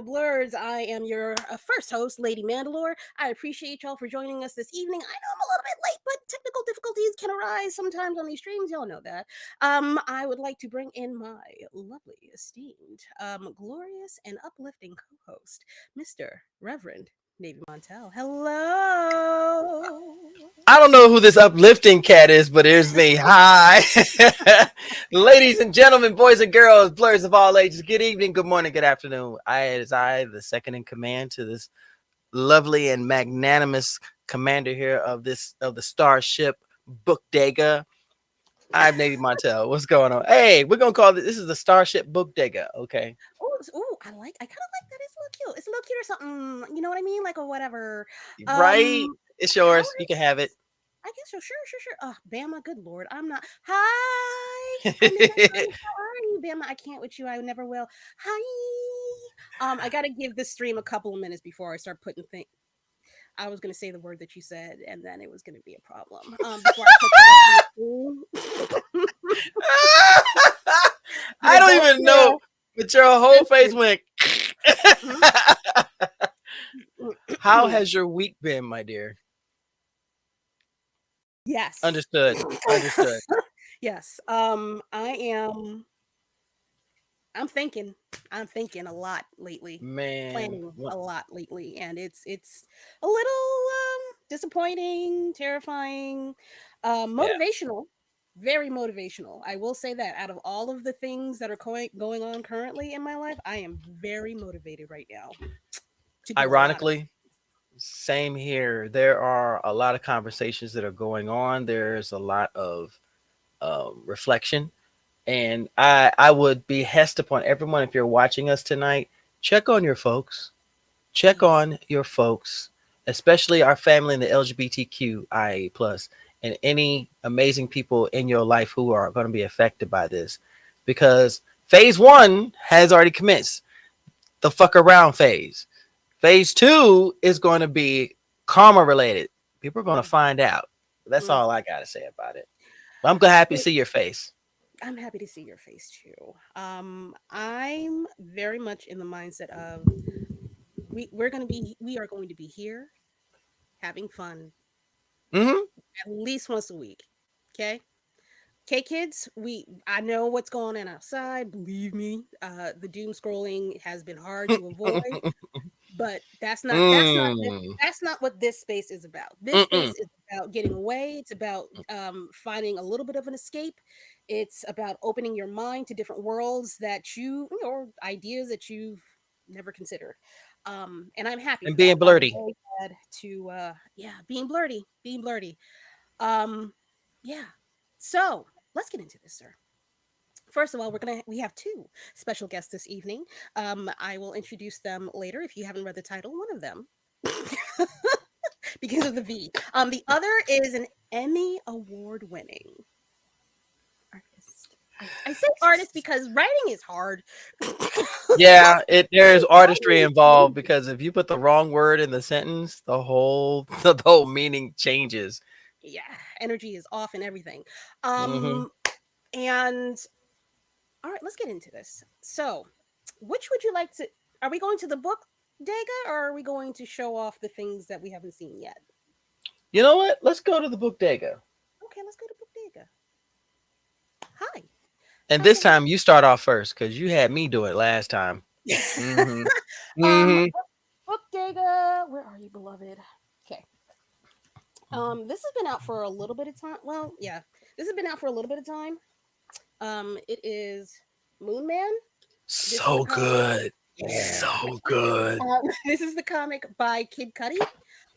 Blerds. I am your first host, Lady Mandalore. I appreciate y'all for joining us this evening. I know I'm a little bit late, but technical difficulties can arise sometimes on these streams. Y'all know that. I would like to bring in my lovely, esteemed, glorious, and uplifting co-host, Mr. Reverend Navy Montel. Hello. I don't know who this uplifting cat is, but here's me. Hi. Ladies and gentlemen, boys and girls, blurs of all ages, good evening, good morning, good afternoon. The second in command to this lovely and magnanimous commander here of the starship Bookdega. I'm Navy Montel. What's going on? Hey, we're gonna call this is the Starship Bookdega, okay? I kind of like that. It's a little cute. It's a little cute or something. You know what I mean? Like or whatever. Right? It's How yours. You are can have it. I guess so. Sure. Oh, Bama, good lord. I'm not. Hi. I'm in the How are you, Bama? I can't with you. I never will. Hi. I gotta give this stream a couple of minutes before I start putting things. I was gonna say the word that you said, and then it was gonna be a problem. Before I put that up on the screen. I Your don't boy even know, here but your whole face censored. went. Mhm. How has your week been, my dear? Yes. Understood. Understood. Yes. I am. I'm thinking. I'm thinking a lot lately. Man, Planning a lot lately, and it's a little disappointing, terrifying, yeah. motivational, very motivational. I will say that out of all of the things that are going on currently in my life, I am very motivated right now to do a lot of. Ironically, same here. There are a lot of conversations that are going on. There's a lot of reflection, and I would be hest upon everyone if you're watching us tonight. Check on your folks. Check Please. on your folks, especially our family in the LGBTQIA plus, and any amazing people in your life who are going to be affected by this, because phase one has already commenced. The fuck around phase. Phase two is going to be karma related. People are going to Mm, find out. That's mm. all I got to say about it. But I'm happy to see your face. I'm happy to see your face too. I'm very much in the mindset of we are going to be here having fun Hmm. at least once a week. Okay. Okay, kids, I know what's going on outside. Believe me, the doom scrolling has been hard to avoid, but Mm. that's not what this space is about. This Mm-mm. space is about getting away. It's about finding a little bit of an escape. It's about opening your mind to different worlds that or ideas that you've never considered. And I'm happy And for that. being I'm blurty. very glad to yeah, being blurty. Um, yeah. So let's get into this, sir. First of all, we have two special guests this evening. I will introduce them later. If you haven't read the title, one of them because of the V. The other is an Emmy award winning artist. I say artist because writing is hard. Yeah, there's artistry Writing is involved crazy. because if you put the wrong word in the sentence, the whole meaning changes. Yeah, energy is off and everything. Hmm. Um, and all right, let's get into this. So, which would you like to? Are we going to the book, Dega, or are we going to show off the things that we haven't seen yet? You know what? Let's go to the book Dega. Okay, let's go to book Dega. Hi, And how this can I? time you start off first because you had me do it last time. Hmm. um, Hmm. book Dega, where are you, beloved? Okay. This has been out for a little bit of time. Well, yeah, this has been out for a little bit of time. It is Moon Man. This is the So comic. good. Yeah. So good. This is the comic by Kid Cudi.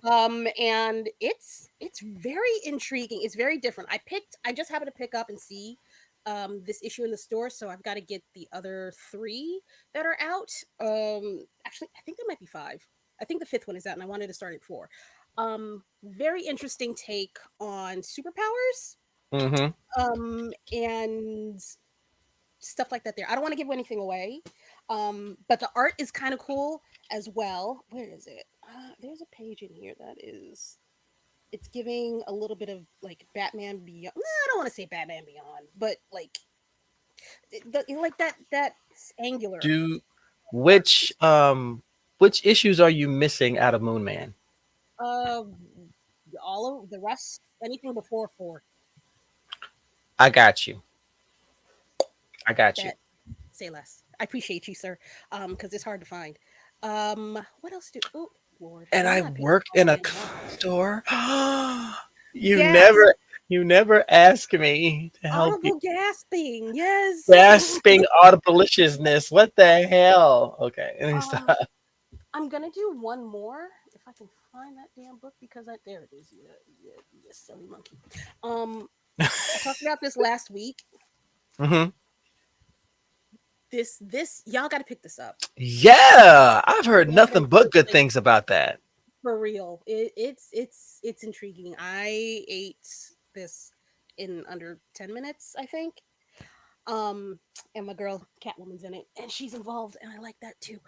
And it's very intriguing. It's very different. I just happened to pick up and see this issue in the store, so I've got to get the other three that are out. Actually, I think there might be five. I think the fifth one is out, and I wanted to start at four. Very interesting take on superpowers. Hmm. And stuff like that there. I don't want to give anything away. But the art is kind of cool as well. Where is it? There's a page in here that is it's giving a little bit of like Batman Beyond. No, I don't want to say Batman Beyond, but like like that angular. Do Which which issues are you missing out of Moon Man? Uh, all of the rest, anything before 4. I got you. I got you. That say less. I appreciate you, sir. Because it's hard to find. What else do? Oh Lord, And now I'm I not picking work all in the a damn months. store. you Yes, never you never ask me to help you. audible gasping. Yes. Gasping audibleliciousness. What the hell? Okay, let me um, stop. I'm gonna do one more if I can find that damn book because there it is. Yeah, yeah, you silly monkey. Um, I talked about this last week. Hmm. This y'all got to pick this up. Yeah, I've heard Y'all nothing gotta but good like things about that. for real. It's intriguing. I ate this in under 10 minutes, I think. Um, and my girl Catwoman's in it, and she's involved, and I like that too.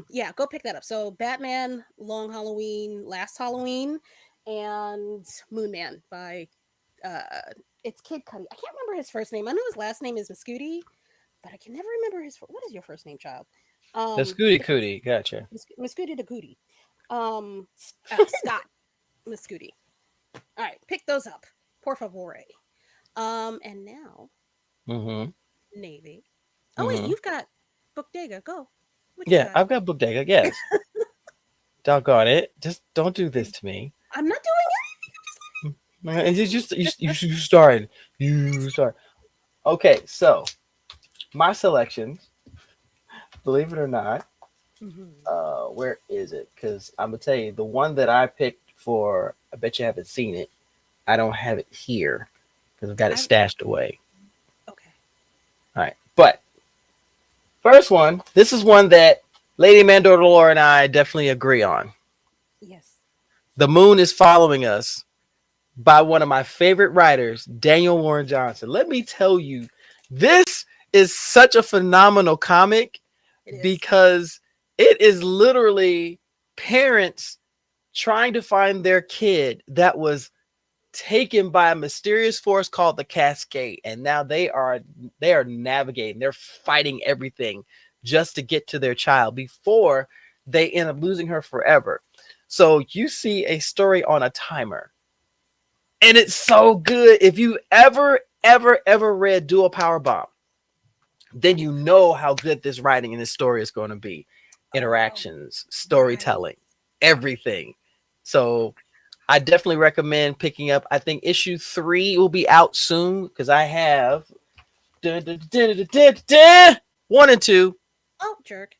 Yeah, go pick that up. So Batman, Long Halloween, Last Halloween, and Moon Man by uh, it's Kid Cudi. I can't remember his first name. I know his last name is Muscooty, but I can never remember what is your first name, child? The Um, Scooty Cootie, gotcha. Muscooty the Goody. Scott Muscooty. All right, pick those up, por favore. And now Hmm. Navy. Oh wait, Hmm. you've got Bookdega. Go. What you Yeah, got? I've got Bookdega. Yes, doggone it. Just don't do this to me. I'm not doing And you started. You start. Okay, so my selections, believe it or not, it. Hmm. where is it? Because I'm gonna tell you, the one that I picked for, I bet you haven't seen it. I don't have it here because I've got it I stashed away. okay. All right, but first one, this is one that Lady Mandalore and I definitely agree on. Yes. The Moon is Following Us by one of my favorite writers, Daniel Warren Johnson. Let me tell you, this is such a phenomenal comic It is. because it is literally parents trying to find their kid that was taken by a mysterious force called the Cascade, and now they are navigating, they're fighting everything just to get to their child before they end up losing her forever. So you see a story on a timer, and it's so good. If you ever read Dual Power Bomb, then you know how good this writing and this story is going to be. Oh, Interactions, right. storytelling, everything. So I definitely recommend picking up. I think issue 3 will be out soon because I have dun, dun, dun, dun, dun, dun, 1 and 2. Oh, jerk.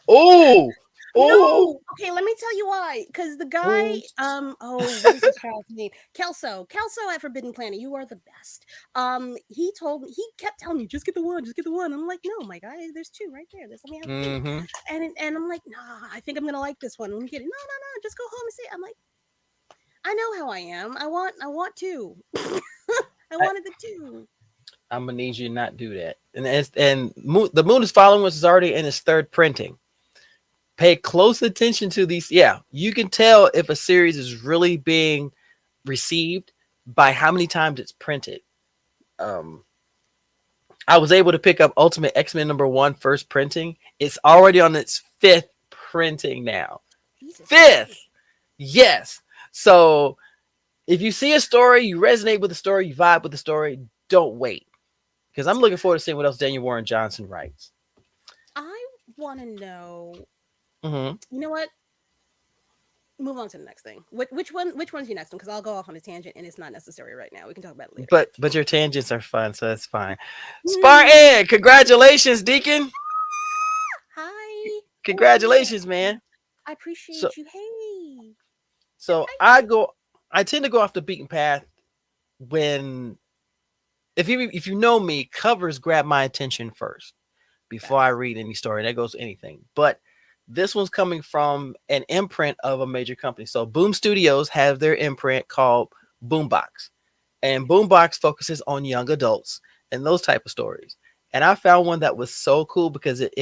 Oh, oh, No. Okay, let me tell you why. Because the guy, oh. what is this child's name? Kelso at Forbidden Planet. You are the best. He told me he kept telling me, just get the one, just get the one. I'm like, no, my guy, there's two right there. Just let me have a think. Mm-hmm. And I'm like, nah, I think I'm gonna like this one. Let me get it. No, no, no, just go home and see it. I'm like, I know how I am. I want two. I I, wanted the two. I'm gonna need you to not do that. The Moon is Following Us is already in its third printing. Pay close attention to these. Yeah, you can tell if a series is really being received by how many times it's printed. Um, I was able to pick up Ultimate X-Men #1 first printing. It's already on its fifth printing now. Jesus Fifth, Christ. yes. So if you see a story, you resonate with the story, you vibe with the story, don't wait because I'm looking forward to seeing what else Daniel Warren Johnson writes. I want to know. Hmm. You know what? Move on to the next thing. Which one? Which one's your next one? Because I'll go off on a tangent, and it's not necessary right now. We can talk about it later. But your tangents are fun, so that's fine. Hmm. Spartan, congratulations, Deacon. Hi. Hey. Congratulations, man. I So appreciate you. Hey. so I tend to go off the beaten path when if you know me, covers grab my attention first before I Facts. read any story. That goes to anything. But this one's coming from an imprint of a major company. So Boom Studios have their imprint called Boombox. And Yes. Boombox focuses on young adults and those type of stories. And I found one that was so cool because it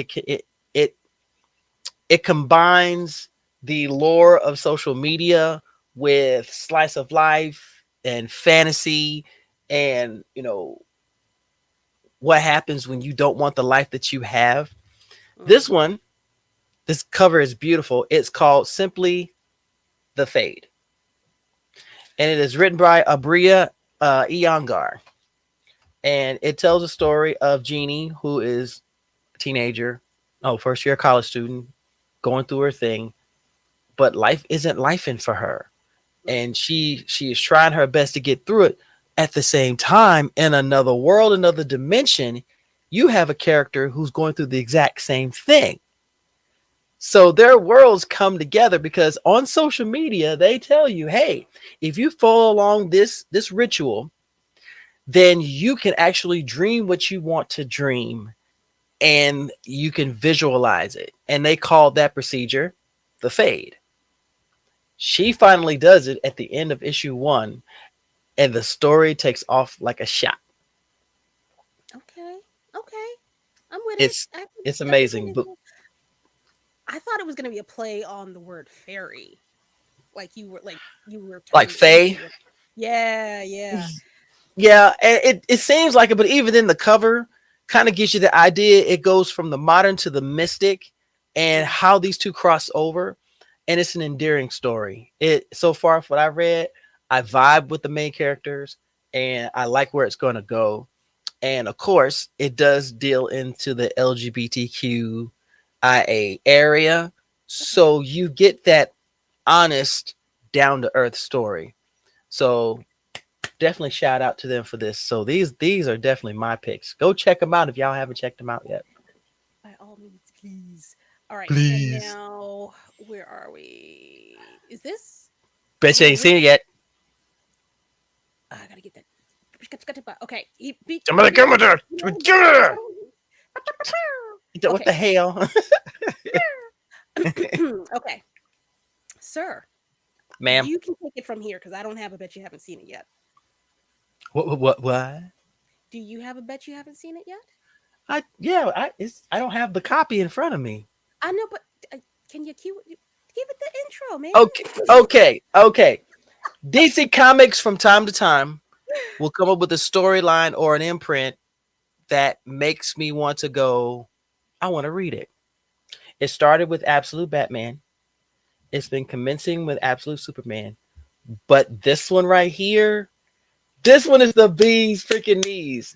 it combines the lore of social media with slice of life and fantasy and what happens when you don't want the life that you have. Mm. This one, this cover is beautiful. It's called simply The Fade, and it is written by Abria Iyengar, and it tells a story of Jeannie, who is a teenager, first year college student, going through her thing, but life isn't lifing for her, Right. and she is trying her best to get through it. At the same time, in another world, another dimension, you have a character who's going through the exact same thing. So their worlds come together because on social media they tell you, hey, if you follow along this ritual, then you can actually dream what you want to dream and you can visualize it. And they call that procedure the fade. She finally does it at the end of issue 1, and the story takes off like a shot. Okay. Okay. I'm with it. It's I can it's definitely amazing. get But into it. I thought it was gonna be a play on the word fairy. Like you were like turning Faye, into it. Yeah, yeah. yeah, and it seems like it, but even then the cover kind of gives you the idea. It goes from the modern to the mystic and Mm, how these two cross over, and it's an endearing story. It so far from what I read, I vibe with the main characters and I like where it's going to go. And of course, it does deal into the LGBTQIA area, okay. so you get that honest, down to earth story. So definitely shout out to them for this. So these are definitely my picks. Go check them out if y'all haven't checked them out yet. By all means, please. All right, and Please. now where are we? Is this? Bet you Okay, ain't which seen it yet. I gotta get that. Okay, beep, Somebody come with her. What the okay, hell? okay, sir. Ma'am. You can take it from here because I don't have a bet you haven't seen it yet. What? Do you have a bet you haven't seen it yet? I don't have the copy in front of me. I know, but can you give it the intro, man? Okay. DC Comics from time to time will come up with a storyline or an imprint that makes me want to go, I want to read it. It started with Absolute Batman. It's been commencing with Absolute Superman. But this one right here, this one is the bee's freaking knees.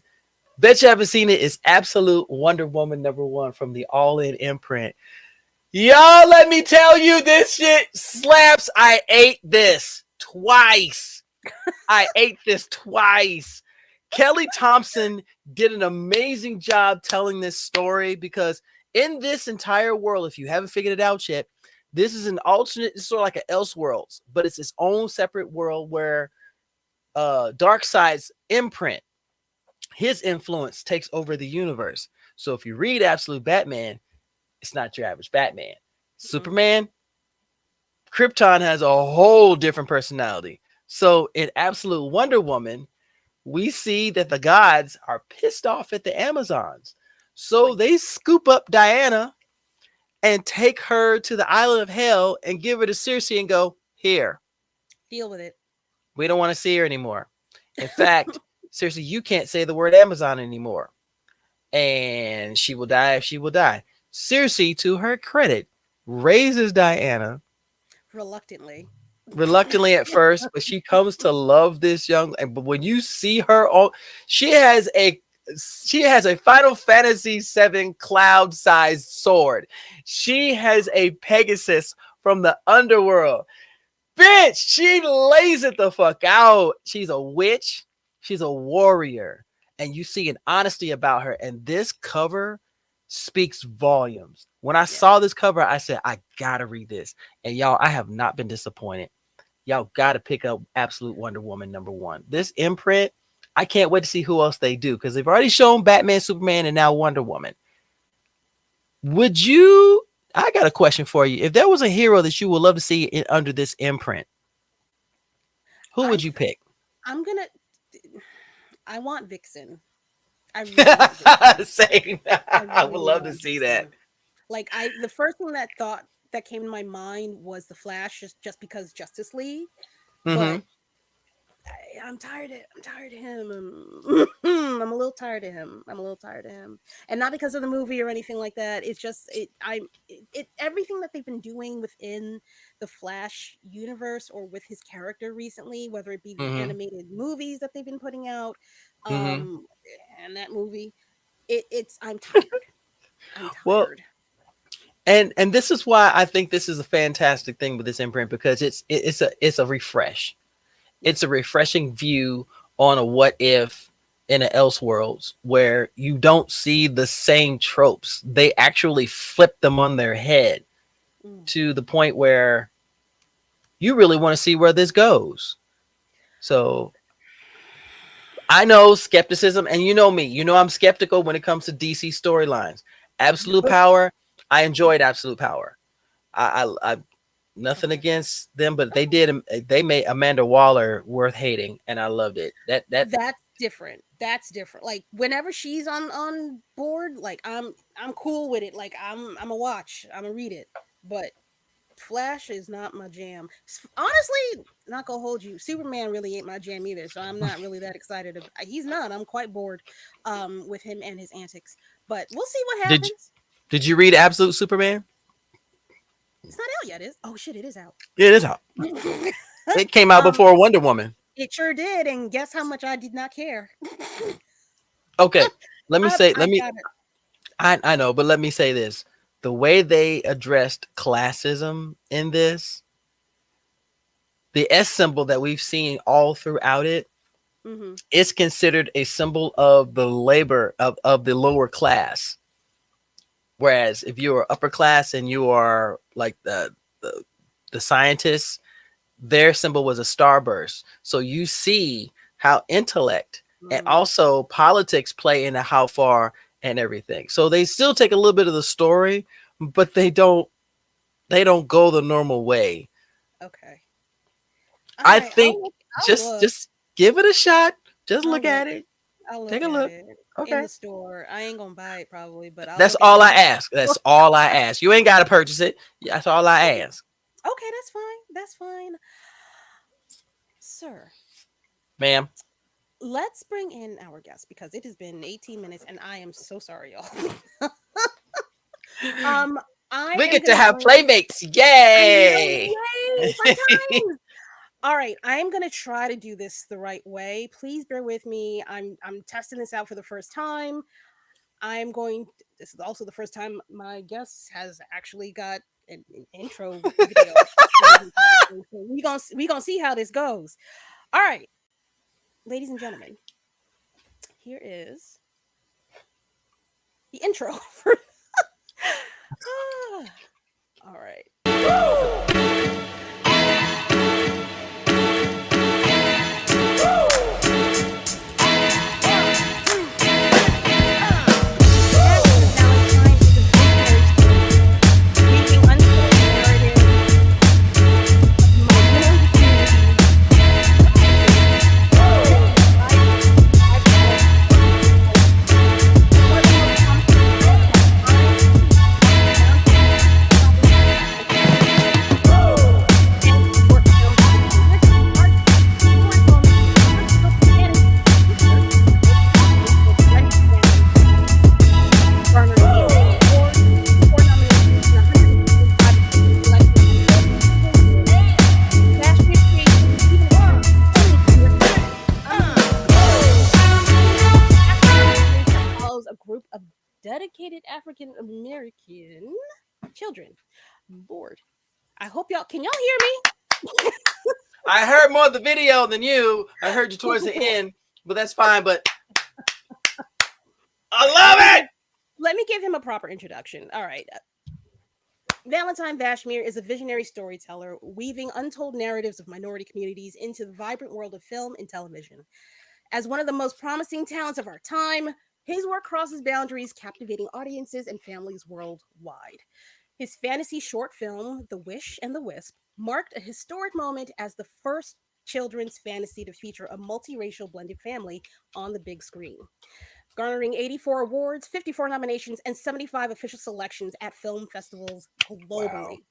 Bet you haven't seen it. It's Absolute Wonder Woman #1 from the All In imprint. Y'all, let me tell you, this shit slaps. I ate this twice. Kelly Thompson did an amazing job telling this story because in this entire world, if you haven't figured it out yet, this is an alternate, it's sort of like an Elseworlds, but it's its own separate world where Darkseid's imprint, his influence takes over the universe. So if you read Absolute Batman, it's not your average Batman. Mm-mm. Superman, Krypton has a whole different personality. So in Absolute Wonder Woman, we see that the gods are pissed off at the Amazons. So Like, they scoop up Diana and take her to the island of hell and give her to Circe and go, here, deal with it. we don't want to see her anymore. In fact, Circe, you can't say the word Amazon anymore. And she will die if she will die. Circe, to her credit, raises Diana Reluctantly. reluctantly at first, but she comes to love this young. And but when you see her, on, she has a she has a Final Fantasy VII cloud-sized sword. She has a Pegasus from the underworld. Bitch, she lays it the fuck out. She's a witch. She's a warrior. And you see an honesty about her. And this cover speaks volumes. When I Yeah. saw this cover, I said, I gotta read this. And y'all, I have not been disappointed. Y'all gotta pick up Absolute Wonder Woman #1. This imprint, I can't wait to see who else they do because they've already shown Batman, Superman, and now Wonder Woman. Would you? I got a question for you. If there was a hero that you would love to see under this imprint, who I would you th- pick? I'm gonna. I want Vixen. I really want Vixen. Same. I I would really love to want see that. Vixen. Like the first thing that came to my mind was the Flash, just because Justice League. Mm-hmm. But I'm tired of him. I'm a little tired of him. I'm a little tired of him, and not because of the movie or anything like that. It's just everything that they've been doing within the Flash universe or with his character recently, whether it be the Mm-hmm. animated movies that they've been putting out, Mm-hmm. um, and that movie. It's I'm tired. I'm Well, tired. and this is why I think this is a fantastic thing with this imprint, because it's a refresh. Yeah. It's a refreshing view on a what if in an else worlds where you don't see the same tropes. They actually flip them on their head Mm. to the point where you really want to see where this goes. So I know skepticism, and you know me. You know I'm skeptical when it comes to DC storylines. Absolute Power, I enjoyed Absolute Power. I nothing Okay. against them, but Okay. they made Amanda Waller worth hating, and I loved it. That That's different. That's different. Like whenever she's on board, like I'm cool with it. Like I'm a watch. I'm a read it. But Flash is not my jam. Honestly, not gonna hold you. Superman really ain't my jam either. So I'm not really that excited. He's not. I'm quite bored with him and his antics. But we'll see what did happens. did you read Absolute Superman? It's not out yet. Is oh shit, it is out. Yeah, it is out. It came out um, before Wonder Woman. it sure did, and guess how much I did not care. Okay, let me say I let me got it. I know, but let me say this. The way they addressed classism in this, the S symbol that we've seen all throughout it, Mm-hmm. is considered a symbol of the labor of the lower class. Whereas if you are upper class and you are like the scientists, their symbol was a starburst. So you see how intellect and Mm. also politics play into how far and everything. So they still take a little bit of the story, but they don't go the normal way. Okay. All I right. think I'll just look. just give it a shot. Just I'll look look. at it. I'll Take look a at look. it in Okay. the store. I ain't gonna buy it probably, but I'll That's look at all it I in the ask. store. That's all I ask. You ain't got to purchase it. That's all I ask. Okay, that's fine. That's fine. Sir, Ma'am. let's bring in our guest because it has been 18 minutes and I am so sorry, y'all. um, I We am get to gonna have bring playmates. I know, Yay. yay, fun times. All right, I'm gonna try to do this the right way. Please bear with me. I'm testing this out for the first time. I'm going. This is also the first time my guest has actually got an intro video. So we gonna see how this goes. All right, ladies and gentlemen, here is the intro. Ah, all right. Vashmere Valentine is a visionary storyteller, weaving untold narratives of minority communities television. This life is one of the most complex podcasts I'm and short films featuring witty, artsy, historic moments, personal humanity, research, educational blended garnering 84 awards, 54 nominations, and 175 official selections from film festivals globally. Vashmere creations even extend to filming tours unbelievable. African Visions that follows a group of dedicated African American children. Lord, I hope y'all hear I heard more of the video than you. I heard you towards the me? end, but that's fine. But I All right, let me love give it. him a proper introduction. All right. Valentine Vashmere is a visionary storyteller, weaving untold narratives of minority communities into the vibrant world of film and television. As one of the most promising talents of our time, his work crosses boundaries, captivating audiences and families worldwide. His fantasy short film, The Wish and the Wisp, marked a historic moment as the first children's fantasy to feature a multiracial blended family on the big screen, garnering 84 awards, 54 nominations, and 75 official selections at film festivals Wow. globally.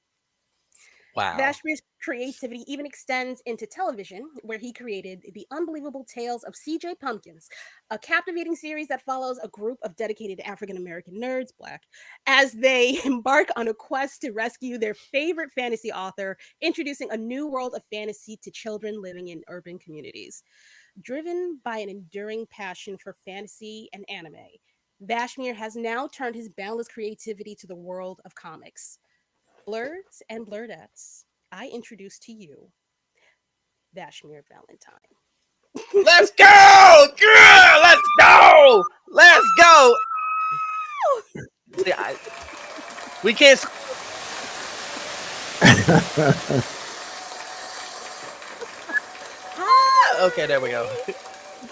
Wow. Vashmere's creativity even extends into television, where he created The Unbelievable Tales of CJ Pumpkins, a captivating series that follows a group of dedicated African American nerds, black, as they embark on a quest to rescue their favorite fantasy author, introducing a new world of fantasy to children living in urban communities. Driven by an enduring passion for fantasy and anime, Vashmere has now turned his boundless creativity to the world of comics. Blerds and Blerdettes, I introduce to you Vashmere Valentine. Let's go, girl. Let's go. Let's go. See, we can't. Hi. Okay, there we go.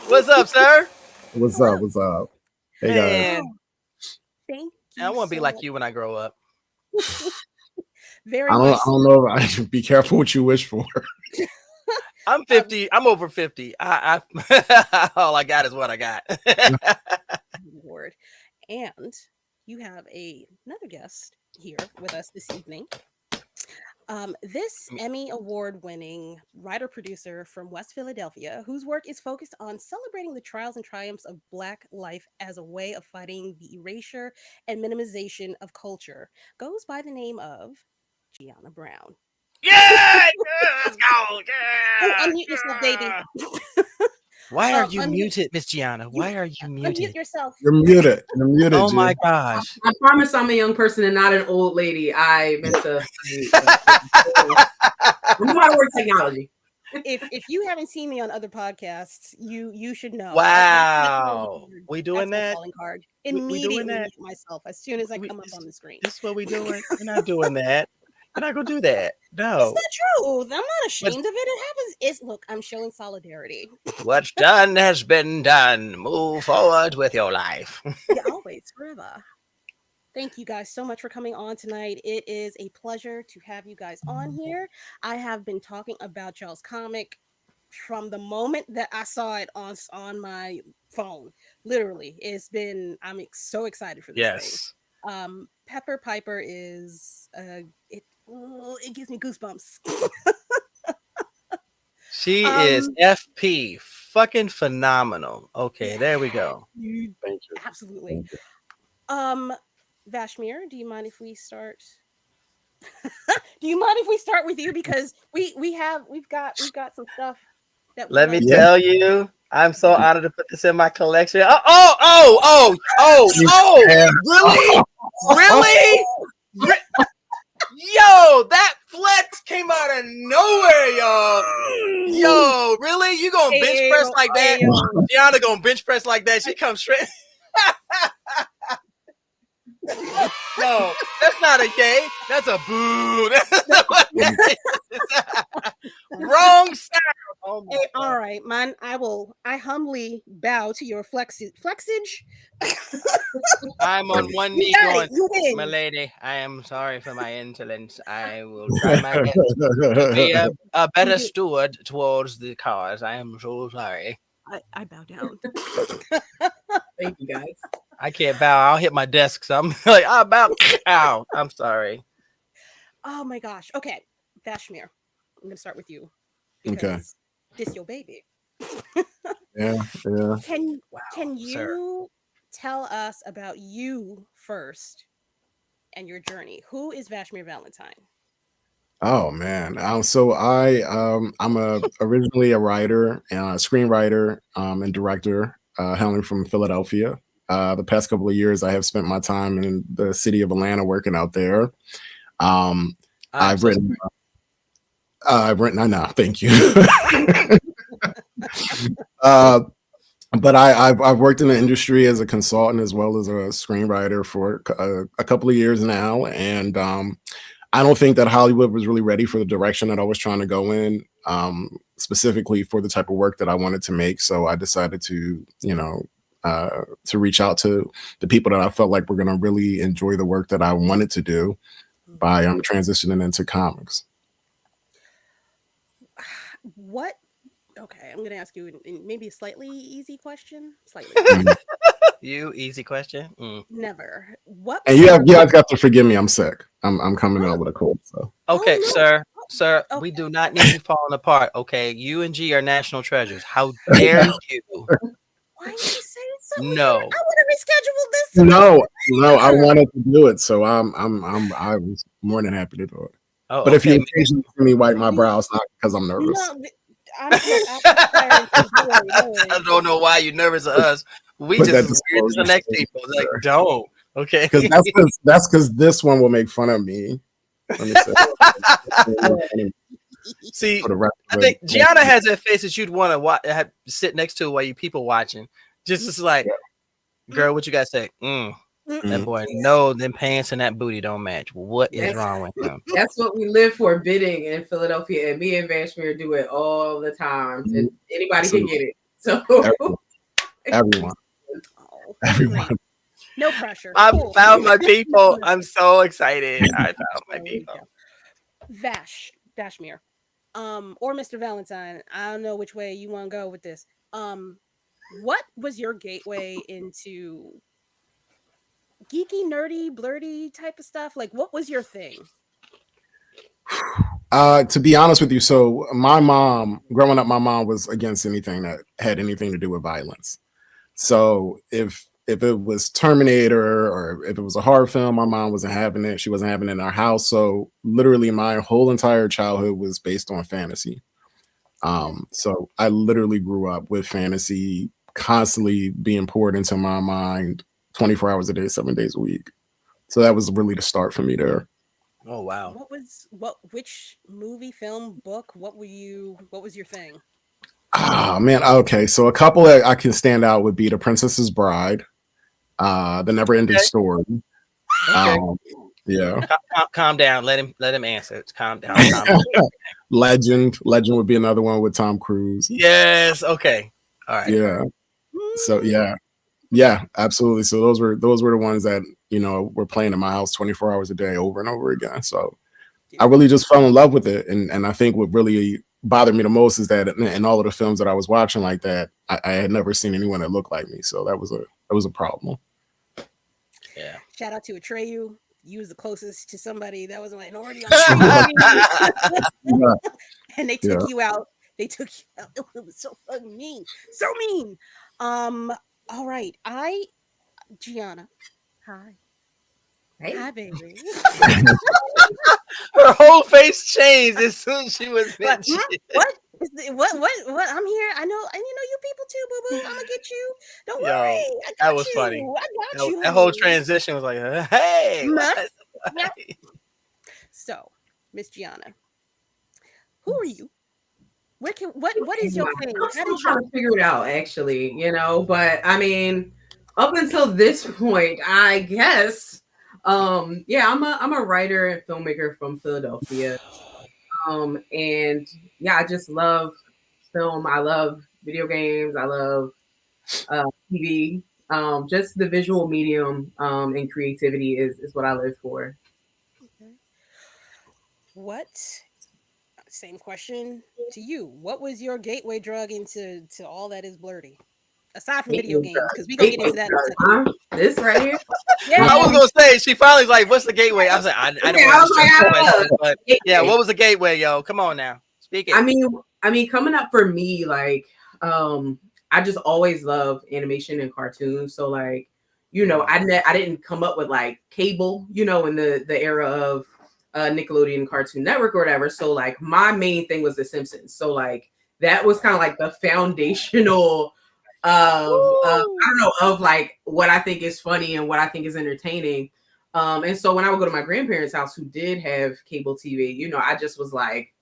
What's up, sir? What's up? What's up? Hey guys. Man, Thank you. I want to be so like much. you when I grow up. Very I much. don't know. I be careful what you wish for. I'm 50. I'm over 50. I all I got is what I got. Lord. And you have another guest here with us this evening. This Emmy Award winning writer producer from West Philadelphia, whose work is focused on celebrating the trials and triumphs of Black life as a way of fighting the erasure and minimization of culture, goes by the name of Gianna Brown. Yeah, let's go. Oh, Yeah, unmute yourself, baby. Why are you Unmute, muted, Miss Gianna? Why are you unmute muted? yourself. You're muted. You're muted, Oh my G. gosh. I promise I'm a young person and not an old lady. I meant to. I know how to work technology. If you haven't seen me on other podcasts, you should know. Wow. We doing That's my that? calling card. We doing Immediately that? mute myself as soon as I come up on the screen. This is what we doing. We're not doing that. We're not gonna do that. It's No. not true. I'm not ashamed of it. It happens. It's look, I'm showing solidarity. What's done has been done. Move forward with your life. Yeah, always, forever. Thank you guys so much for coming on tonight. It is a pleasure to have you guys on here. I have been talking about y'all's comic from the moment that I saw it on my phone. Literally, I'm so excited for this thing. Yes. Pepper Piper is it gives me goosebumps. She is FP. Fucking phenomenal. Okay, Yeah, there we go. Thank you. absolutely. Thank you. Vashmere, do you mind if we start? Do you mind if we start with you, because we've got some stuff that Let me Yeah. tell you, I'm so honored to put this in my collection. Yeah. Really? Really? Yo, that flex came out of nowhere, y'all. Yo, really? You gonna bench press like that? Gianna gonna bench press like that? She comes straight. No, that's not a K. That's a boo. Wrong sound. Oh my All God. right, man. I humbly bow to your flexage. I'm on one knee You got going, it. You win. my lady, I am sorry for my insolence. I will try my best to be a better steward towards the cause. I am so sorry. I bow down. Thank you guys. I can't bow. I'll hit my desk. So I'm like, I bow. Ow. I'm sorry. Oh my gosh. Okay, Vashmere, I'm gonna start with you. Okay. Because this your baby. Yeah. Can you sir. tell us about you first and your journey? Who is Vashmere Valentine? Oh man. So I'm originally a writer and a screenwriter and director, hailing from Philadelphia. The past couple of years, I have spent my time in the city of Atlanta working out there. I've written. I know. Thank you. But I've worked in the industry as a consultant as well as a screenwriter for a couple of years now, and I don't think that Hollywood was really ready for the direction that I was trying to go in, specifically for the type of work that I wanted to make. So I decided to, to reach out to the people that I felt like were going to really enjoy the work that I wanted to do by transitioning into comics. What? Okay, I'm gonna ask you in maybe a slightly easy question. Slightly. You easy question. Never. What? And you guys got to forgive me. I'm sick. I'm coming out with a cold. So Okay, no. sir. Sir, Okay. we do not need you falling apart. Okay, you and G are national treasures. How dare you? Why are you saying so weird? No. I would have rescheduled this. No, I wanted to do it, so I was more than happy to do it. Oh, But if you okay. occasionally see me wipe my brow, it's not because I'm nervous. No, I'm tired. Don't worry. I don't know why you're nervous of us. We Put just that as weird as the disclosure next statement people. Like, there. don't. Okay. Because that's because this one will make fun of me. Let me say. See, For the rest I of think it. Gianna has that face that you'd want to sit next to while you people watching. Just as like, girl, what you got to say? That boy, no, them pants and that booty don't match. What is wrong with him? That's what we live for, bidding in Philadelphia, and me and Vashmere do it all the time. And anybody can get it. So everyone. No pressure. I Cool. found my people. I'm so excited. I found my people. Vashmere, or Mr. Valentine. I don't know which way you want to go with this. What was your gateway into geeky, nerdy, blerdy type of stuff? Like, what was your thing? To be honest with you, so my mom, growing up, my mom was against anything that had anything to do with violence. So if it was Terminator or if it was a horror film, my mom wasn't having it. She wasn't having it in our house. So literally my whole entire childhood was based on fantasy. So I literally grew up with fantasy constantly being poured into my mind 24 hours a day, 7 days a week. So that was really the start for me there. Oh wow. Which movie, film, book, what was your thing? Man, okay. So a couple that I can stand out would be The Princess's Bride, The Never Ending Story. Okay. Yeah. Calm down. Let him answer. Calm down. Legend would be another one with Tom Cruise. Yes. Okay. All right. Yeah. So yeah, absolutely. So those were the ones that were playing in my house 24 hours a day, over and over again. So I really just fell in love with it, and I think what really bothered me the most is that in all of the films that I was watching like that, I had never seen anyone that looked like me. So that was a problem. Yeah. Shout out to Atreyu. You was the closest to somebody that was a minority on and they took you out. It was so fucking mean. So mean. All right. Gianna. Hi. Hey. Hi, baby. Her whole face changed as soon as she was mentioned. What? I'm here. I know you people too, boo boo. I'm gonna get you. Don't worry. I got that was you. funny. I got you. That whole transition was like, hey. So, Miss Gianna, who are you? What is your thing? I'm still trying to figure it out, actually, but I mean, up until this point, I guess, I'm a writer and filmmaker from Philadelphia. And yeah, I just love film. I love video games. I love TV. Just the visual medium and creativity is what I live for. Okay. Same question to you. What was your gateway drug into all that is blerdy? Aside from video games, because we gonna get into that. This right here. Yeah. I was gonna say she finally was like, "What's the gateway?" I was like, "I don't want to but yeah, what was the gateway, yo? Come on now, speak it." I mean, coming up for me, like, I just always loved animation and cartoons. So, like, I didn't come up with like cable, in the era of Nickelodeon Cartoon Network or whatever. So, like, my main thing was The Simpsons. So, like, that was kind of like the foundational of like what I think is funny and what I think is entertaining. And so when I would go to my grandparents' house who did have cable TV, I just was like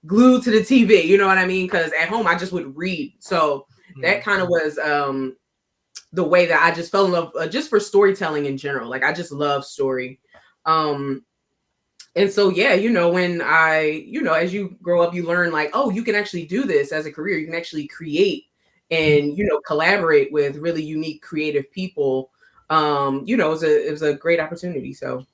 glued to the TV, you know what I mean? Because at home I just would read. So that kind of was the way that I just fell in love just for storytelling in general. Like, I just love story. And so, yeah, when as you grow up, you learn like, oh, you can actually do this as a career. You can actually create and, collaborate with really unique, creative people. It was a great opportunity. So,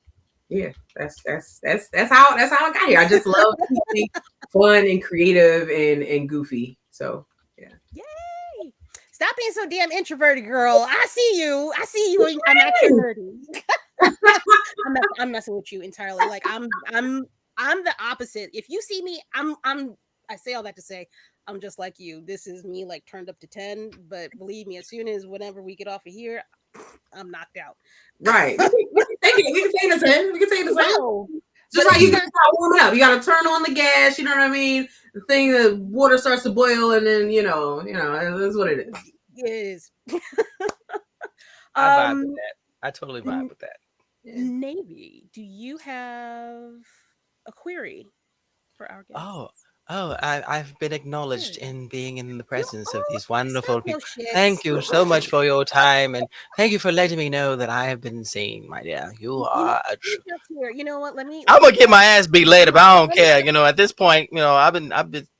yeah, that's how I got here. I just love being fun and creative and goofy. So, yeah. Yay! Stop being so damn introverted, girl. I see you. I'm extroverted. I'm messing with you entirely. Like, I'm I'm the opposite. If you see me, I say all that to say I'm just like you. This is me like turned up to 10, but believe me, as soon as whenever we get off of here, I'm knocked out. Right. We can take it. We can take it as 10. We can take it as 10. No. Just like you gotta start warming up. You gotta turn on the gas, you know what I mean? The water starts to boil, and then that's what it is. It is. I vibe with that. I totally vibe with that. Navy, do you have a query for our guests? I've been acknowledged in being in the presence of these wonderful people. Shit. Thank you so much for your time, and thank you for letting me know that I have been seen, my dear. You are a true. You know what? I'm gonna get my ass beat later, but I don't care. At this point, I've been.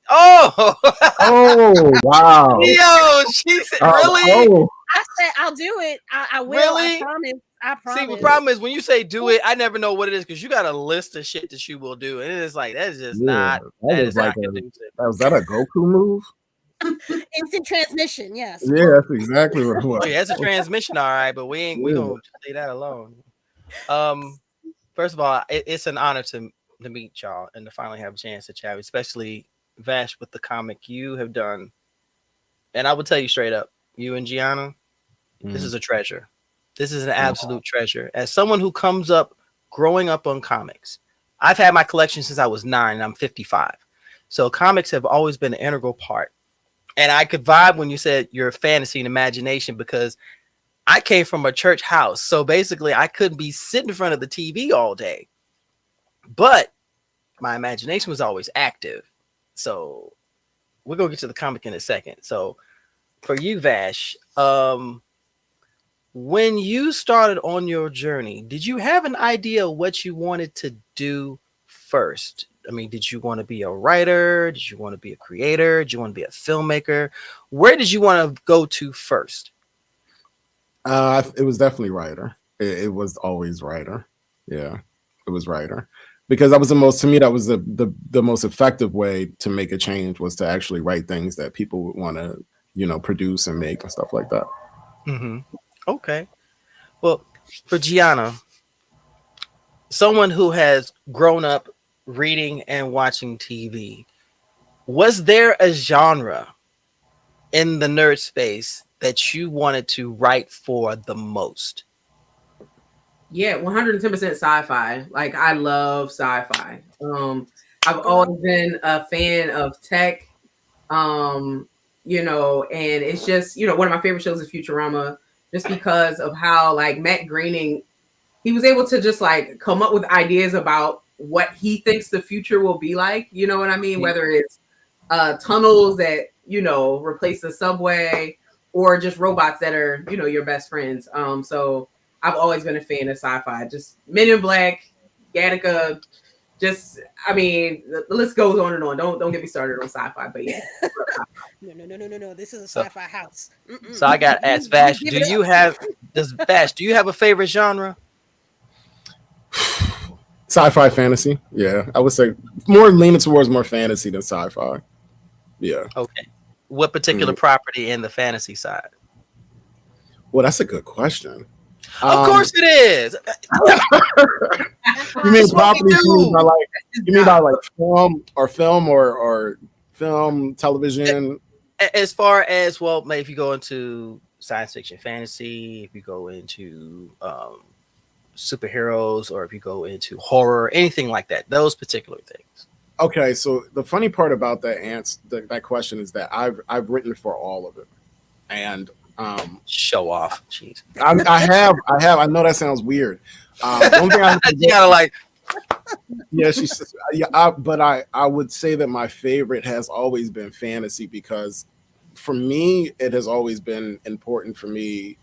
Oh, Oh wow! yo, she said, really? Oh. I said I'll do it. I will. Really? I promise. I promise. See, the problem is when you say do it, I never know what it is because you got a list of shit that you will do, and it's like that's just not. That is like not conducive. was that a Goku move? Instant transmission. Yes. Yeah, that's exactly what it was. Oh yeah, it's a transmission, all right, but we gonna leave that alone. First of all, it's an honor to meet y'all and to finally have a chance to chat, especially Vash with the comic you have done. And I will tell you straight up, you and Gianna, this is a treasure. This is an absolute treasure. As someone who comes up growing up on comics, I've had my collection since I was 9 and I'm 55. So comics have always been an integral part. And I could vibe when you said your fantasy and imagination because I came from a church house. So basically I couldn't be sitting in front of the TV all day. But my imagination was always active. So we're going to get to the comic in a second. So for you, Vash, when you started on your journey, did you have an idea of what you wanted to do first? I mean, did you want to be a writer? Did you want to be a creator? Did you want to be a filmmaker? Where did you want to go to first? It was definitely writer. It was always writer. Yeah, it was writer. Because that was the most effective way to make a change was to actually write things that people would want to, produce and make and stuff like that. Mm-hmm. Okay. Well, for Gianna, someone who has grown up reading and watching TV, was there a genre in the nerd space that you wanted to write for the most? Yeah, 110% sci-fi. Like I love sci-fi. I've always been a fan of tech. And it's just, one of my favorite shows is Futurama, just because of how like Matt Groening, he was able to just like come up with ideas about what he thinks the future will be like. You know what I mean? Whether it's tunnels that, replace the subway or just robots that are, your best friends. So I've always been a fan of sci-fi, just Men in Black, Gattaca, the list goes on and on. Don't get me started on sci-fi, but yeah. No. This is a sci-fi house. So I got to ask Vash, do you have a favorite genre? Sci-fi fantasy. Yeah, I would say more leaning towards more fantasy than sci-fi. Yeah. Okay. What particular property in the fantasy side? Well, that's a good question. Of course it is. You mean property? You mean by like film or film, television? As far as, well, maybe if you go into science fiction, fantasy, if you go into superheroes, or if you go into horror, anything like that, those particular things. Okay, so the funny part about that question is that I've written for all of it, and show off. Jeez. I have. I know that sounds weird. One thing I gotta like. Yeah, but I would say that my favorite has always been fantasy, because for me it has always been important for me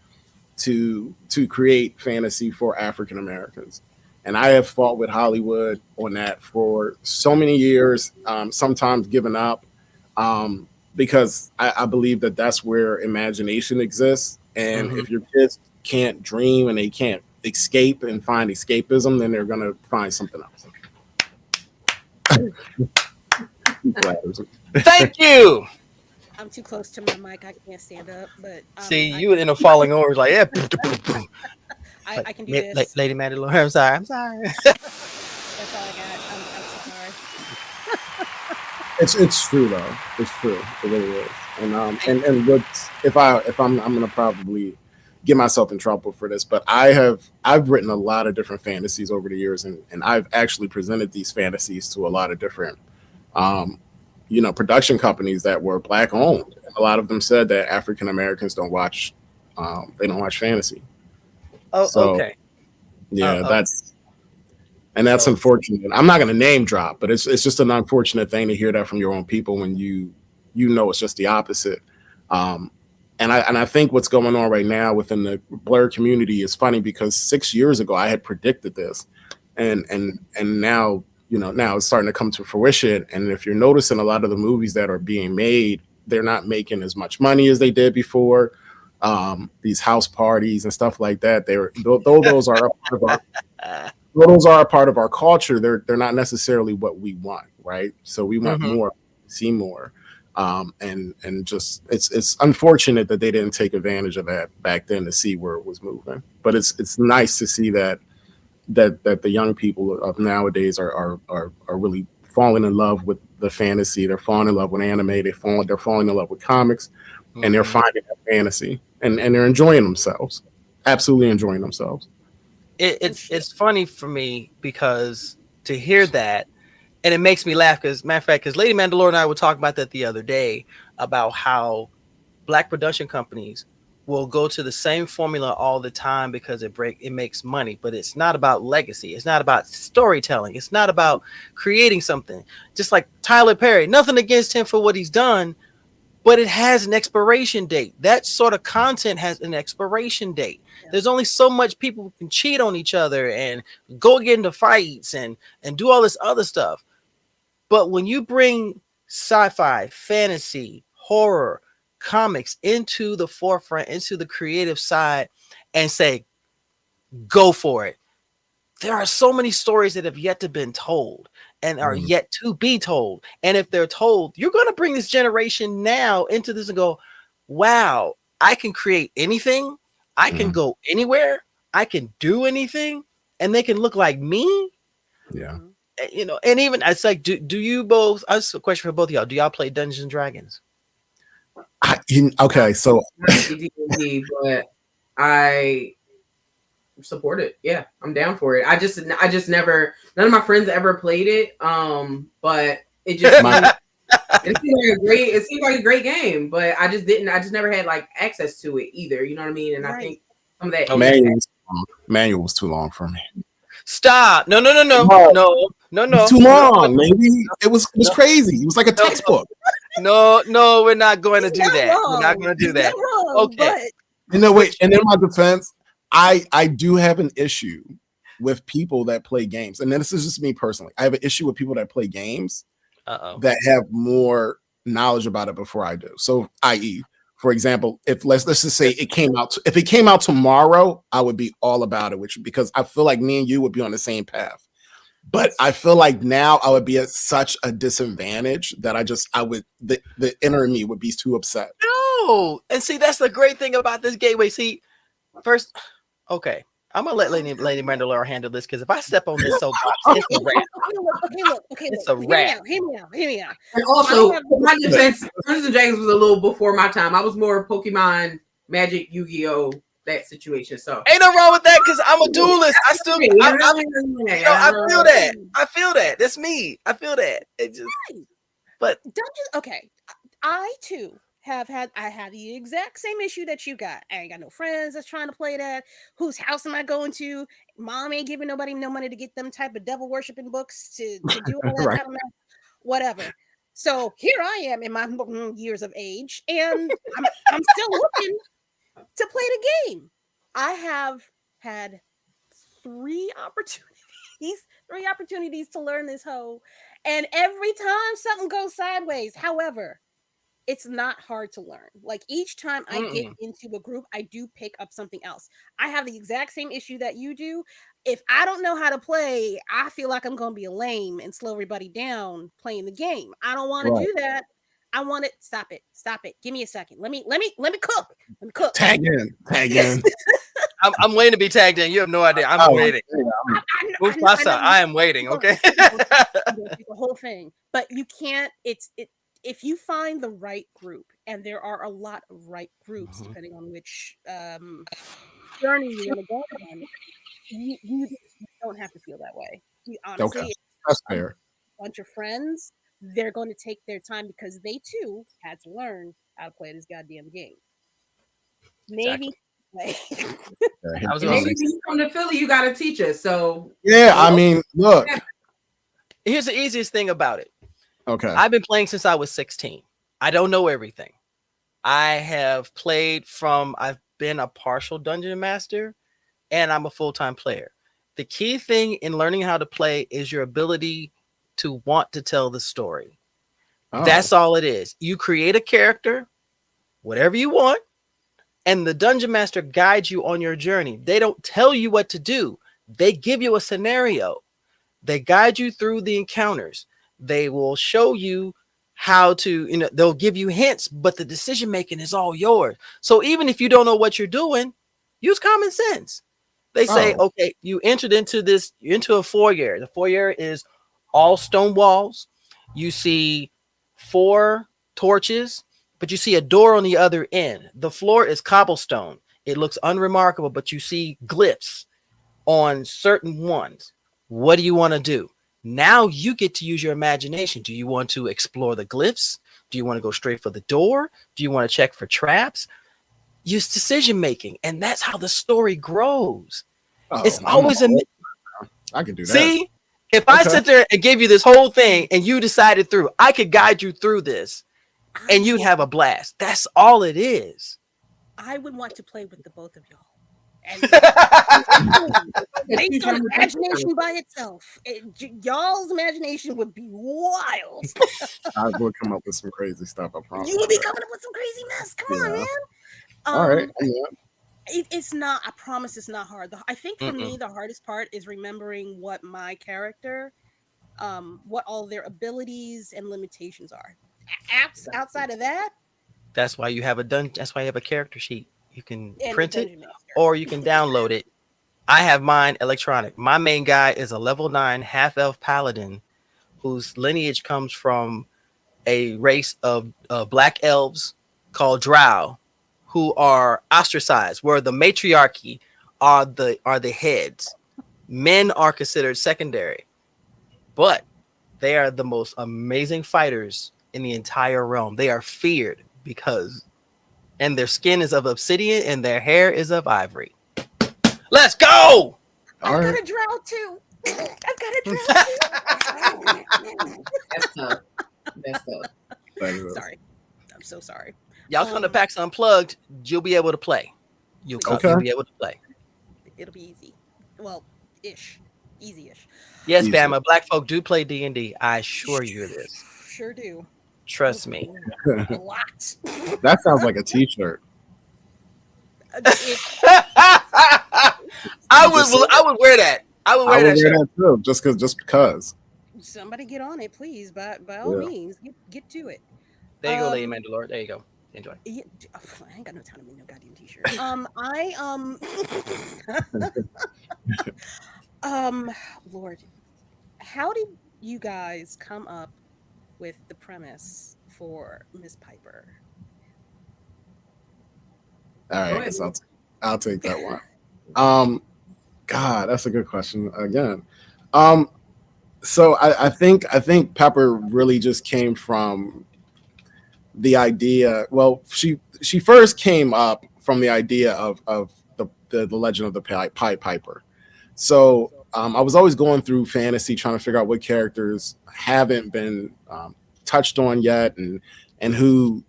to create fantasy for African Americans, and I have fought with Hollywood on that for so many years. Sometimes giving up. Because I believe that that's where imagination exists. And if your kids can't dream and they can't escape and find escapism, then they're going to find something else. Thank you. I'm too close to my mic. I can't stand up. But see, you in a falling over like, yeah. I can do this. Lady Maddie Laura, I'm sorry. That's That's all I got. I'm so sorry. It's true though. It's true. It really is. And what's if I'm gonna probably get myself in trouble for this, but I've written a lot of different fantasies over the years, and I've actually presented these fantasies to a lot of different um production companies that were black owned. And a lot of them said that African Americans don't watch they don't watch fantasy. Oh, So okay. yeah, Okay. that's So unfortunate. I'm not going to name drop, but it's just an unfortunate thing to hear that from your own people when you know it's just the opposite. Um, and I think what's going on right now within the blerd community is funny because 6 years ago I had predicted this, and now now it's starting to come to fruition. And if you're noticing, a lot of the movies that are being made, they're not making as much money as they did before. These house parties and stuff like that, though those are a part of our those are a part of our culture. They're not necessarily what we want, right? So we want mhm. more, see more, and just it's unfortunate that they didn't take advantage of that back then to see where it was moving. But it's nice to see that the young people of nowadays are really falling in love with the fantasy. They're falling in love with anime. They're falling in love with comics, and they're Mhm. finding that fantasy, and they're enjoying themselves, absolutely enjoying themselves. For sure. It's funny for me because to hear that, and it makes me laugh because matter of fact, because Lady Mandalore and I were talking about that the other day about how black production companies will go to the same formula all the time because it makes money, but it's not about legacy. It's not about storytelling. It's not about creating something. Just like Tyler Perry, nothing against him for what he's done, but it has an expiration date. That sort of content has an expiration date. Yeah. There's only so much people can cheat on each other and go get into fights and do all this other stuff. But when you bring sci-fi, fantasy, horror, comics into the forefront, into the creative side, and say, go for it. There are so many stories that have yet to been told and are Mm, yet to be told. And if they're told, you're going to bring this generation now into this and go, wow, I can create anything. I can mm, go anywhere. I can do anything. And they can look like me. yeah. Mhm. And even it's like, do you both? That's a question for both of y'all. Do y'all play Dungeons and Dragons? Okay, so Not D&D, but I support it. Yeah, I'm down for it. I just never. None of my friends ever played it. But it just my seemed it seemed like a great. It seemed like a great game, but I just didn't. I just never had like access to it either. You know what I mean? And I Right. think some of that Okay. is manual was too long for me. Stop. No, no, no, no, No, no, no, it was no, too no, long. Maybe it was no, crazy. It was like a no, textbook. no, no. We're not going to He's do not that. We're not wrong. going to do He's not that. wrong, Okay. but Wait, Which and in my defense, I do have an issue with people that play games, and then this is just me personally. I have an issue with people that play games uh-oh. that have more knowledge about it before I do. So, i.e., for example, if let's just say if it came out tomorrow, I would be all about it, because I feel like me and you would be on the same path. But I feel like now I would be at such a disadvantage that I would the inner me would be too upset. No. And see, that's the great thing about this gateway. See, first, okay. I'm gonna let Lady Mandalore handle this because if I step on this soapbox, it's a wrap. Okay, It's look. a Hear me wrap. out. Hear me out. And I also, have for my defense, Dungeons and Dragons was a little before my time. I was more Pokemon, Magic, Yu-Gi-Oh, that situation. So Ain't no wrong with that because I'm a duelist. I still, I feel that. I feel that. That's me. I feel that. It just, Right. but Dungeons. Okay, I too I had the exact same issue that you got. I ain't got no friends that's trying to play that. Whose house am I going to? Mom ain't giving nobody no money to get them type of devil worshiping books to do all that Right. kind of mess. Whatever. So here I am in my years of age, and I'm still looking to play the game. I have had three opportunities, three opportunities to learn this hoe, and every time something goes sideways. However, it's not hard to learn. Like each time I get mm-mm. into a group, I do pick up something else. I have the exact same issue that you do. If I don't know how to play, I feel like I'm going to be a lame and slow everybody down playing the game. I don't want to Right. do that. I want it. Stop it. Stop it. Give me a second. Let me cook. Let me cook. Tag in. I'm waiting to be tagged in. You have no idea. I'm waiting. I am waiting. Okay. The whole thing, but you can't. If you find the right group, and there are a lot of right groups depending on which journey you want to go on, you don't have to feel that way. You, honestly, Okay, that's fair. A bunch of friends, they're going to take their time because they too had to learn how to play this goddamn game. Maybe. Exactly. Maybe when you come to Philly, you got to teach us. So yeah, I mean, look. Here's the easiest thing about it. Okay. I've been playing since I was 16. I don't know everything. I have played I've been a partial dungeon master, and I'm a full-time player. The key thing in learning how to play is your ability to want to tell the story. Oh. That's all it is. You create a character, whatever you want, and the dungeon master guides you on your journey. They don't tell you what to do. They give you a scenario. They guide you through the encounters. They will show you how to, they'll give you hints, but the decision making is all yours. So even if you don't know what you're doing, use common sense. They say, okay, you entered into a foyer. The foyer is all stone walls. You see 4 torches, but you see a door on the other end. The floor is cobblestone. It looks unremarkable, but you see glyphs on certain ones. What do you want to do? Now you get to use your imagination. Do you want to explore the glyphs? Do you want to go straight for the door? Do you want to check for traps? Use decision making, and that's how the story grows. It's always I can do that. See, if I sit there and give you this whole thing and you decided through, I could guide you through this and you'd have a blast. That's all it is. I would want to play with the both of y'all. And based on imagination by itself, y'all's imagination would be wild. I would come up with some crazy stuff. I promise. You would be coming up with some crazy mess. Come on, man. All right. It's not. I promise, it's not hard. I think for me, the hardest part is remembering what my character, what all their abilities and limitations are. Outside of that, that's why you have That's why you have a character sheet. You can print it or you can download it. I have mine electronic. My main guy is a level 9 half-elf paladin whose lineage comes from a race of black elves called Drow, who are ostracized, where the matriarchy are the heads. Men are considered secondary, but they are the most amazing fighters in the entire realm. They are feared and their skin is of obsidian and their hair is of ivory. Let's go! I've got a Drow too. That's tough. Sorry. I'm so sorry. Y'all come to PAX Unplugged, you'll be able to play. You'll be able to play. It'll be easy. Well, easy-ish. Yes, Bama, black folk do play D&D. I assure you this. Sure do. Trust me. A lot. That sounds like a t-shirt. I would wear that. I would wear that shirt too, just because. Somebody get on it, please. By all means, get to it. There you go, Lady Mandalore. There you go. Enjoy. Yeah, I ain't got no time to make no goddamn t-shirt. Lord, how did you guys come up with the premise for Miss Piper? All right, so I'll take that one. God, that's a good question again. So I think Pepper really just came from the idea. Well, she first came up from the idea of the legend of the Pied Piper. So I was always going through fantasy trying to figure out what characters haven't been touched on yet, and who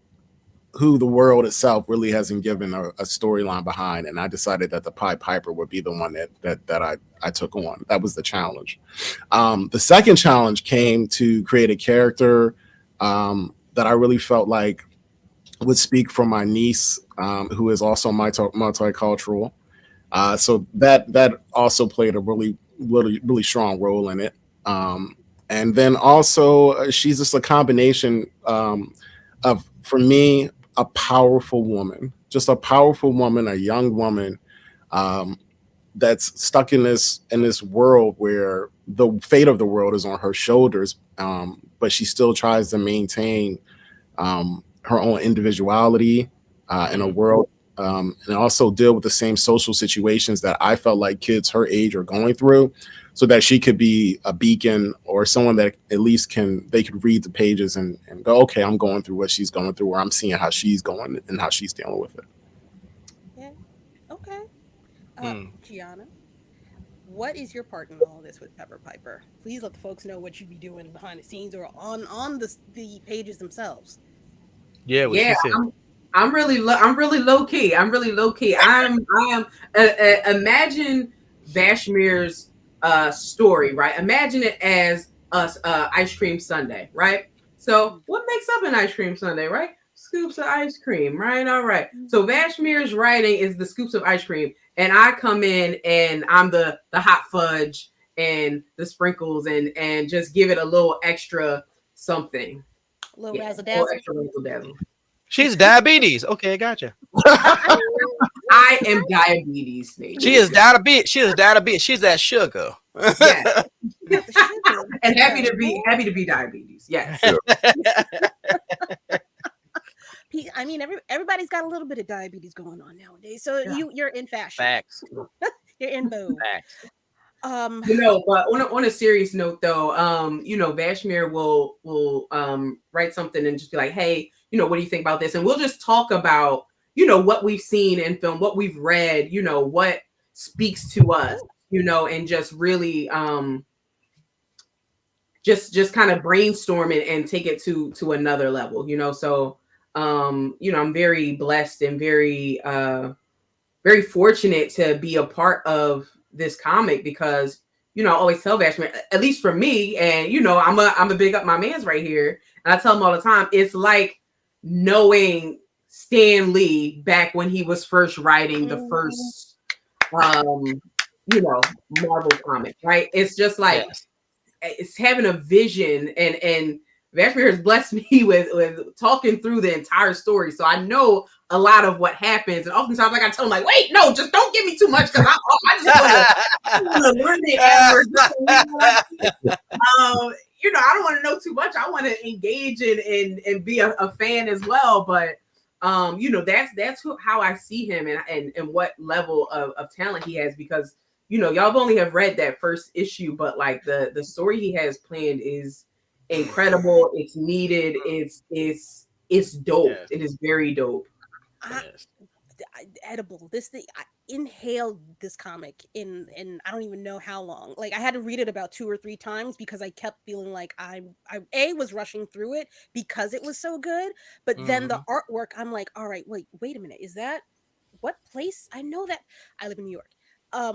the world itself really hasn't given a storyline behind. And I decided that the Pied Piper would be the one that I took on. That was the challenge. The second challenge came to create a character that I really felt like would speak for my niece, who is also multicultural. So that also played a really strong role in it. And then also she's just a combination of, for me, a powerful woman, a young woman that's stuck in this world where the fate of the world is on her shoulders, but she still tries to maintain her own individuality in a world, and also deal with the same social situations that I felt like kids her age are going through, so that she could be a beacon or someone that at least they could read the pages and go, okay, I'm going through what she's going through, or I'm seeing how she's going and how she's dealing with it. Yeah. Okay. Mm. Gianna, what is your part in all this with Pepper Piper? Please let the folks know what you be doing behind the scenes or on the pages themselves. Yeah, what Yeah, she said. I'm really low key. I'm really low key. Imagine Vashmere's story, right? Imagine it as us ice cream sundae, right? So what makes up an ice cream sundae, right? Scoops of ice cream, right? All right. So Vashmere's writing is the scoops of ice cream, and I come in and I'm the hot fudge and the sprinkles and just give it a little extra something. A little Yeah, razzle a little dazzle. extra razzle dazzle. She's diabetes. Okay, gotcha. I am diabetes, Nate. She is diabetes. She is diabetes. She's that sugar. Yes. You got the sugar. And Yeah. happy to be diabetes. Yes. I mean, everybody's got a little bit of diabetes going on nowadays. So Yeah. you're in fashion. Facts. You're in vogue. Facts. But on a serious note though, Vashmere will write something and just be like, hey, what do you think about this? And we'll just talk about, what we've seen in film, what we've read, what speaks to us, and just really just kind of brainstorm it and take it to another level, So I'm very blessed and very very fortunate to be a part of this comic because I always tell Vashmere, at least for me, and I'm a big up my man's right here, and I tell him all the time, it's like knowing Stan Lee back when he was first writing the first Marvel comic, right? It's just like it's having a vision, and Vashmere has blessed me with talking through the entire story, so I know a lot of what happens. And oftentimes I gotta tell him, like, wait, no, just don't give me too much because I just want to learn it as I don't want to know too much. I want to engage and be a fan as well. But that's how I see him and what level of talent he has, because y'all only have read that first issue, but like the story he has planned is incredible. It's needed. It's dope. Yes. It is very dope. Edible. This thing, I inhaled this comic in I don't even know how long. Like I had to read it about 2 or 3 times because I kept feeling like I was rushing through it because it was so good. But then the artwork, I'm like, all right, wait a minute. Is that what place? I know that I live in New York. I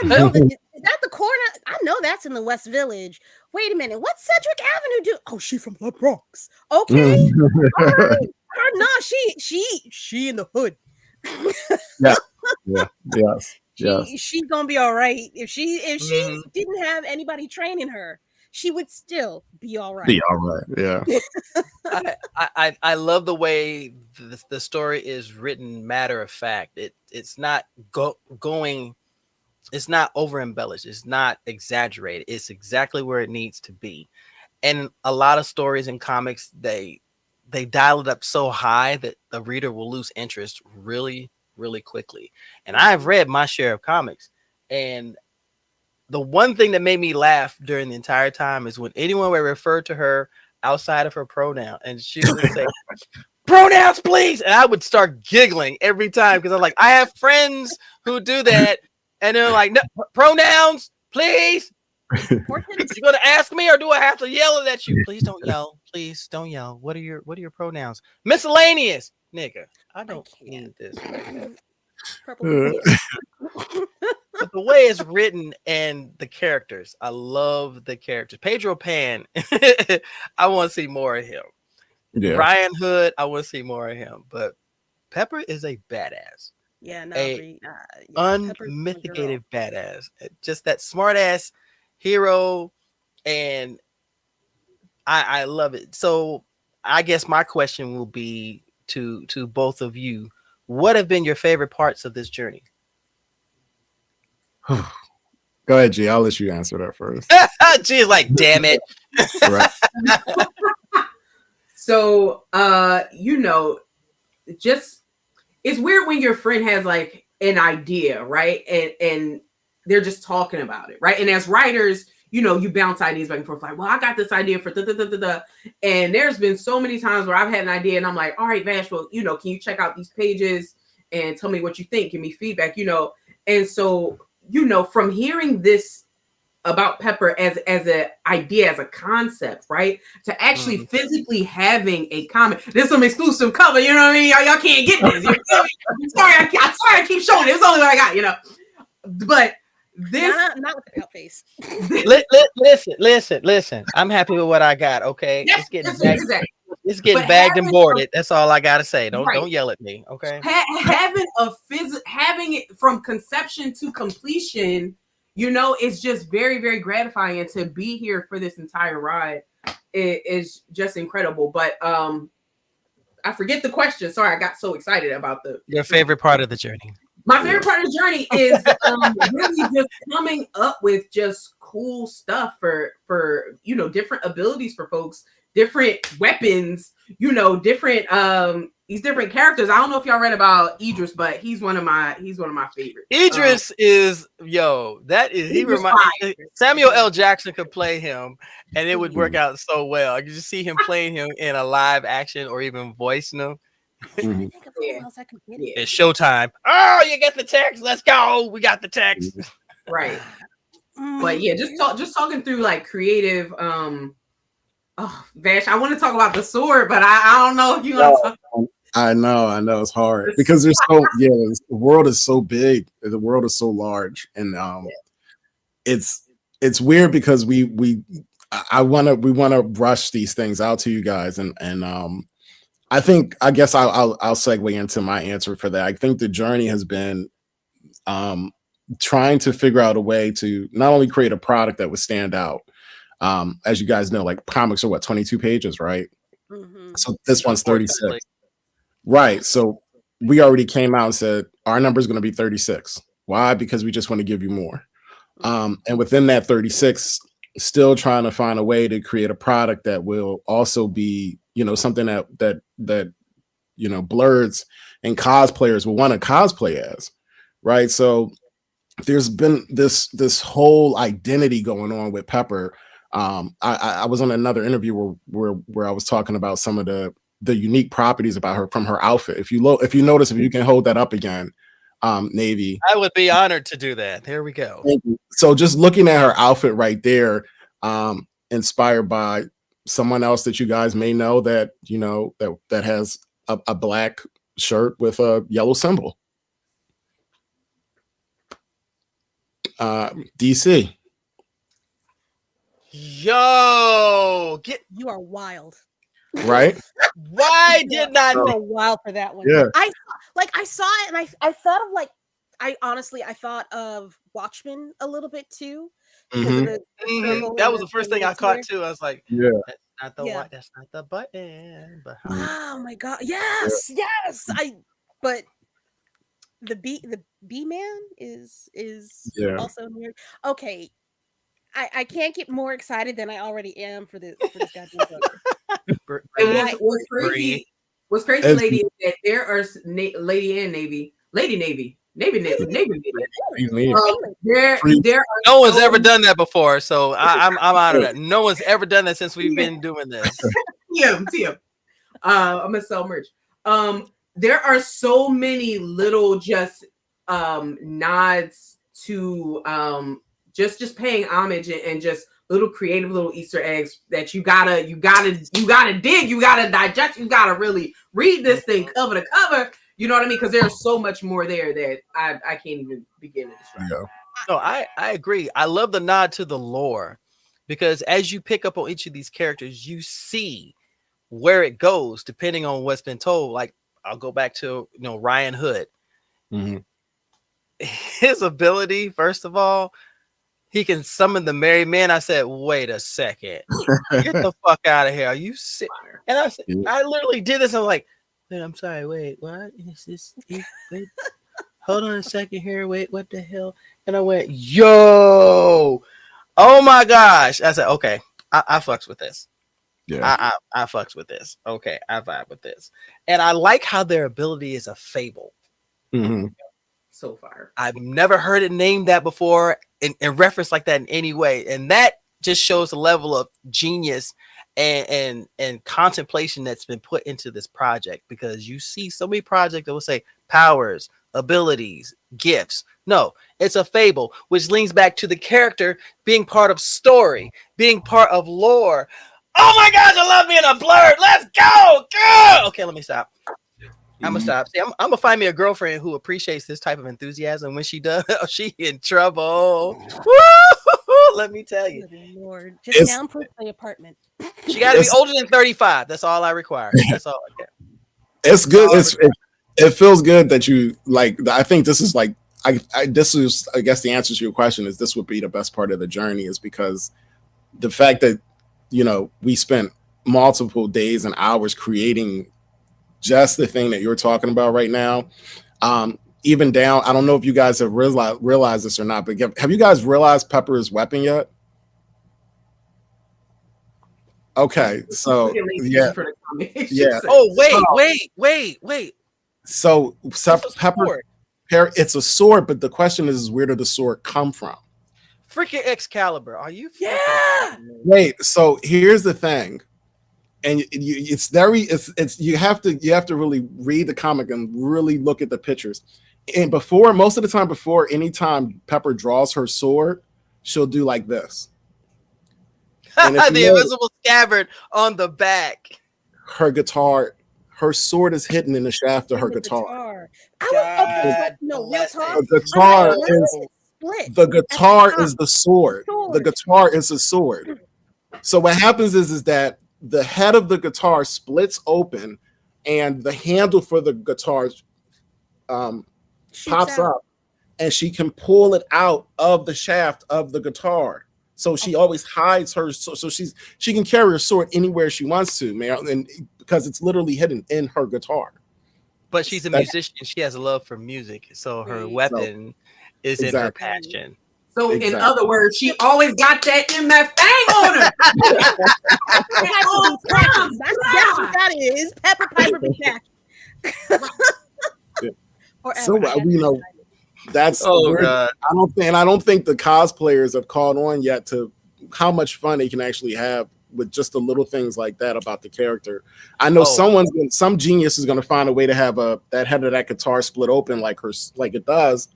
know that is that the corner. I know that's in the West Village. Wait a minute, what's Cedric Avenue do? Oh, she from the Bronx. Okay, all right. No, she in the hood. She's gonna be all right. If she didn't have anybody training her, she would still be all right. Yeah. I love the way the story is written. Matter of fact, it's not going. It's not over embellished. It's not exaggerated. It's exactly where it needs to be. And a lot of stories in comics, they dial it up so high that the reader will lose interest really, really quickly. And I've read my share of comics, and the one thing that made me laugh during the entire time is when anyone would refer to her outside of her pronoun, and she would say, "Pronouns, please," and I would start giggling every time because I'm like, I have friends who do that, and they're like, "No, pronouns, please." You gonna ask me, or do I have to yell it at you? Please don't yell. Please don't yell. What are your pronouns? Miscellaneous, nigga. I don't need this right now. But the way it's written and the characters, I love the characters. Pedro Pan, I want to see more of him. Yeah. Ryan Hood, I want to see more of him. But Pepper is a badass. Yeah, no, unmitigated badass. Just that smart ass hero, and I love it. So I guess my question will be to both of you: what have been your favorite parts of this journey? Go ahead, G. I'll let you answer that first. She's like, damn it. Right. So, just it's weird when your friend has like an idea, right? And they're just talking about it, right? And as writers, you bounce ideas back and forth, like, well, I got this idea for da. And there's been so many times where I've had an idea and I'm like, all right, Vash, well, can you check out these pages and tell me what you think? Give me feedback, And so, from hearing this about Pepper as an idea, as a concept, right? To actually physically having a comic. There's some exclusive cover, you know what I mean? Y'all can't get this. You know I'm sorry, I keep showing it. It's only what I got, But this not with the pale face. Listen. I'm happy with what I got. Okay, Yes, it's getting bagged and boarded. That's all I gotta say. Don't yell at me. Okay. Having it from conception to completion, it's just very, very gratifying. And to be here for this entire ride is just incredible. But I forget the question. Sorry, I got so excited about your favorite part of the journey. My favorite part of the journey is really just coming up with just cool stuff for different abilities for folks, different weapons, different these different characters. I don't know if y'all read about Idris, but he's one of my favorites. Idris is he reminds Samuel L. Jackson could play him and it would work out so well. I could just see him playing him in a live action or even voicing him. It's showtime. Oh, you get the text. Let's go. We got the text. Right. But yeah, just talking through like creative. Vash, I want to talk about the sword, but I don't know if you want to talk. I know it's hard because there's the world is so big, the world is so large, and it's weird because we want to rush these things out to you guys, and I guess I'll segue into my answer for that. I think the journey has been trying to figure out a way to not only create a product that would stand out. As you guys know, like comics are 22 pages, right? Mm-hmm. So this one's 36. Right. So we already came out and said our number is going to be 36. Why? Because we just want to give you more. And within that 36, still trying to find a way to create a product that will also be, something that Blerds and cosplayers will want to cosplay as, right? So there's been this whole identity going on with Pepper. I was on another interview where I was talking about some of the unique properties about her from her outfit. If you notice, if you can hold that up again, Navy. I would be honored to do that. There we go. So just looking at her outfit right there, inspired by someone else that you guys may know that that has a black shirt with a yellow symbol. DC. Yo, you are wild. Right? Why did not you are wild for that one? Yeah. I saw it and I thought of I thought of Watchmen a little bit too. That was the first thing I caught too. I was like, yeah, that's not the white, that's not the button. But oh my god, yes. But the B man is also near. Okay, I can't get more excited than I already am for this goddamn book. What's crazy, lady, is that there are lady and navy. No one's ever done that before, so I'm honored that no one's ever done that since we've been doing this. TM. I'm gonna sell merch. There are so many little just nods to just paying homage and just little creative little Easter eggs that you gotta dig, you gotta digest, you gotta really read this thing cover to cover. You know what I mean? Because there's so much more there that I can't even begin to describe. No, I agree. I love the nod to the lore because as you pick up on each of these characters, you see where it goes depending on what's been told. Like I'll go back to Ryan Hood. Mm-hmm. His ability, first of all, he can summon the merry men. I said, wait a second, get the fuck out of here. Are you sick? And I said, I literally did this. I'm like, I'm sorry, wait, what is this? Wait. hold on a second here. Wait, what the hell? And I went, yo, oh my gosh. I said, okay, I fucks with this. Yeah. I fucks with this. Okay, I vibe with this. And I like how their ability is a fable. Mhm. So far. I've never heard it named that before in reference like that in any way. And that just shows the level of genius and contemplation that's been put into this project, because you see so many projects that will say powers, abilities, gifts. No, it's a fable, which leans back to the character being part of story, being part of lore. Oh my gosh, I love being a blurred. Let's go, girl. Okay, let me stop. I'm gonna stop. See, I'm gonna find me a girlfriend who appreciates this type of enthusiasm. When she does, she in trouble. Woo! Let me tell you, Good Lord. Just It's- soundproof the apartment. she got to be It's- older than 35. That's all I require. That's all I care. It's good. It feels good that you like. I think this is like this is, I guess the answer to your question is this would be the best part of the journey, is because the fact that we spent multiple days and hours creating just the thing that you're talking about right now. Even down, I don't know if you guys have realized this or not, but have you guys realized Pepper's weapon yet? Okay, so yeah. Oh wait. So Pepper, it's a sword, but the question is where did the sword come from? freaking Excalibur. Are you? Yeah. Wait. So here's the thing, and it's you have to really read the comic and really look at the pictures. And most of the time, anytime Pepper draws her sword, she'll do like this. And the invisible scabbard on the back. Her guitar, her sword is hidden in the shaft of her guitar. No, real talk. The guitar split. The guitar is the sword. The guitar is a sword. So what happens is that the head of the guitar splits open, and the handle for the guitar pops up, and she can pull it out of the shaft of the guitar. So she always hides her. So she can carry her sword anywhere she wants to, man, and because it's literally hidden in her guitar. But she's a musician. She has a love for music, so her weapon is in her passion. So in other words, she always got that MF thing on her. That's what that is. Pepper Piper be back. So that's God. I don't think the cosplayers have caught on yet to how much fun they can actually have with just the little things like that about the character. I know some genius is going to find a way to have that head of that guitar split open like it does.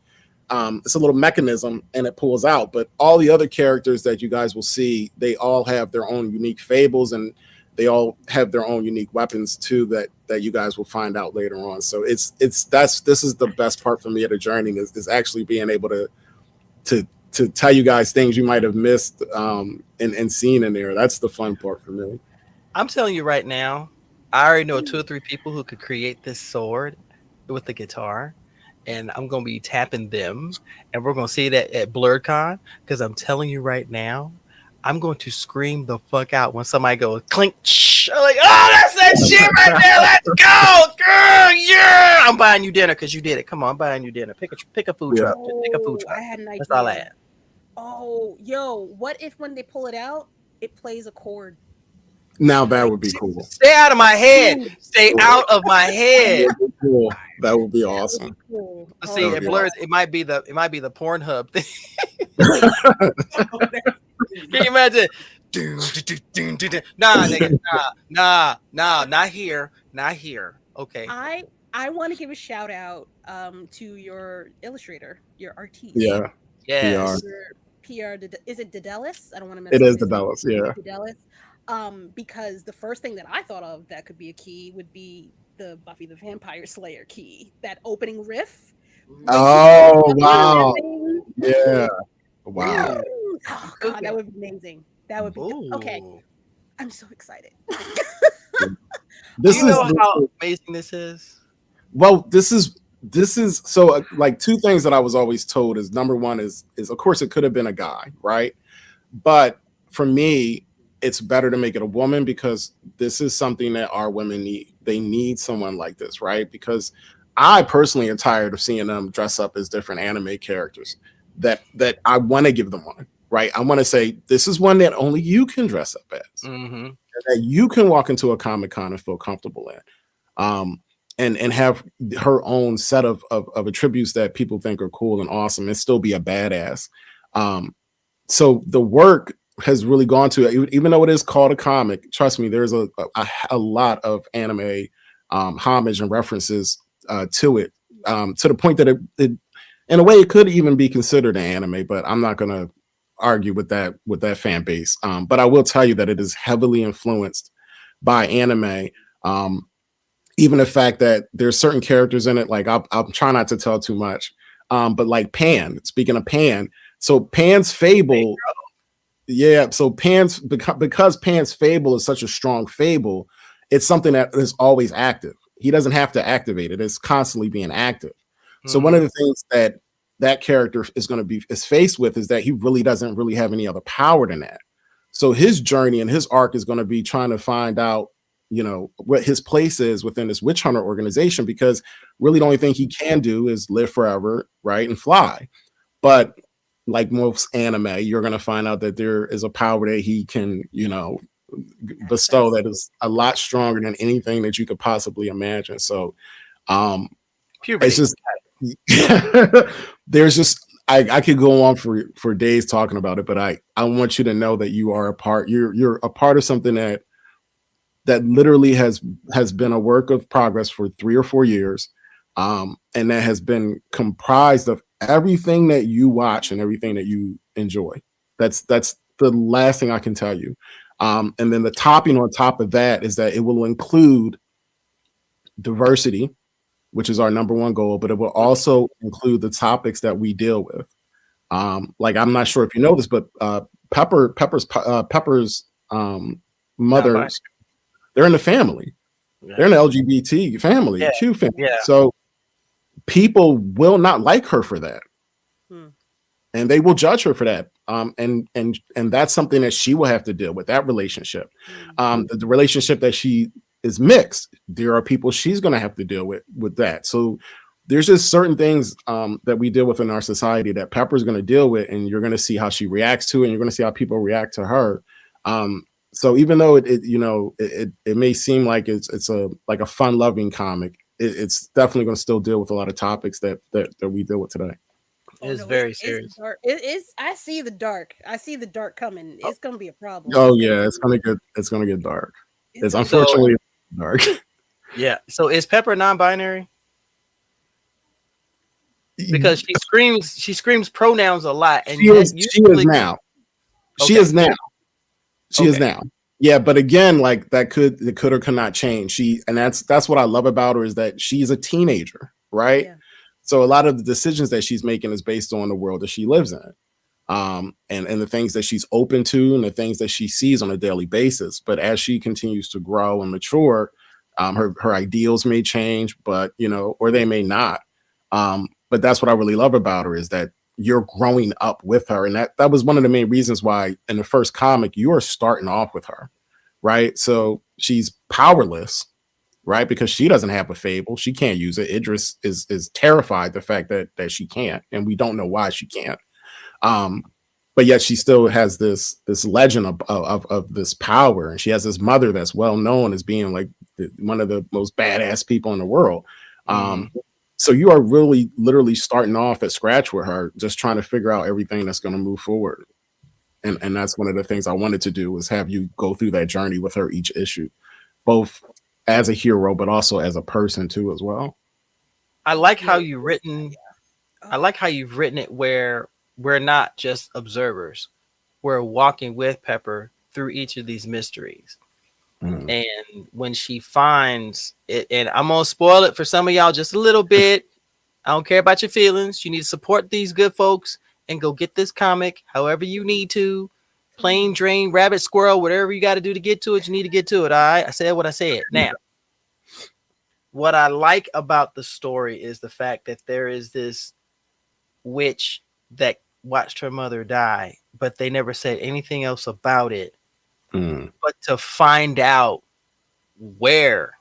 It's a little mechanism and it pulls out, but all the other characters that you guys will see, they all have their own unique fables, and they all have their own unique weapons too that you guys will find out later on. So this is the best part for me of the journey is actually being able to tell you guys things you might have missed and seen in there. That's the fun part for me. I'm telling you right now, I already know 2 or 3 people who could create this sword with the guitar, and I'm going to be tapping them, and we're going to see that at BlerdCon, because I'm telling you right now, I'm going to scream the fuck out when somebody goes clink. I'm like, oh, that's that shit right there. Let's go, girl. Yeah. I'm buying you dinner because you did it. Come on, I'm buying you dinner. Pick a food truck. Just pick a food truck. I had an idea. That's all I had. Oh, what if when they pull it out, it plays a chord? Now that would be cool. Stay out of my head. Stay out of my head. Cool. That would be awesome. Cool. See, it blurs. It might be the Pornhub thing. Can you imagine? Nah, nigga, nah, not here. Okay. I want to give a shout out to your illustrator, your artiste. Yeah. Yes. PR. Is it Dedelis? I don't want to mess It up is his Dedelis, name. yeah. Dedelis. Because the first thing that I thought of that could be a key would be the Buffy the Vampire Slayer key. That opening riff. Oh wow. Yeah. Wow. Oh god, that would be amazing. That would be okay. I'm so excited. Do you know how amazing this is? Well, this is so like 2 things that I was always told is number one is of course it could have been a guy, right? But for me, it's better to make it a woman because this is something that our women need. They need someone like this, right? Because I personally am tired of seeing them dress up as different anime characters that I want to give them one, right? I want to say this is one that only you can dress up as, Mm-hmm. that you can walk into a Comic-Con and feel comfortable in. And have her own set of attributes that people think are cool and awesome and still be a badass. So the work has really gone to, even though it is called a comic, trust me, there's a lot of anime homage and references to it, to the point that it in a way it could even be considered an anime, but I'm not going to argue with that fan base. But I will tell you that it is heavily influenced by anime. Even the fact that there's certain characters in it, like I'll try not to tell too much, but like Pan, speaking of Pan, so Pan's fable, yeah, so Pan's, because Pan's fable is such a strong fable, it's something that is always active. He doesn't have to activate it, it's constantly being active. So one of the things that character is going to be faced with is that he really doesn't really have any other power than that. So his journey and his arc is going to be trying to find out, you know, what his place is within this witch hunter organization, because really the only thing he can do is live forever, right, and fly. But like most anime, you're going to find out that there is a power that he can, you know, bestow that is a lot stronger than anything that you could possibly imagine. So Puberty. it's just there's just I could go on for days talking about it, but I want you to know that you are a part, you're a part of something that literally has been a work of progress for 3 or 4 years, and that has been comprised of everything that you watch and everything that you enjoy. That's the last thing I can tell you. And then the topping on top of that is that it will include diversity, which is our number one goal, but it will also include the topics that we deal with. Like, I'm not sure if you know this, but Pepper's mother, they're in the family. Yeah. They're in the LGBT family, yeah. Q family. Yeah. So people will not like her for that. And they will judge her for that. And that's something that she will have to deal with, that relationship. The relationship that she is mixed, there are people she's going to have to deal with that. So there's just certain things that we deal with in our society that Pepper's going to deal with, and you're going to see how she reacts to it, and you're going to see how people react to her. So even though it may seem like it's a fun loving comic, it's definitely going to still deal with a lot of topics that we deal with today. It's very serious. It's dark. I see the dark. I see the dark coming. It's going to be a problem. Oh yeah, it's going to get dark. It's unfortunately dark. Yeah. So is Pepper non-binary? Because she screams pronouns a lot, and she is now. She is now. Yeah, but again, like it could or could not change. That's what I love about her, is that she's a teenager, right? Yeah. So a lot of the decisions that she's making is based on the world that she lives in, and the things that she's open to and the things that she sees on a daily basis. But as she continues to grow and mature, her ideals may change, but or they may not. But that's what I really love about her, is that you're growing up with her. And that was one of the main reasons why in the first comic, you are starting off with her, right? So she's powerless, right? Because she doesn't have a fable. She can't use it. Idris is terrified the fact that she can't, and we don't know why she can't. But yet she still has this legend of this power. And she has this mother that's well known as being like one of the most badass people in the world. So you are really literally starting off at scratch with her, just trying to figure out everything that's going to move forward. And that's one of the things I wanted to do, was have you go through that journey with her each issue, both as a hero, but also as a person too, as well. I like how you've written it where we're not just observers. We're walking with Pepper through each of these mysteries. And when she finds it, and I'm going to spoil it for some of y'all just a little bit. I don't care about your feelings. You need to support these good folks and go get this comic however you need to. Plane, drain, rabbit, squirrel, whatever you got to do to get to it, you need to get to it. All right. I said what I said. Now, what I like about the story is the fact that there is this witch that watched her mother die, but they never said anything else about it. But to find out where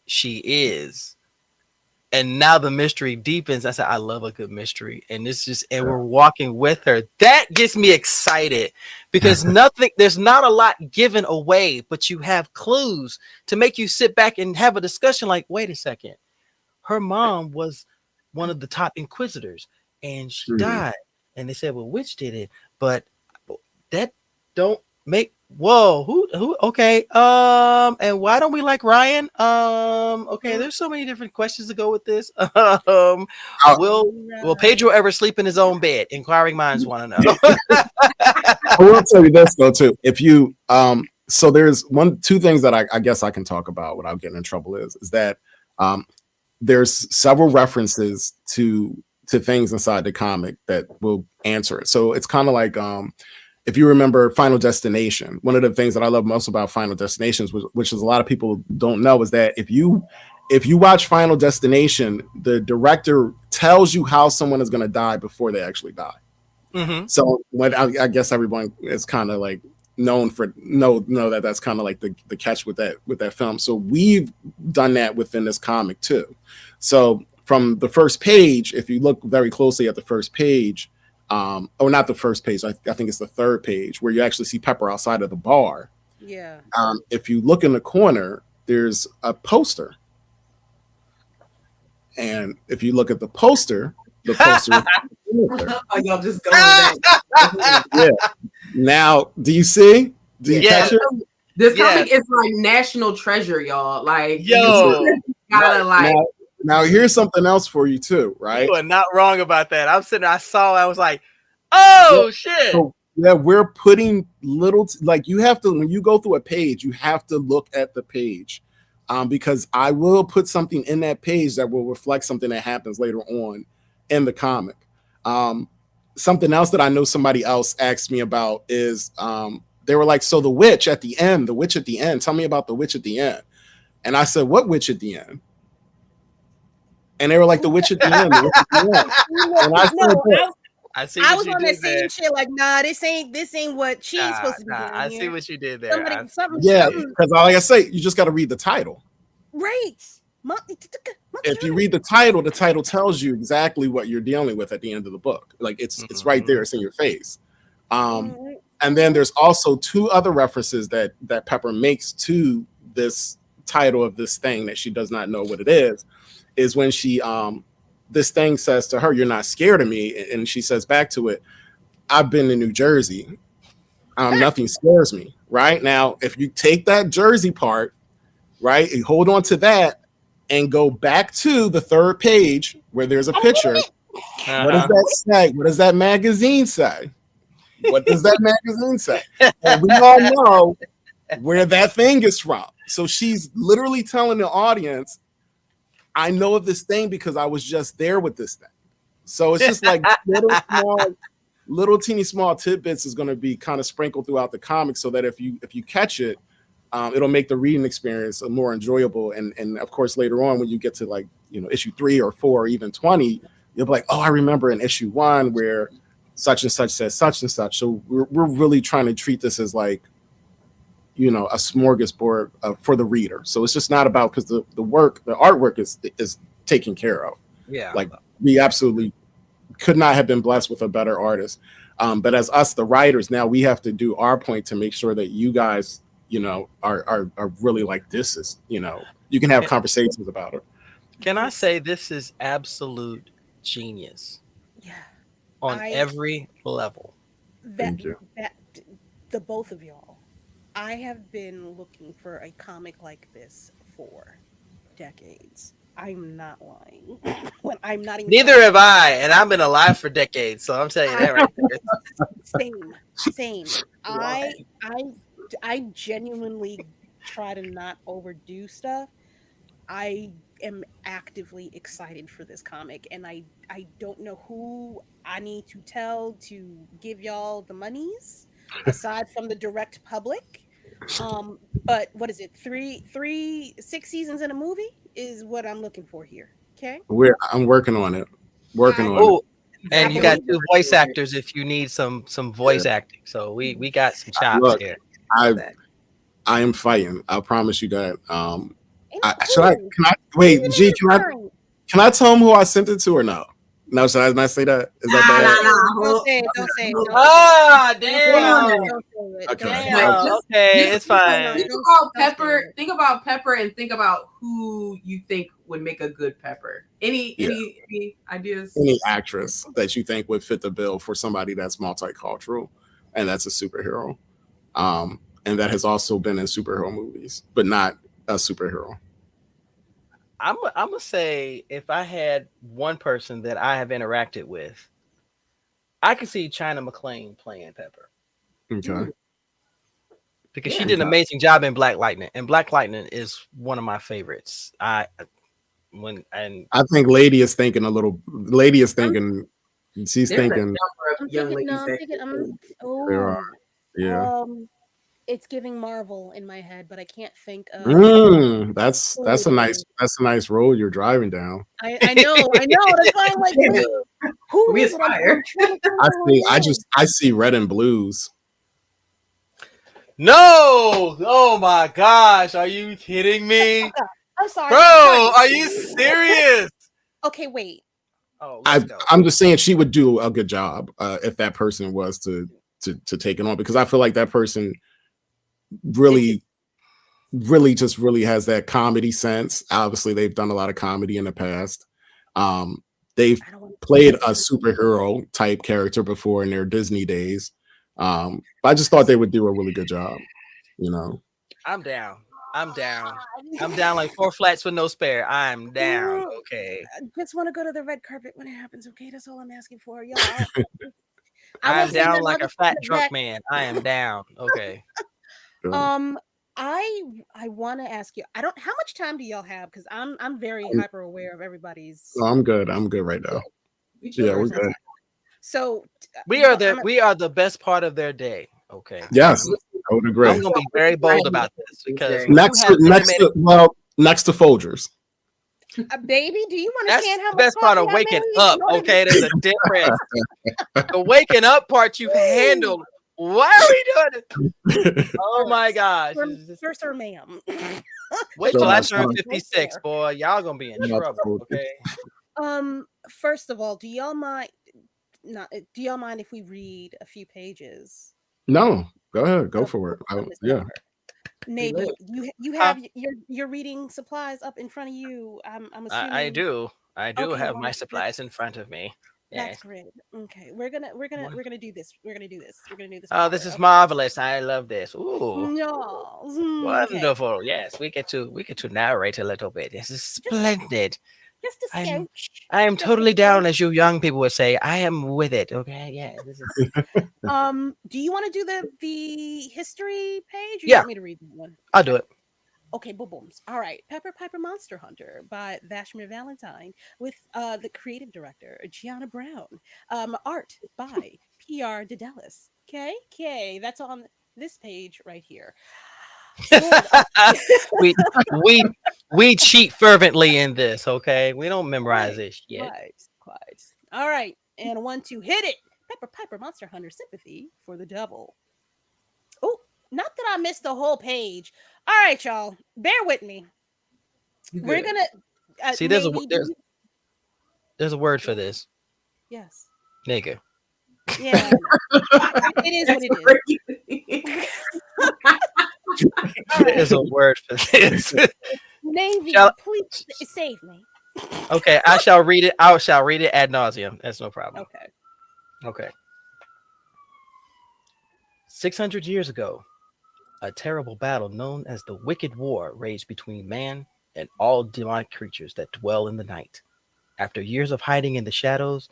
she is And now the mystery deepens. I said, I love a good mystery. And it's just, and we're walking with her. That gets me excited because there's not a lot given away, but you have clues to make you sit back and have a discussion like, wait a second. Her mom was one of the top inquisitors and she died. And they said, well, which did it? But that don't make who okay and why don't we like Ryan? Okay, there's so many different questions to go with this. Will Pedro ever sleep in his own bed? Inquiring minds want to know. I will tell you this though too. If you so there's two things that I guess I can talk about without getting in trouble is that there's several references to things inside the comic that will answer it. So it's kind of like if you remember Final Destination, one of the things that I love most about Final Destinations, which is a lot of people don't know, is that if you watch Final Destination, the director tells you how someone is going to die before they actually die. Mm-hmm. So what I guess everyone is kind of like known for know that that's kind of like the catch with that film. So we've done that within this comic too. So from the first page, if you look very closely at the first page, or not the first page, I think it's the third page where you actually see Pepper outside of the bar. Yeah. If you look in the corner, there's a poster. And if you look at the poster oh, y'all just going back. Yeah. Now, do you see? Do you catch it? This comic is like national treasure, y'all. Like, yo, gotta like. Now, here's something else for you too, right? You are not wrong about that. I'm sitting there, I was like, oh shit. So, yeah, we're putting little like you have to, when you go through a page, you have to look at the page. Because I will put something in that page that will reflect something that happens later on in the comic. Something else that I know somebody else asked me about is they were like, so the witch at the end, tell me about the witch at the end. And I said, what witch at the end? And they were like, the witch at the end. And I see. I was on that same shit. Like, nah, this ain't what she's supposed to be doing. I see what you did there. Because like I say, you just got to read the title. Right. If you read the title tells you exactly what you're dealing with at the end of the book. Like it's right there. It's in your face. And then there's also two other references that Pepper makes to this title of this thing that she does not know what it is when she this thing says to her, you're not scared of me. And she says back to it, I've been in New Jersey. Nothing scares me. Right now, if you take that Jersey part, right, you hold on to that and go back to the third page where there's a picture. What does that say? What does that magazine say? What does that magazine say? And we all know where that thing is from. So she's literally telling the audience, I know of this thing because I was just there with this thing. So it's just like little teeny small tidbits is going to be kind of sprinkled throughout the comic so that if you catch it, it'll make the reading experience more enjoyable. And of course, later on, when you get to like, issue 3 or 4 or even 20, you'll be like, oh, I remember in issue 1 where such and such says such and such. So we're really trying to treat this as like, a smorgasbord for the reader. So it's just not about, because the artwork is taken care of. Yeah. Like we absolutely could not have been blessed with a better artist. But as us, the writers, now we have to do our point to make sure that you guys, are really like, this is, you can have conversations about it. Can I say this is absolute genius? Yeah. On every level. The both of y'all. I have been looking for a comic like this for decades. I'm not lying. When I'm not even. Neither have I, and I've been alive for decades. So I'm telling you that right there. Same. I genuinely try to not overdo stuff. I am actively excited for this comic, and I don't know who I need to tell to give y'all the monies aside from the direct public. But what is it? 6 seasons in a movie is what I'm looking for here. Okay. I'm working on it. And you got 2 voice actors if you need some voice acting. So we got some chops here. I am fighting. I promise you that. Wait, G, Can I tell him who I sent it to or no? No, should I not say that? Is that bad? Don't say it. Don't say it. Don't say it. Ah, Don't say it. damn. Don't say it. Okay. Don't say it. Damn. Just- Okay, just it's fine. Think Don't- about don't say Pepper. it. Think about Pepper, and think about who you think would make a good Pepper. Any ideas? Any actress that you think would fit the bill for somebody that's multicultural and that's a superhero. And that has also been in superhero movies, but not a superhero. I'm gonna say if I had one person that I have interacted with, I could see China McClain playing Pepper Okay. because Yeah. she did an amazing job in Black Lightning, and Black Lightning is one of my favorites. I think Lady is thinking she's There's a thinking number of I'm young thinking. ladies No, I'm that thinking. there are. Yeah. It's giving Marvel in my head, but I can't think of. That's a nice road you're driving down. I know. That's why I'm like, wait, who We is it? I'm aspire. trying to think of who it is. I see red and blues. No! Oh my gosh, are you kidding me? I'm sorry, Bro, are you serious? Okay, wait. Oh, let's go. I'm just saying she would do a good job if that person was to take it on, because I feel like that person really has that comedy sense. Obviously, they've done a lot of comedy in the past. They've played a superhero type character before in their Disney days. But I just thought they would do a really good job, you know. I'm down. I'm down like 4 flats with no spare. I'm down. Okay. I just want to go to the red carpet when it happens. Okay, that's all I'm asking for, y'all. I'm down like a fat drunk man. I am down. Okay. I want to ask you. I don't. How much time do y'all have? Because I'm very hyper aware of everybody's. I'm good right now. Yeah, we're good. So we are the best part of their day. Okay. Yes, I would agree. I'm gonna be very bold about this because next to Folgers. Baby, do you that's understand how the best part of waking up? Okay, there's a difference. The waking up part you've handled. Why are we doing it? Oh my gosh. Sir, ma'am. Wait till I turn 56, boy. Y'all gonna be in trouble. Okay. First of all, do y'all mind if we read a few pages? No, go ahead, go for it. Yeah. Maybe you have your reading supplies up in front of you. I'm assuming I do Okay, have well, my supplies in front of me. That's Yes. great. Okay, we're gonna do this. We're gonna do this. Oh, this is marvelous. I love this. Ooh, No, wonderful. Okay. Yes, we get to narrate a little bit. This is splendid. Just a sketch. I am totally down, as you young people would say. I am with it. Okay, yeah. This is... do you want to do the history page? Or Yeah. You want me to read one? I'll do it. Okay, booms. All right. Pepper Piper Monster Hunter by Vashmere Valentine with the creative director, Gianna Brown. Art by P.R. Dedelis. Okay, that's on this page right here. we cheat fervently in this, okay? We don't memorize this yet. Quite. All right, and 1, 2, hit it. Pepper Piper Monster Hunter sympathy for the devil. Oh, not that I missed the whole page. All right, y'all, bear with me. We're gonna see. There's a word for this. Yes. Nigga. Yeah. It is what it is. There's a word for this. Navy, please save me. Okay, I shall read it. I shall read it ad nauseum. That's no problem. Okay. 600 years ago, a terrible battle known as the Wicked War raged between man and all demonic creatures that dwell in the night. After years of hiding in the shadows,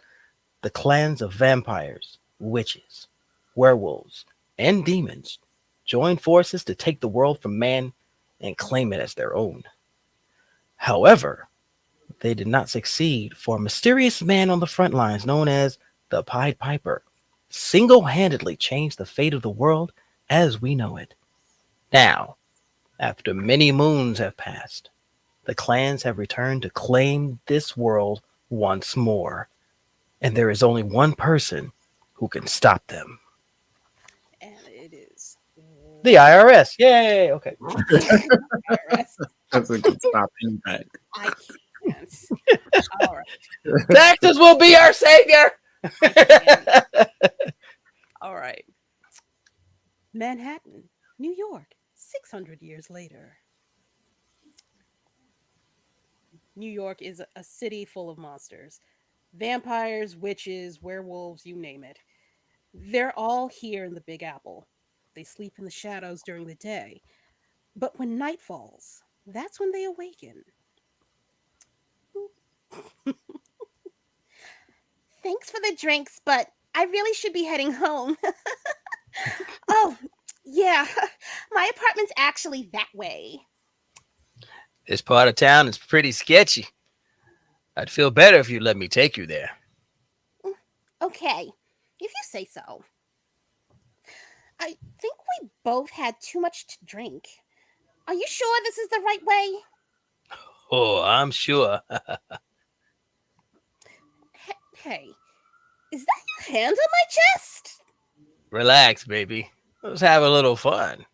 the clans of vampires, witches, werewolves, and demons joined forces to take the world from man and claim it as their own. However, they did not succeed, for a mysterious man on the front lines known as the Pied Piper single-handedly changed the fate of the world as we know it. Now, after many moons have passed, the clans have returned to claim this world once more, and there is only one person who can stop them. And it is the IRS. Yay! Okay. That's a good stop impact. I can't. chance. All right. Taxes will be our savior. All right. Manhattan, New York, 600 years later. New York is a city full of monsters, vampires, witches, werewolves, you name it. They're all here in the Big Apple. They sleep in the shadows during the day, but when night falls, that's when they awaken. Thanks for the drinks, but I really should be heading home. Oh, yeah, my apartment's actually that way. This part of town is pretty sketchy. I'd feel better if you let me take you there. Okay, if you say so. I think we both had too much to drink. Are you sure this is the right way? Oh, I'm sure. Hey, is that your hand on my chest? Relax, baby. Let's have a little fun.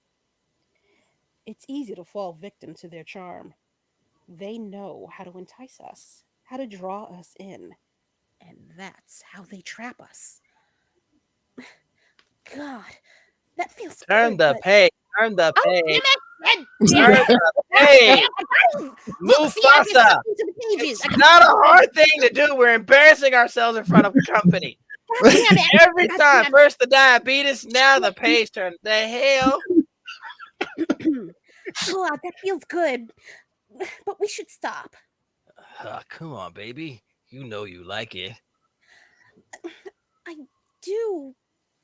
It's easy to fall victim to their charm. They know how to entice us, how to draw us in, and that's how they trap us. God, that feels Turn good, the but... page. Turn the Oh, page. damn Turn it! the page. Look, see, I just Mufasa. stuck into the pages. It's not a hard thing to do. We're embarrassing ourselves in front of company. God damn it! Every God time. damn First the diabetes, now the page turn. The hell? it. Oh, that feels good. But we should stop. Come on, baby. You know you like it. I do,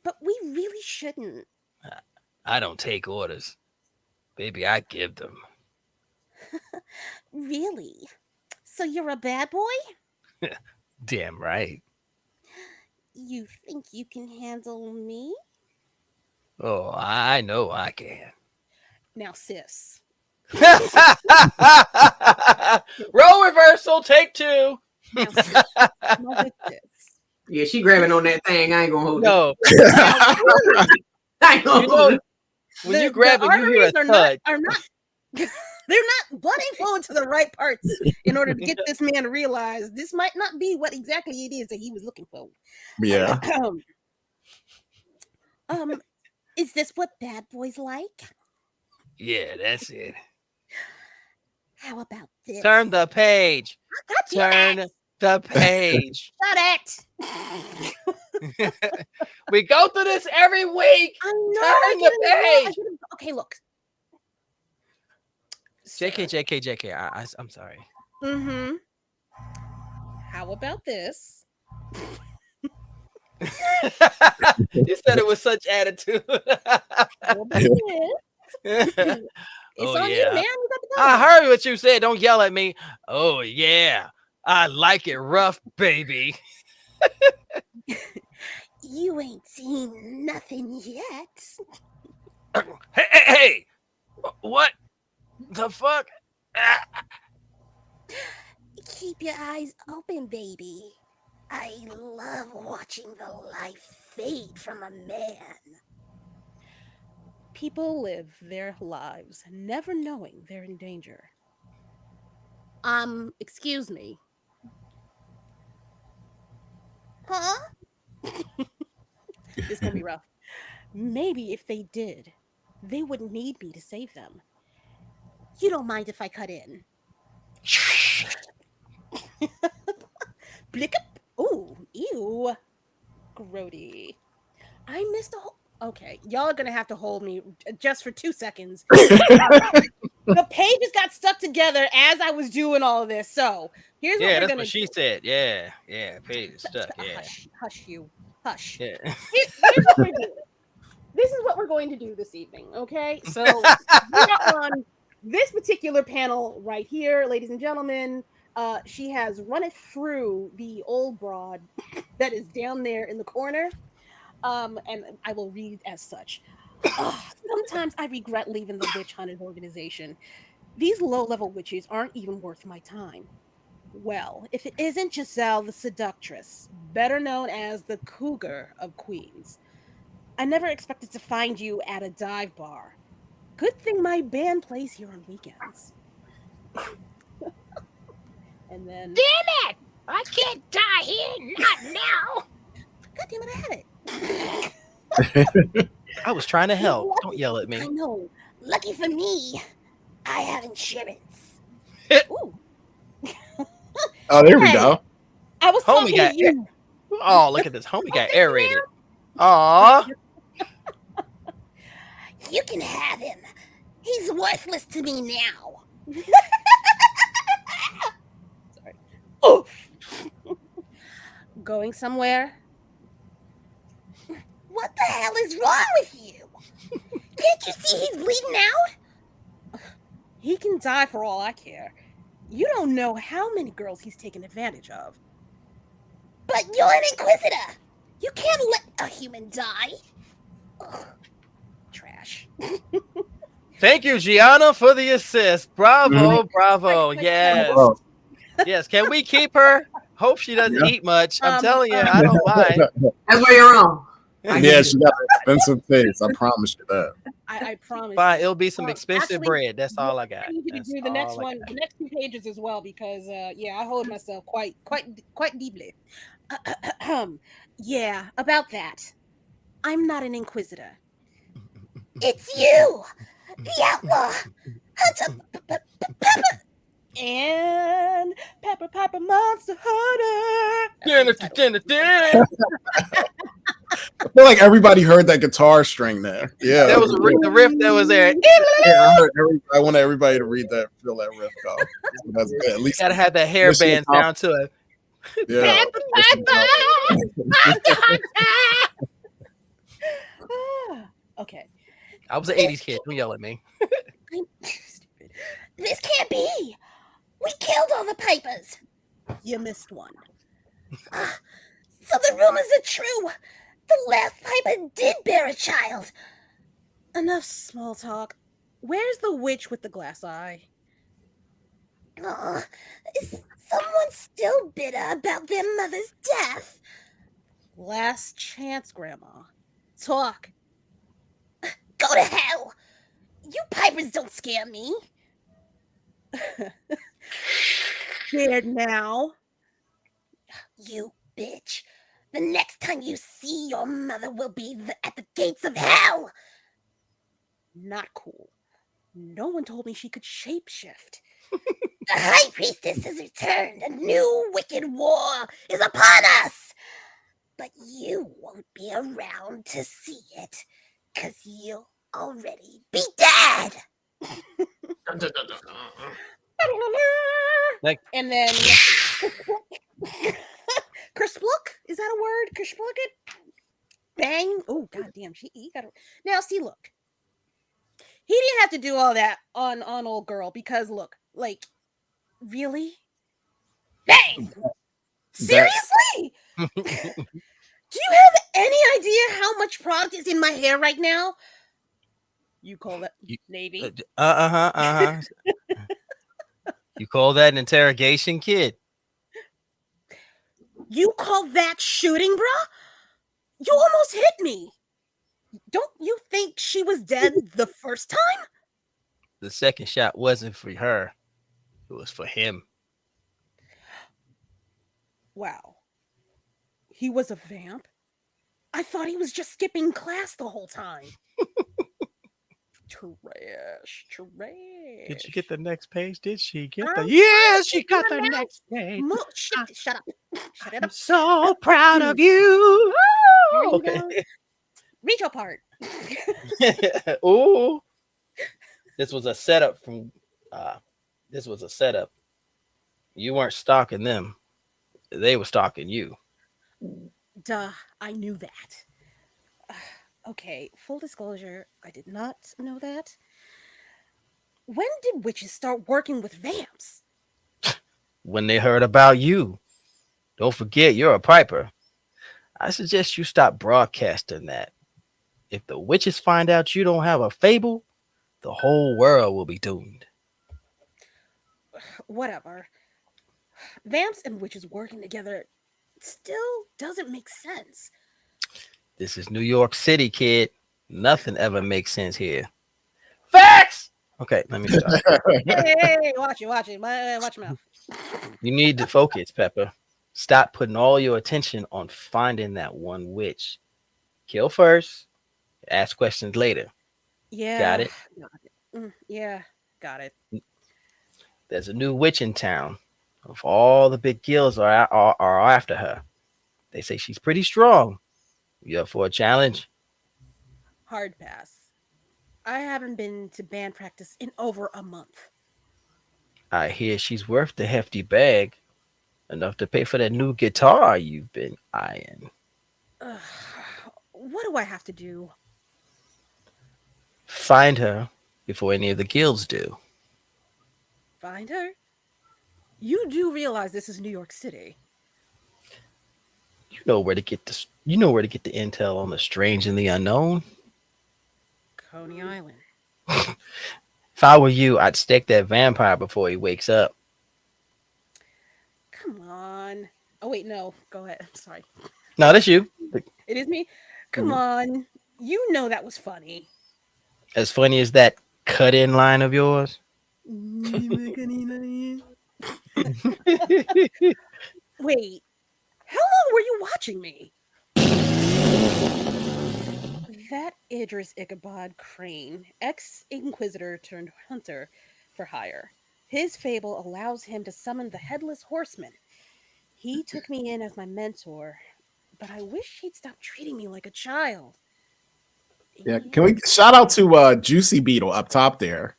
but we really shouldn't. I don't take orders. Baby, I give them. Really? So you're a bad boy? Damn right. You think you can handle me? Oh, I know I can. Now, sis. Role reversal, take two. Now, sis. Now with this. Yeah, she grabbing on that thing. I ain't gonna hold No, Now, I ain't gonna you hold know, it. when you grab it, you hear a thud. are not they're not blood ain't flowing to the right parts in order to get this man to realize this might not be what exactly it is that he was looking for. Yeah. Is this what bad boys like? Yeah, that's it. How about this? Turn the page. God damn Turn it! the page. Shut it! We go through this every week. I know. Turn the page. Okay, look. JK. I'm sorry. Mm-hmm. How about this? You said it with such attitude. How about this? It's Oh, on you, yeah. man. You got the I gun. heard what you said. Don't yell at me. Oh, yeah. I like it rough, baby. You ain't seen nothing yet. Hey. What the fuck? Ah. Keep your eyes open, baby. I love watching the life fade from a man. People live their lives never knowing they're in danger. Excuse me. Huh? This is gonna be rough. Maybe if they did, they wouldn't need me to save them. You don't mind if I cut in? Blick up. Ooh, ew. Grody. I missed a whole. Okay, y'all are gonna have to hold me just for 2 seconds. The pages got stuck together as I was doing all of this. So here's what we're that's gonna what she said. Yeah. Page is stuck. Yeah. Hush, you. Hush. Yeah. Here's what we're doing. This is what we're going to do this evening. Okay, so we're on this particular panel right here, ladies and gentlemen. She has run it through the old broad that is down there in the corner. And I will read as such. Sometimes I regret leaving the witch hunted organization. These low-level witches aren't even worth my time. Well, if it isn't Giselle the Seductress, better known as the Cougar of Queens, I never expected to find you at a dive bar. Good thing my band plays here on weekends. And then, Damn it! I can't die here, not now. God damn it, I had it. I was trying to help. Don't yell at I me. know. Lucky for me, I have insurance. Ooh. Oh, there we Hey, go. I was Homie talking got to you. Oh, look at this. Homie got Thank you, aerated. Aw. You can have him. He's worthless to me now. Sorry. Oof. Going somewhere? What the hell is wrong with you? Can't you see he's bleeding out? He can die for all I care. You don't know how many girls he's taken advantage of. But you're an inquisitor. You can't let a human die. Ugh. Trash. Thank you, Gianna, for the assist. Bravo, bravo. Quick, Yes. Oh, Yes. Can we keep her? Hope she doesn't Yeah. eat much. I'm telling you, I don't mind. That's where you're wrong. yeah, she got an expensive face. I promise you that. I promise. Fine, you. it'll be some expensive Actually, bread. That's all I got. I need you to That's do the next all I one, got. the next 2 pages as well, because yeah, I hold myself quite deeply. Yeah, about that. I'm not an inquisitor. It's you, the outlaw, Hunter and Pepper Piper Monster Hunter. That's the title. I feel like everybody heard that guitar string there. Yeah, That was the riff that was there. yeah, I want everybody to read that, feel that riff go. That's good. At least Gotta have that hairband sound to it. Yeah. Okay. I was an 80s kid. Don't yell at me. I'm stupid. This can't be. We killed all the Pipers. You missed one. So the rumors are true. The last Piper did bear a child. Enough small talk. Where's the witch with the glass eye? Is someone still bitter about their mother's death? Last chance, Grandma. Talk. Go to hell. You Pipers don't scare me. Scared now. You bitch. The next time you see your mother will be at the gates of hell. Not cool. No one told me she could shapeshift. The High Priestess has returned. A new wicked war is upon us. But you won't be around to see it, because you'll already be dead. Like- And then Kersplook? Is that a word? Kersplook it? Bang. Oh, goddamn. He got it. Now, see, look. He didn't have to do all that on old girl because, look, like, really? Bang! Seriously? Do you have any idea how much product is in my hair right now? You call that Navy? You call that an interrogation, kid? You call that shooting, bruh? You almost hit me. Don't you think she was dead the first time? The second shot wasn't for her. It was for him. Wow. He was a vamp? I thought he was just skipping class the whole time. Trash. Did you get the next page? Did she get the? I'm Yes, she trying got to the get next page. Shut up. Shut it I'm up. so proud of you. There you Okay. go. Read your part. Ooh. This was a setup from. This was a setup. You weren't stalking them. They were stalking you. Duh, I knew that. Okay, full disclosure, I did not know that. When did witches start working with vamps? When they heard about you. Don't forget, you're a piper. I suggest you stop broadcasting that. If the witches find out you don't have a fable, the whole world will be doomed. Whatever. Vamps and witches working together still doesn't make sense. This is New York City, kid. Nothing ever makes sense here. Facts! Okay, let me start. Hey, watch it, watch it. Watch your mouth. You need to focus, Pepper. Stop putting all your attention on finding that one witch. Kill first, ask questions later. Got Yeah, it? got it. Yeah, got it. There's a new witch in town. Of all the big guilds are after her. They say she's pretty strong. You up for a challenge? Hard pass. I haven't been to band practice in over a month. I hear she's worth the hefty bag, enough to pay for that new guitar you've been eyeing. Ugh, what do I have to do? Find her before any of the guilds do. Find her? You do realize this is New York City. You know where to get this. You know where to get the intel on the strange and the unknown. Coney Island. If I were you, I'd stake that vampire before he wakes up. Come on. Oh, wait, no. Go ahead. Sorry. No, that's you. It is me? Come on. You know that was funny. As funny as that cut-in line of yours. Wait, how long were you watching me? That Idris Ichabod Crane, ex-inquisitor turned hunter for hire. His fable allows him to summon the headless horseman. He took me in as my mentor, but I wish he'd stop treating me like a child. Yeah, can we shout out to Juicy Beetle up top there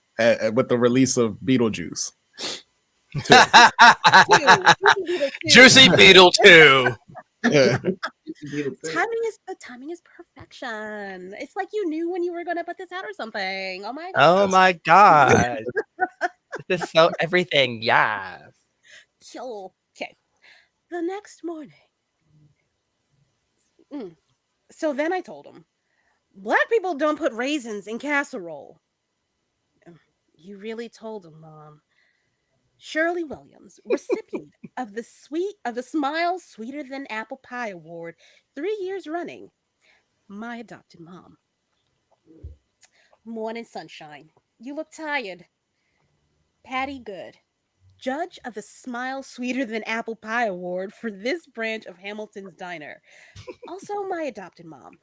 with the release of Beetlejuice? Juicy Beetle 2. Yeah. Timing is perfection. It's like you knew when you were gonna put this out or something. Oh my Oh gosh. my god. This is so everything. Yeah. Kill. Okay. The next morning. So then I told him, Black people don't put raisins in casserole. You really told him, Mom. Shirley Williams, recipient of the Smile Sweeter Than Apple Pie Award 3 years running. My adopted mom. Morning sunshine. You look tired. Patty Good, judge of the Smile Sweeter Than Apple Pie Award for this branch of Hamilton's Diner. Also my adopted mom.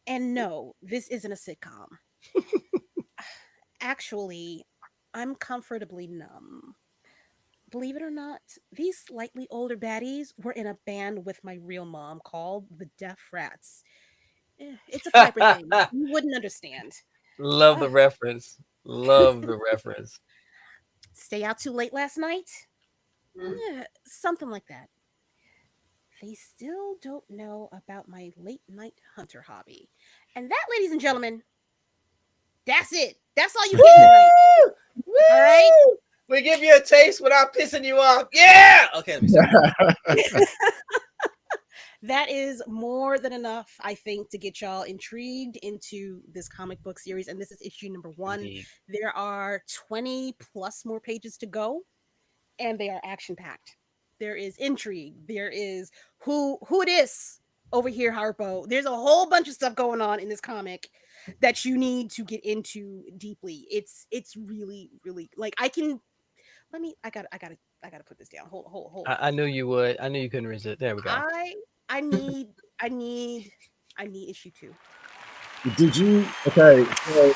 And no, this isn't a sitcom. Actually, I'm comfortably numb. Believe it or not, these slightly older baddies were in a band with my real mom called the Deaf Rats. It's a Piper thing. You wouldn't understand. Love the reference. Love the reference. Stay out too late last night? Something like that. They still don't know about my late night hunter hobby. And that, ladies and gentlemen, that's it. That's all you get tonight. All right? We give you a taste without pissing you off. Yeah. Okay. Let me start. That is more than enough, I think, to get y'all intrigued into this comic book series. And this is issue number 1. Indeed. There are 20 plus more pages to go, and they are action packed. There is intrigue. There is who it is over here, Harpo. There's a whole bunch of stuff going on in this comic that you need to get into deeply. It's really, really like I gotta put this down. Hold. I knew you would. I knew you couldn't resist. There we go. I need issue 2. Did you so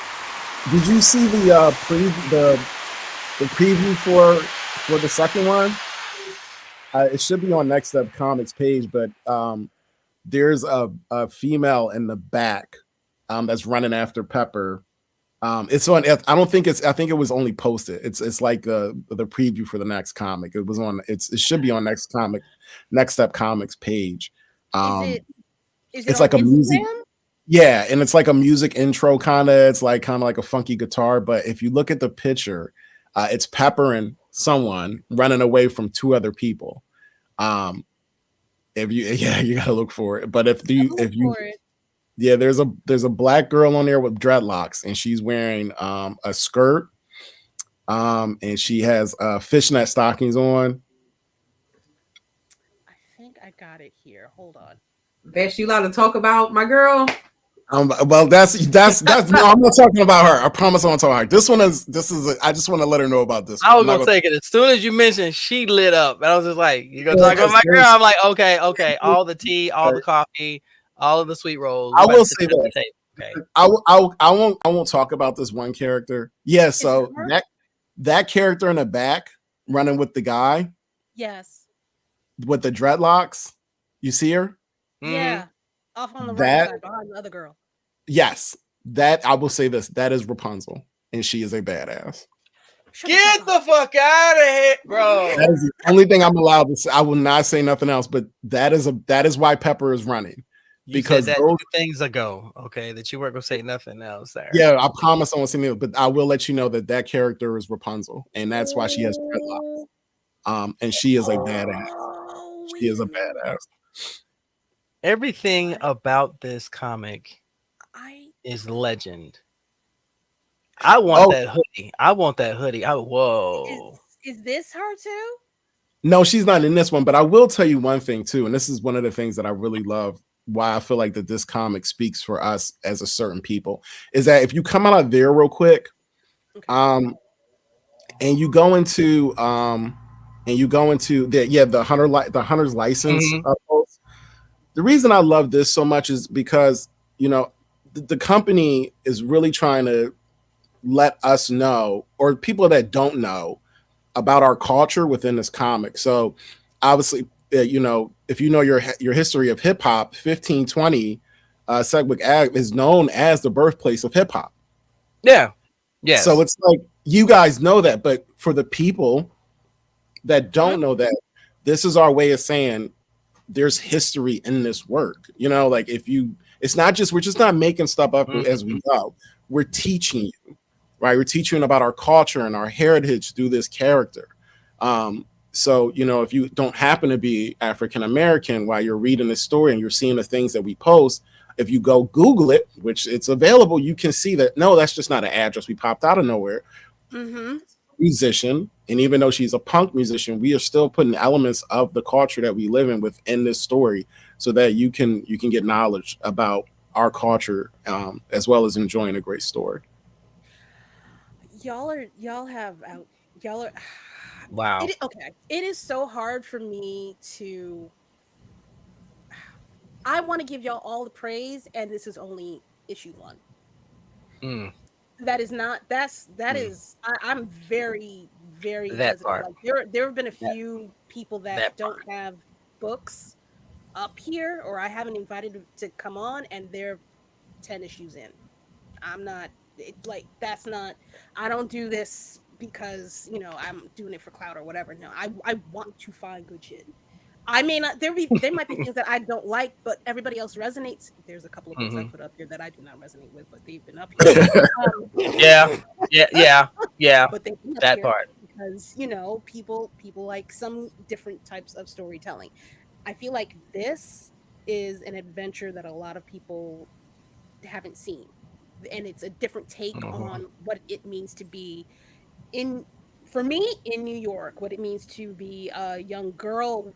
did you see the preview for the second one? It should be on Next Up Comics page, but there's a female in the back that's running after Pepper. It's on. I don't think it's. I think it was only posted. It's like the preview for the next comic. It was on. It should be on Next Up Comics page. Is it It's on like a music. Instagram? Yeah, and it's like a music intro kind of. It's like kind of like a funky guitar. But if you look at the picture, it's Pepper and someone running away from 2 other people. If you you gotta look for it. But if you yeah, there's a black girl on there with dreadlocks, and she's wearing a skirt, and she has fishnet stockings on. I think I got it here. Hold on. Best you allowed to talk about my girl? Well, that's no. I'm not talking about her. I promise I'm not talking about her. This is. I just want to let her know about this. I was I'm not gonna take it as soon as you mentioned she lit up, and I was just like, "You gonna Yeah, talk about my girl?" I'm like, "Okay, okay." there's- All the tea, all the coffee, all of the sweet rolls. I We about will to sit say at the this. table. Okay. I won't talk about this one character. Yeah, Is it so her? that character in the back running with the guy Yes. with the dreadlocks. You see her? Mm-hmm. Yeah. Off on the right That side behind the other girl. yes, that I will say this. That is Rapunzel, and she is a badass. Shut the Get fuck the up. fuck out of here, bro. That is the only thing I'm allowed to say. I will not say nothing else. But that is why Pepper is running You said because that those. 2 things ago. Okay, that you weren't gonna say nothing else there. Yeah, I promise I won't say anything. But I will let you know that character is Rapunzel, and that's why she has dreadlocks. And she is a badass. Oh, She is a badass. Everything about this comic I is legend. I want Oh that hoodie. I want that hoodie. is Whoa. is this her too? no, she's not in this one. But I will tell you one thing too, and this is one of the things that I really love. Why I feel like that this comic speaks for us as a certain people is that if you come out of there real quick, Okay. and you go into the hunter's license Mhm. post. The reason I love this so much is because the company is really trying to let us know, or people that don't know about our culture within this comic. So obviously, if you know your history of hip hop, 1520 Sedgwick Ave is known as the birthplace of hip hop. Yeah. Yes. So it's like you guys know that, but for the people that don't Mhm. know that, this is our way of saying there's history in this work. Like it's not just we're just not making stuff up as we go. We're teaching you, right? We're teaching about our culture and our heritage through this character. So if you don't happen to be African American while you're reading this story and you're seeing the things that we post, if you go Google it, which it's available, you can see that no, that's just not an address we popped out of nowhere. Mm-hmm. Musician, and even though she's a punk musician, we are still putting elements of the culture that we live in within this story, so that you can get knowledge about our culture, as well as enjoying a great story. Y'all have out y'all are Wow. okay. It is so hard for me to I want to give y'all all the praise, and this is only issue one. Mm, That is not that mm. is I'm very, very That hesitant. part. Like there have been a That few people that that don't part. have books up here, or I haven't invited to come on, and they're 10 issues in. I'm not like that's not I don't do this because, I'm doing it for clout or whatever. No, I want to find good shit. I may not there might be things that I don't like, but everybody else resonates. There's a couple of books I Hmm. put up here that I do not resonate with, but they've been up here. Yeah. Yeah. Yeah. Yeah. But they've been up That here part. because, people like some different types of storytelling. I feel like this is an adventure that a lot of people haven't seen. And it's a different take Hmm. on what it means to be in for me in New York, what it means to be a young girl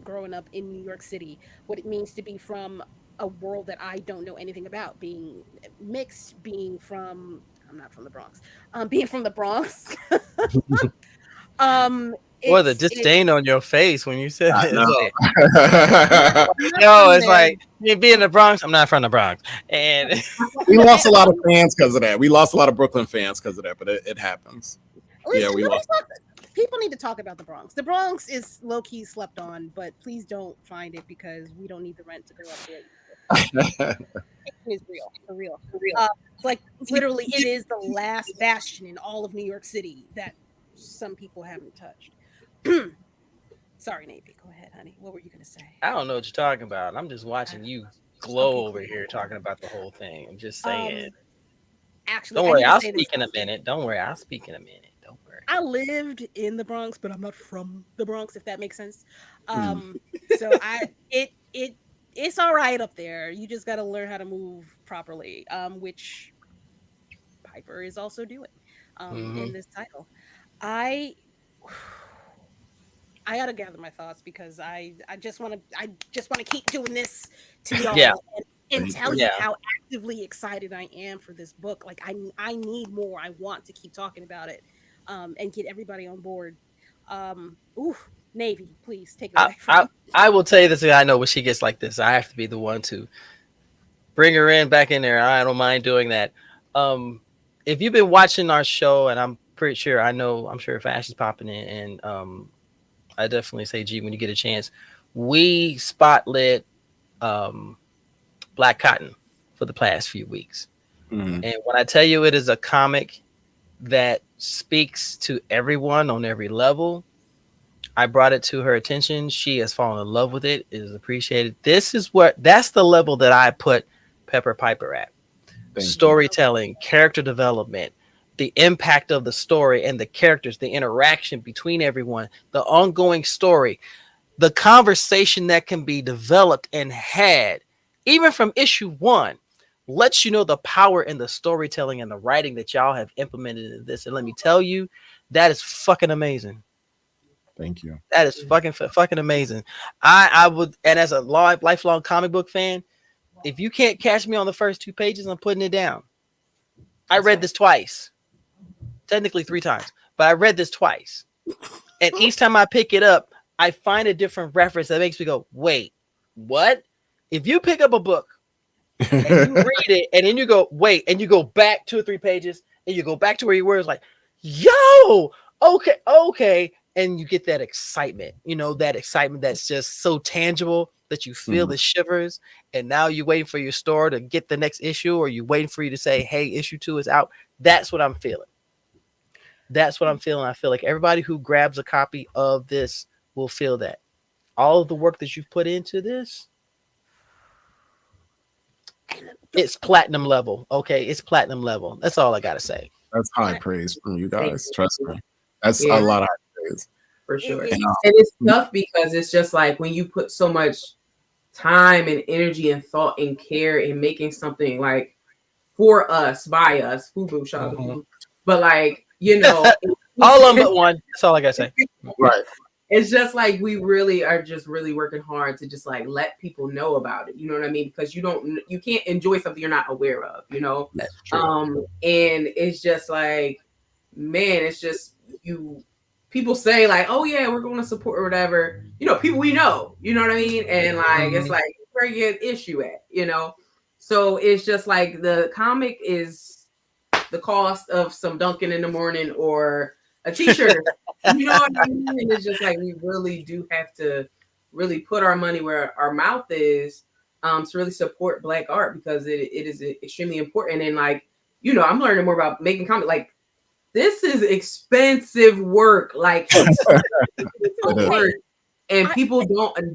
growing up in New York City, what it means to be from a world that I don't know anything about, being mixed, being from I'm not from the Bronx, being from the Bronx. um, Or the it's disdain on your face when you said I it. It's like, not know. I'm not no, from it's there. like me being in the Bronx. I'm not from the Bronx, and We But lost a lot of fans because of that. We lost a lot of Brooklyn fans because of that, but it happens. Yeah, listen, we lost. people need to talk about the Bronx. The Bronx is low key slept on, but please don't find it because we don't need the rent to go up there. Is real for real. It's like literally, it is the last bastion in all of New York City that some people haven't touched. Sorry, Navy. Go ahead, honey. What were you gonna say? I don't know what you're talking about. I'm just I- watching you Okay, glow over cool, here cool, cool. talking about the whole thing. I'm just saying. Um, actually, Don't I worry, need to I'll say this. speak in a minute. Don't worry, I'll speak in a minute. Don't worry. I lived in the Bronx, but I'm not from the Bronx, if that makes sense. Mm. So it's all right up there. You just got to learn how to move properly, which Piper is also doing Hmm. in this title. I I gotta gather my thoughts because I just want to keep doing this to Yeah. y'all and tell you Yeah. how actively excited I am for this book. Like I need more. I want to keep talking about it, and get everybody on board. Ooh, Navy, please take it I, away I from. I will tell you this. I know when she gets like this, I have to be the one to bring her in back in there. I don't mind doing that. Um, if you've been watching our show, and I'm pretty sure I'm sure if Ash is popping in, and I definitely say, G, when you get a chance, we spotlit um, Black Cotton for the past few weeks. Mhm. And when I tell you it is a comic that speaks to everyone on every level, I brought it to her attention. She has fallen in love with it. It is appreciated. That's the level that I put Pepper Piper at. Thank you. Storytelling, character development, the impact of the story and the characters, the interaction between everyone, the ongoing story, the conversation that can be developed and had, even from issue one, lets you know the power in the storytelling and the writing that y'all have implemented in this. And let me tell you, that is fucking amazing. Thank you. That is fucking amazing. I would, and as a lifelong comic book fan, if you can't catch me on the first 2 pages, I'm putting it down. I read this twice, technically 3 times, but I read this twice. And each time I pick it up, I find a different reference that makes me go, wait, what? If you pick up a book and you read it and then you go, wait, and you go back 2 or 3 pages and you go back to where you were, it's like, yo, okay. And you get that excitement, that excitement that's just so tangible that you feel the shivers. And now you're waiting for your store to get the next issue, or you're waiting for you to say, hey, issue 2 is out. That's what I'm feeling. I feel like everybody who grabs a copy of this will feel that. All of the work that you've put into this, it's platinum level. Okay, it's platinum level. That's all I gotta say. That's high praise from you Thank guys. you. Trust me. That's Yeah. a lot of high praise. For sure. It- And it's- it's tough because it's just like when you put so much time and energy and thought and care in making something like for us, by us, boo, shout out to boo. But like, All of them but one. That's all I gotta say. Right. it's just like we really are just really working hard to just like let people know about it. You know what I mean? Because you can't enjoy something you're not aware of, That's true. and it's just like, man, it's just people say like, oh yeah, we're going to support or whatever, people we know, you know what I mean? And like, it's like, where you get issue at, so it's just like the comic is the cost of some Dunkin' in the morning or a t-shirt. You know what I mean? And it's just like we really do have to really put our money where our mouth is, to really support Black art, because it is extremely important. And like, I'm learning more about making comics. Like, this is expensive work. Like, work. And people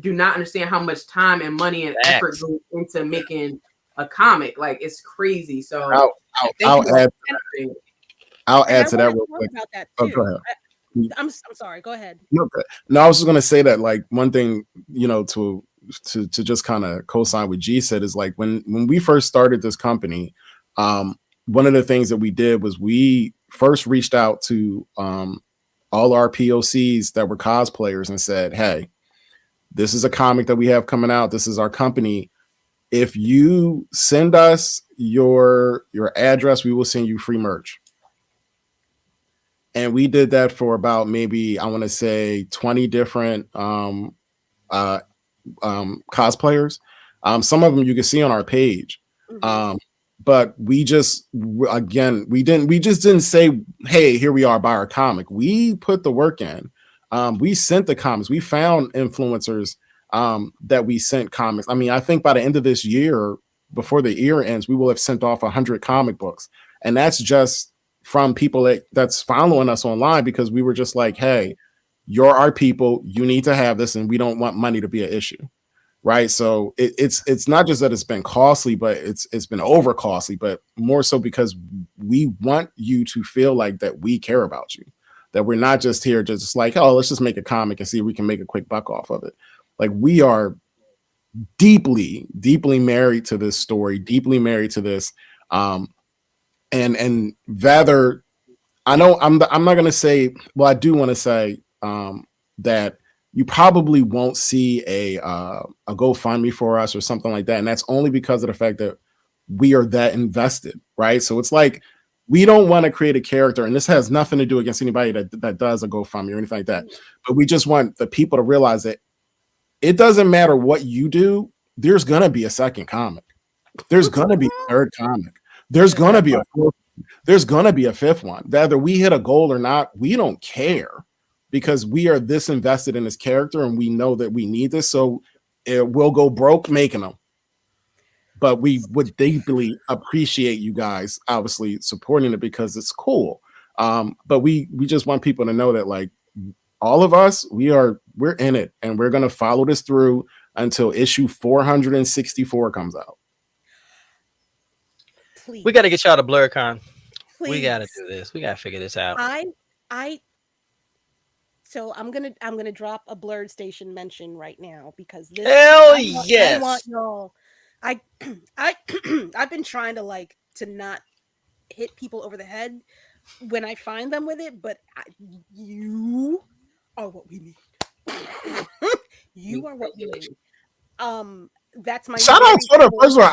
do not understand how much time and money and effort goes into making a comic. Like, it's crazy. So I'll add to that real quick. about that Oh, too. go ahead. I'm sorry. Go ahead. No, I was just gonna say that like one thing, to just kind of co-sign what G said is like when we first started this company, one of the things that we did was we first reached out to all our POCs that were cosplayers and said, hey, this is a comic that we have coming out. This is our company. If you send us your address, we will send you free merch. And we did that for about maybe, I want to say 20 different cosplayers. Some of them you can see on our page. But we just didn't say, hey, here we are, buy our comic. We put the work in. We sent the comics. We found influencers that we sent comics. I mean, I think by the end of this year, before the year ends, we will have sent off 100 comic books. And that's just from people that's following us online, because we were just like, hey, you're our people. You need to have this, and we don't want money to be an issue. Right. So it's not just that it's been costly, but it's been over costly, but more so because we want you to feel like that we care about you, that we're not just here just like, oh, let's just make a comic and see if we can make a quick buck off of it. Like, we are deeply, deeply married to this story, deeply married to this. And rather, I know I'm not going to say, well, I do want to say that you probably won't see a GoFundMe for us or something like that. And that's only because of the fact that we are that invested, right? So it's like we don't want to create a character, and this has nothing to do against anybody that does a GoFundMe or anything like that. But we just want the people to realize that it doesn't matter what you do, there's gonna be a second comic. There's gonna be a third comic. There's gonna be a fourth. There's gonna be a fifth one. Whether we hit a goal or not, we don't care because we are this invested in this character and we know that we need this. So it will go broke making them. But we would deeply appreciate you guys obviously supporting it because it's cool. But we just want people to know that like all of us, we're in it and we're gonna follow this through until issue 464 comes out. Please. We got to get y'all to BlurCon. Please. We got to do this. We got to figure this out. So I'm gonna drop a Blurred Station mention right now because this. Hell I want y'all. I've been trying to not hit people over the head when I find them with it, but you are what we need. You are what we need. That's my shout out Twitter. First of all,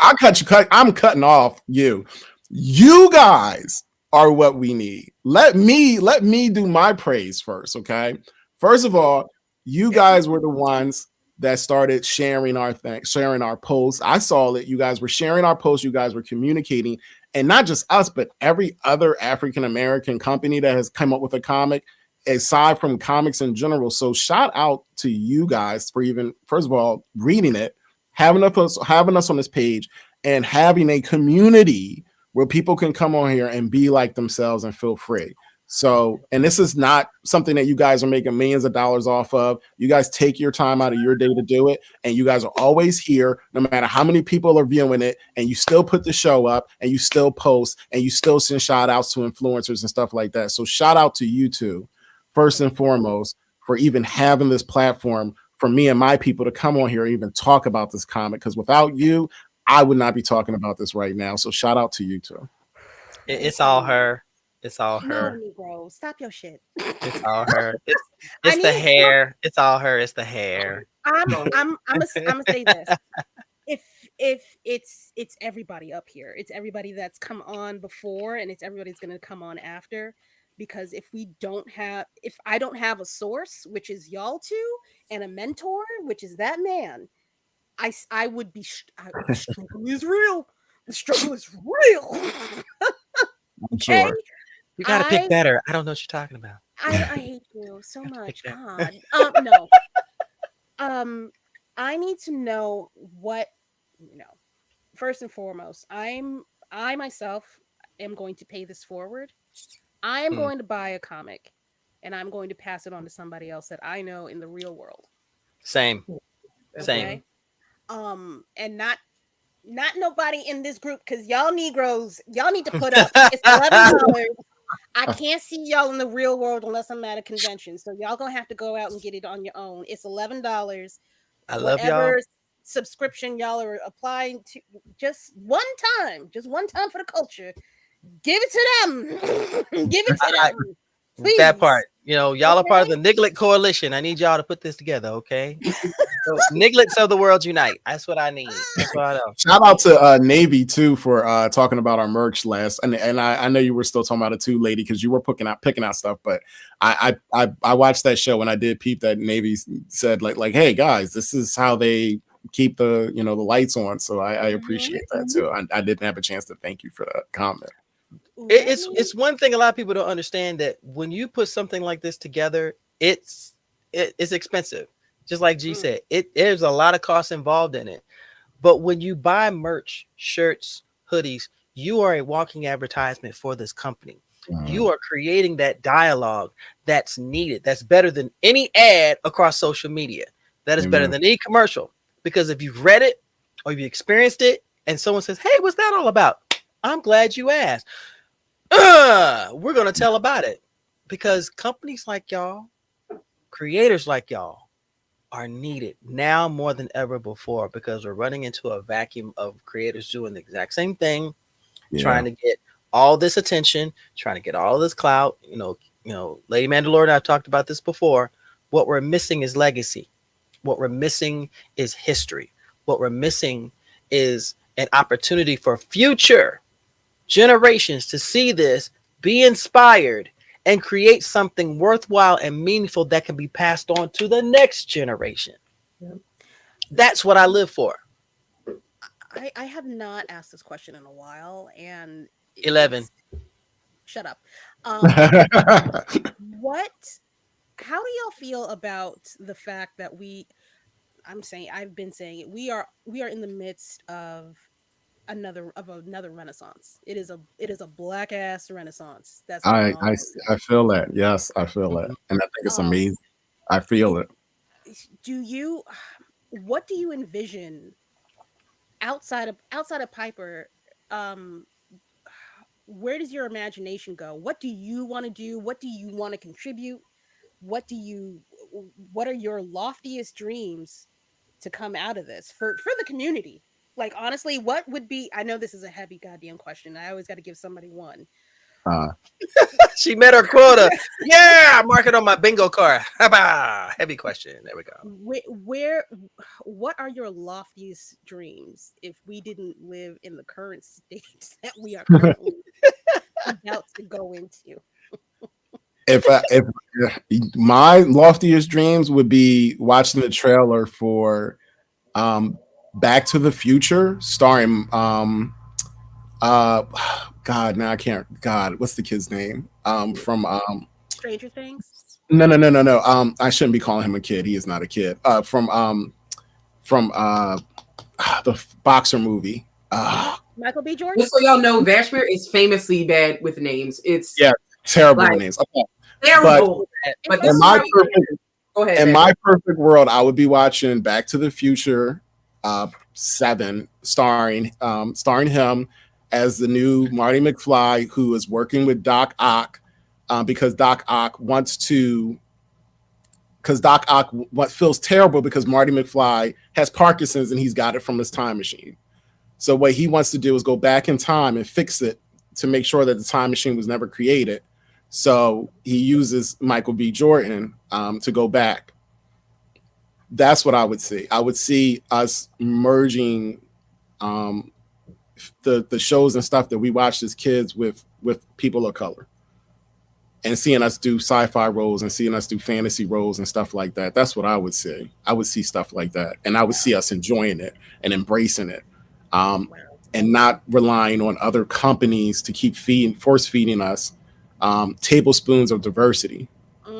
I'm cutting off you. You guys are what we need. Let me do my praise first, okay? First of all, you guys were the ones that started sharing our posts. I saw that you guys were sharing our posts, you guys were communicating, and not just us, but every other African American company that has come up with a comic, aside from comics in general. So shout out to you guys for even, first of all, reading it, having us on this page, and having a community where people can come on here and be like themselves and feel free. So, and this is not something that you guys are making millions of dollars off of. You guys take your time out of your day to do it, and you guys are always here, no matter how many people are viewing it, and you still put the show up, and you still post, and you still send shout outs to influencers and stuff like that. So shout out to you two, first and foremost, for even having this platform for me and my people to come on here and even talk about this comic, because without you, I would not be talking about this right now. So shout out to you two. It's all her. It's all her. No, Negro, stop your shit. It's all her. It's the hair. It's all her. It's the hair. I'm gonna say this. If it's everybody up here, it's everybody that's come on before, and it's everybody that's gonna come on after. Because if I don't have a source, which is y'all two, and a mentor, which is that man, I would be. The struggle is real. The struggle is real. Okay. Sure. You gotta pick better. I don't know what you're talking about. I hate you so much. God. No. I need to know what, first and foremost, I myself am going to pay this forward. I am going to buy a comic and I'm going to pass it on to somebody else that I know in the real world. Same. Okay? Same. And not nobody in this group, because y'all Negroes, y'all need to put up. It's $11. I can't see y'all in the real world unless I'm at a convention. So y'all gonna have to go out and get it on your own. It's $11. I love Whatever y'all. subscription y'all are applying to, just one time for the culture. Give it to them. Give it to them. Please. That part. Y'all are part of the Niglet Coalition. I need y'all to put this together, okay? So, Niglets of the world unite. That's what I need. That's what I know. Shout out to Navy too for talking about our merch last, and I know you were still talking about it too, lady, because you were picking out stuff. But I watched that show and I did peep that Navy said like, hey guys, this is how they keep the the lights on. So I appreciate that too. I didn't have a chance to thank you for that comment. It's one thing a lot of people don't understand, that when you put something like this together, it's expensive. Just like G said, there's a lot of costs involved in it. But when you buy merch, shirts, hoodies, you are a walking advertisement for this company. You are creating that dialogue that's needed. That's better than any ad across social media. That is better than any commercial. Because if you've read it or you've experienced it and someone says, hey, what's that all about? I'm glad you asked. We're going to tell about it, because companies like y'all, creators like y'all, are needed now more than ever before, because we're running into a vacuum of creators doing the exact same thing, trying to get all this attention, trying to get all this clout. Lady Mandalorian, I've talked about this before. What we're missing is legacy. What we're missing is history. What we're missing is an opportunity for future generations to see this, be inspired, and create something worthwhile and meaningful that can be passed on to the next generation. Yep. That's what I live for. I have not asked this question in a while, and 11. Shut up. What? How do y'all feel about the fact that I've been saying it. We are in the midst of another renaissance. It is a black ass renaissance that's going I, on. I I feel that. Yes, I feel that, and I think it's Um, amazing. I feel it. do you? What do you envision outside of Piper? Um, where does your imagination go? What do you want to do? What do you want to contribute? What are your loftiest dreams to come out of this for the community? Like, honestly, what would be, I know this is a heavy goddamn question. I always got to give somebody one. Uh, She met her quota. Yeah, mark it on my bingo card. Heavy question. There we go. What are your loftiest dreams if we didn't live in the current state that we are currently about to go into? if my loftiest dreams would be watching the trailer for Back to the Future, starring God, now I can't. God, what's the kid's name? From Stranger Things? no. I shouldn't be calling him a kid. He is not a kid. From the boxer movie. Michael B. Jordan? Just so y'all know, Vashmere is famously bad with names. It's Yeah, terrible like, names. Okay. terrible. But this In is my why we- perfect go ahead. in Vashmere. my perfect world, I would be watching Back to the Future 7, starring him as the new Marty McFly, who is working with Doc Ock because Doc Ock what feels terrible because Marty McFly has Parkinson's and he's got it from his time machine. So what he wants to do is go back in time and fix it to make sure that the time machine was never created. So he uses Michael B. Jordan to go back. That's what I would see. I would see us merging the shows and stuff that we watched as kids with people of color, and seeing us do sci-fi roles and seeing us do fantasy roles and stuff like that. That's what I would see. I would see stuff like that, and I would see us enjoying it and embracing it, and not relying on other companies to keep force feeding us tablespoons of diversity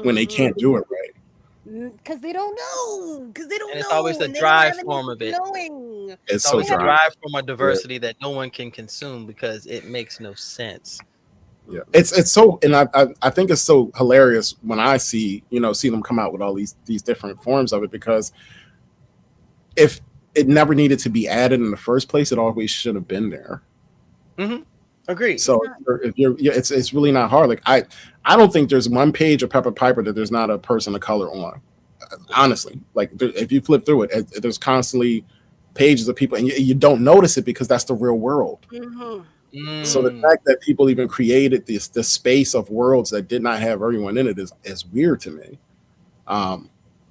when they can't do it right. Because they don't know. And it's always the and they dry don't have form of it. knowing. It's It's so always a dry. dry form of diversity that no one can consume because it makes no sense. Yeah, it's so, and I think it's so hilarious when I see them come out with all these different forms of it, because if it never needed to be added in the first place, it always should have been there. Agreed. So it's really not hard. Like I don't think there's one page of Pepper Piper that there's not a person of color on. Honestly, like if you flip through it, there's constantly pages of people, and you don't notice it because that's the real world. So the fact that people even created this space of worlds that did not have everyone in it is weird to me.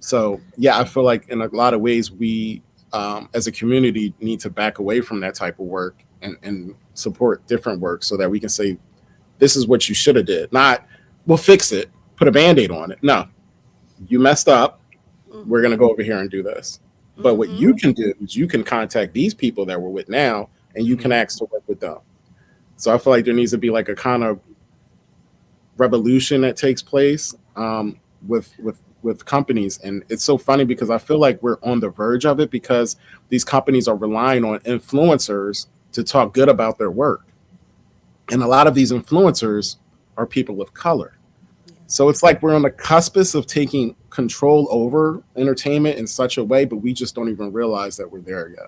So yeah, I feel like in a lot of ways we as a community need to back away from that type of work and support different work so that we can say, this is what you should have did. Not, we'll fix it, put a Band-Aid on it. No, you messed up. We're going to go over here and do this. But what you can do is you can contact these people that we're with now, and you can ask to work with them. So I feel like there needs to be like a kind of revolution that takes place with companies. And it's so funny because I feel like we're on the verge of it because these companies are relying on influencers to talk good about their work. And a lot of these influencers are people of color. So it's like we're on the cuspice of taking control over entertainment in such a way, but we just don't even realize that we're there yet.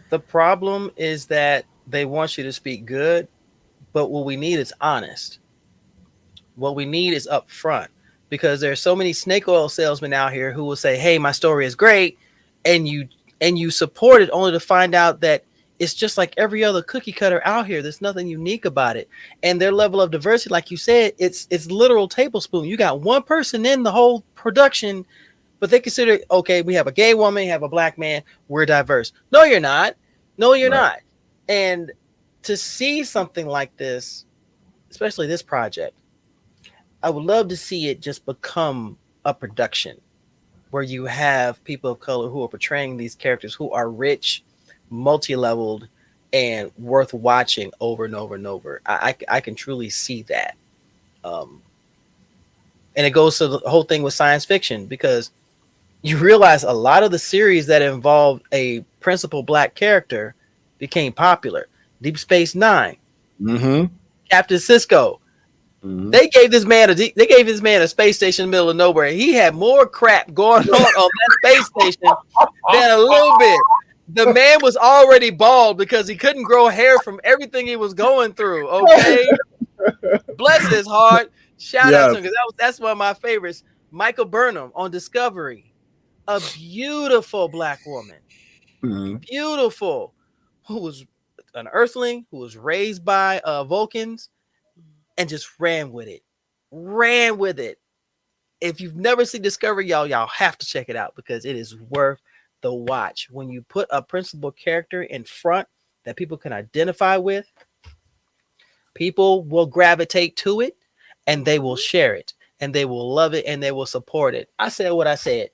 The problem is that they want you to speak good, but what we need is honest. What we need is upfront, because there's so many snake oil salesmen out here who will say, hey, my story is great, and you support it only to find out that it's just like every other cookie cutter out here. There's nothing unique about it. And their level of diversity, like you said, it's literal tablespoon. You got one person in the whole production, but they consider, okay, we have a gay woman, we have a black man, we're diverse. No, you're not. No, you're not. And to see something like this, especially this project, I would love to see it just become a production where you have people of color who are portraying these characters who are rich, multi-leveled, and worth watching over and over and over. I can truly see that. And it goes to the whole thing with science fiction, because you realize a lot of the series that involved a principal black character became popular. Deep Space Nine, Captain Sisko. They gave this man a space station in the middle of nowhere. He had more crap going on that space station than a little bit. The man was already bald because he couldn't grow hair from everything he was going through. Okay, bless his heart. Shout out to him, because that's one of my favorites. Michael Burnham on Discovery, a beautiful black woman, beautiful, who was an Earthling, who was raised by Vulcans, and just ran with it. If you've never seen Discovery, y'all have to check it out, because it is worth the watch. When you put a principal character in front that people can identify with, people will gravitate to it, and they will share it, and they will love it, and they will support it. I said what I said.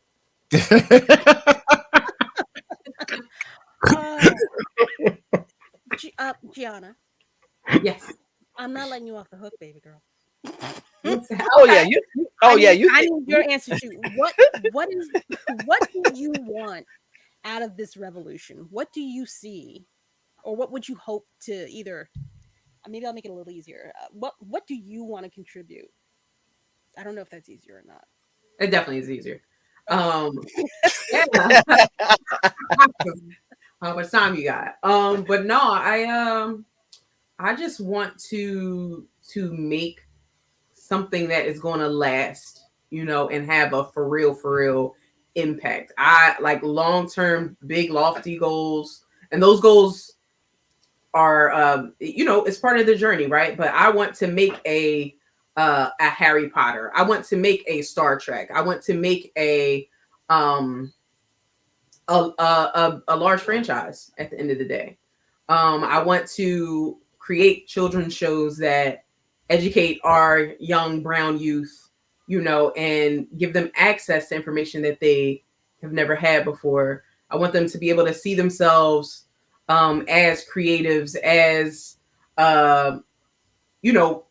Gianna. Yes. I'm not letting you off the hook, baby girl. Oh yeah, I need your answer to what do you want out of this revolution? What do you see, or what would you hope to either? Maybe I'll make it a little easier. What do you want to contribute? I don't know if that's easier or not. It definitely is easier. Yeah. How much time you got? But no, I just want to make something that is going to last, and have a for real impact. I like long-term, big, lofty goals, and those goals are, it's part of the journey, right? But I want to make a Harry Potter. I want to make a Star Trek. I want to make a large franchise at the end of the day. I want to create children's shows that educate our young brown youth, and give them access to information that they have never had before. I want them to be able to see themselves as creatives, as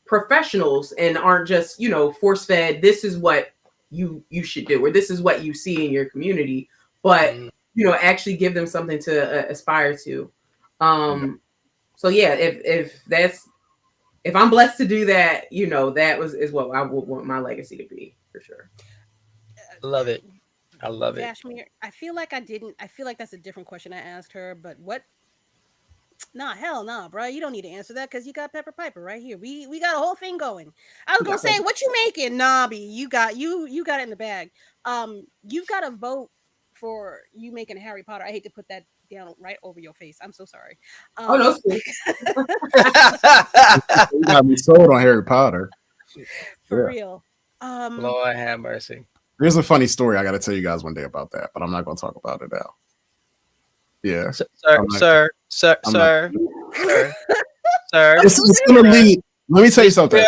professionals, and aren't just force fed, this is what you should do, or this is what you see in your community, but actually give them something to aspire to. So yeah, if I'm blessed to do that, is what I would want my legacy to be, for sure. Love it. I love it. Vashmere, I feel like that's a different question I asked her, but what? Nah, hell nah, bro. You don't need to answer that, because you got Pepper Piper right here. We got a whole thing going. I was gonna say, what you making, Nobby? You got it in the bag. You've got to vote for you making Harry Potter. I hate to put that down right over your face. I'm so sorry. Oh no, you got me sold on Harry Potter. For real. Lord have mercy. Here's a funny story I got to tell you guys one day about that, but I'm not going to talk about it now. Yeah, sir. This is going to lead. Let me tell you something.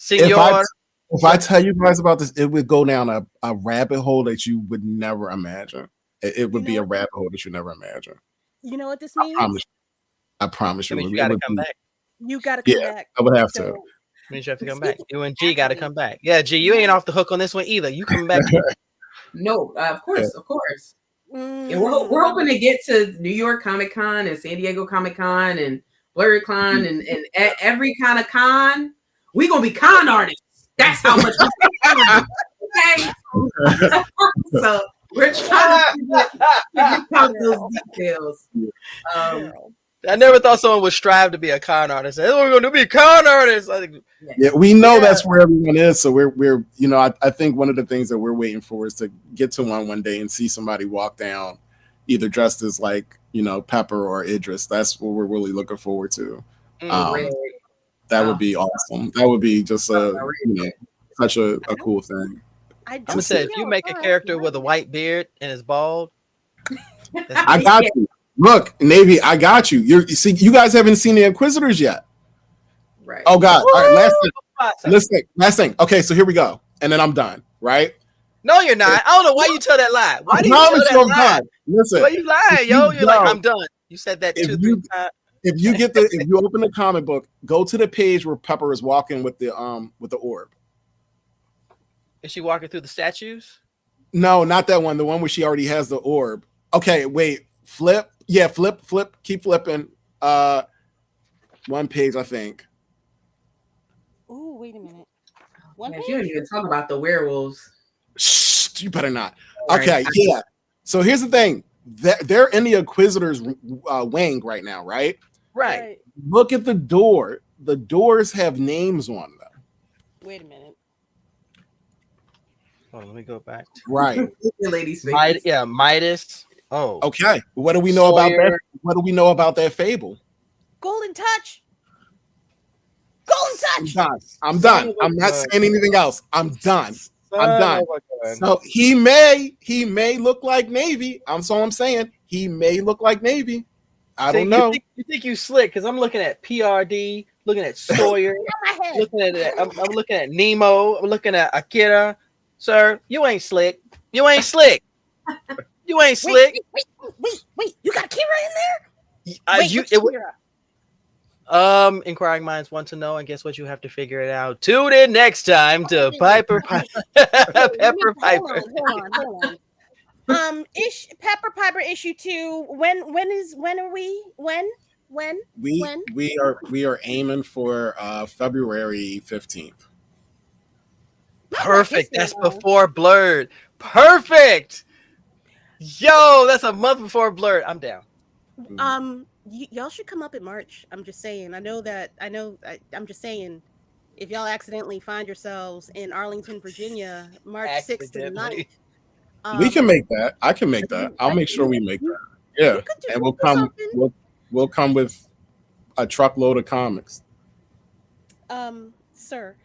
If I tell you guys about this, it would go down a rabbit hole that you would never imagine. It would be a rabbit hole that you never imagine. You know what this means? I promise you. You got to come back. You got to come back. I would have to. Means you have to come back. You and G got to come back. Yeah, G, you ain't off the hook on this one either. You coming back? No, of course. And we're hoping to get to New York Comic Con and San Diego Comic Con and BlerdCon and every kind of con. We gonna be con artists. That's how much. Okay. So we're trying to figure out those details. I never thought someone would strive to be a con artist. Hey, we're going to be con artists. Yeah, we know that's where everyone is. So we're I think one of the things that we're waiting for is to get to one day and see somebody walk down, either dressed as like Pepper or Idris. That's what we're really looking forward to. That would be awesome. That would be just such a cool thing. I I'm gonna don't say see if you how make a it's character not. with a white beard and is bald, I got you. Look, Navy, I got you. You see, you guys haven't seen the Inquisitors yet. Right. Oh God! All right, last thing. Listen. Last thing. Okay, so here we go, and then I'm done. Right? No, you're not. I don't know why you tell that lie. Why I do you tell promise that you, I'm lie? done. Listen, Why you lying, yo? You're like, I'm done. You said that if 2-3 you times. if you open the comic book, go to the page where Pepper is walking with the orb. Is she walking through the statues? No, not that one. The one where she already has the orb. Okay, wait. Flip. Yeah, flip. Keep flipping. One page, I think. Ooh, wait a minute. One Yes, page? you didn't even talk about the werewolves. Shh, you better not. Right. Okay, yeah. So here's the thing. They're in the Inquisitors wing right now, right? Right. Look at the door. The doors have names on them. Wait a minute. Oh, let me go back. Right. The lady's face. Midas. Oh. Okay. What do we know about that? Sawyer. What do we know about that fable? Golden touch. Golden touch. I'm done. I'm not saying anything else. I'm done. I'm done. So he may look like Navy. I'm saying he may look like Navy. I don't know. You think you slick because I'm looking at PRD, looking at Sawyer, looking at I'm looking at Nemo, I'm looking at Akira. Sir, you ain't slick. You ain't slick. You ain't slick. Wait. You got Kira in there? Wait, Kira? Inquiring minds want to know, and guess what? You have to figure it out. Tune in next time to Pepper Piper. Hold on. Pepper Piper issue 2. When are we? When? We are aiming for February 15th. Perfect. That's before Blurred. Perfect. Yo, that's a month before Blurred. I'm down. Y'all should come up in March. I'm just saying. I'm just saying. If y'all accidentally find yourselves in Arlington, Virginia, March 6th to 9th. We can make that. I can make that. I'll make sure we make that. Yeah, and we'll come. We'll come with a truckload of comics. Sir,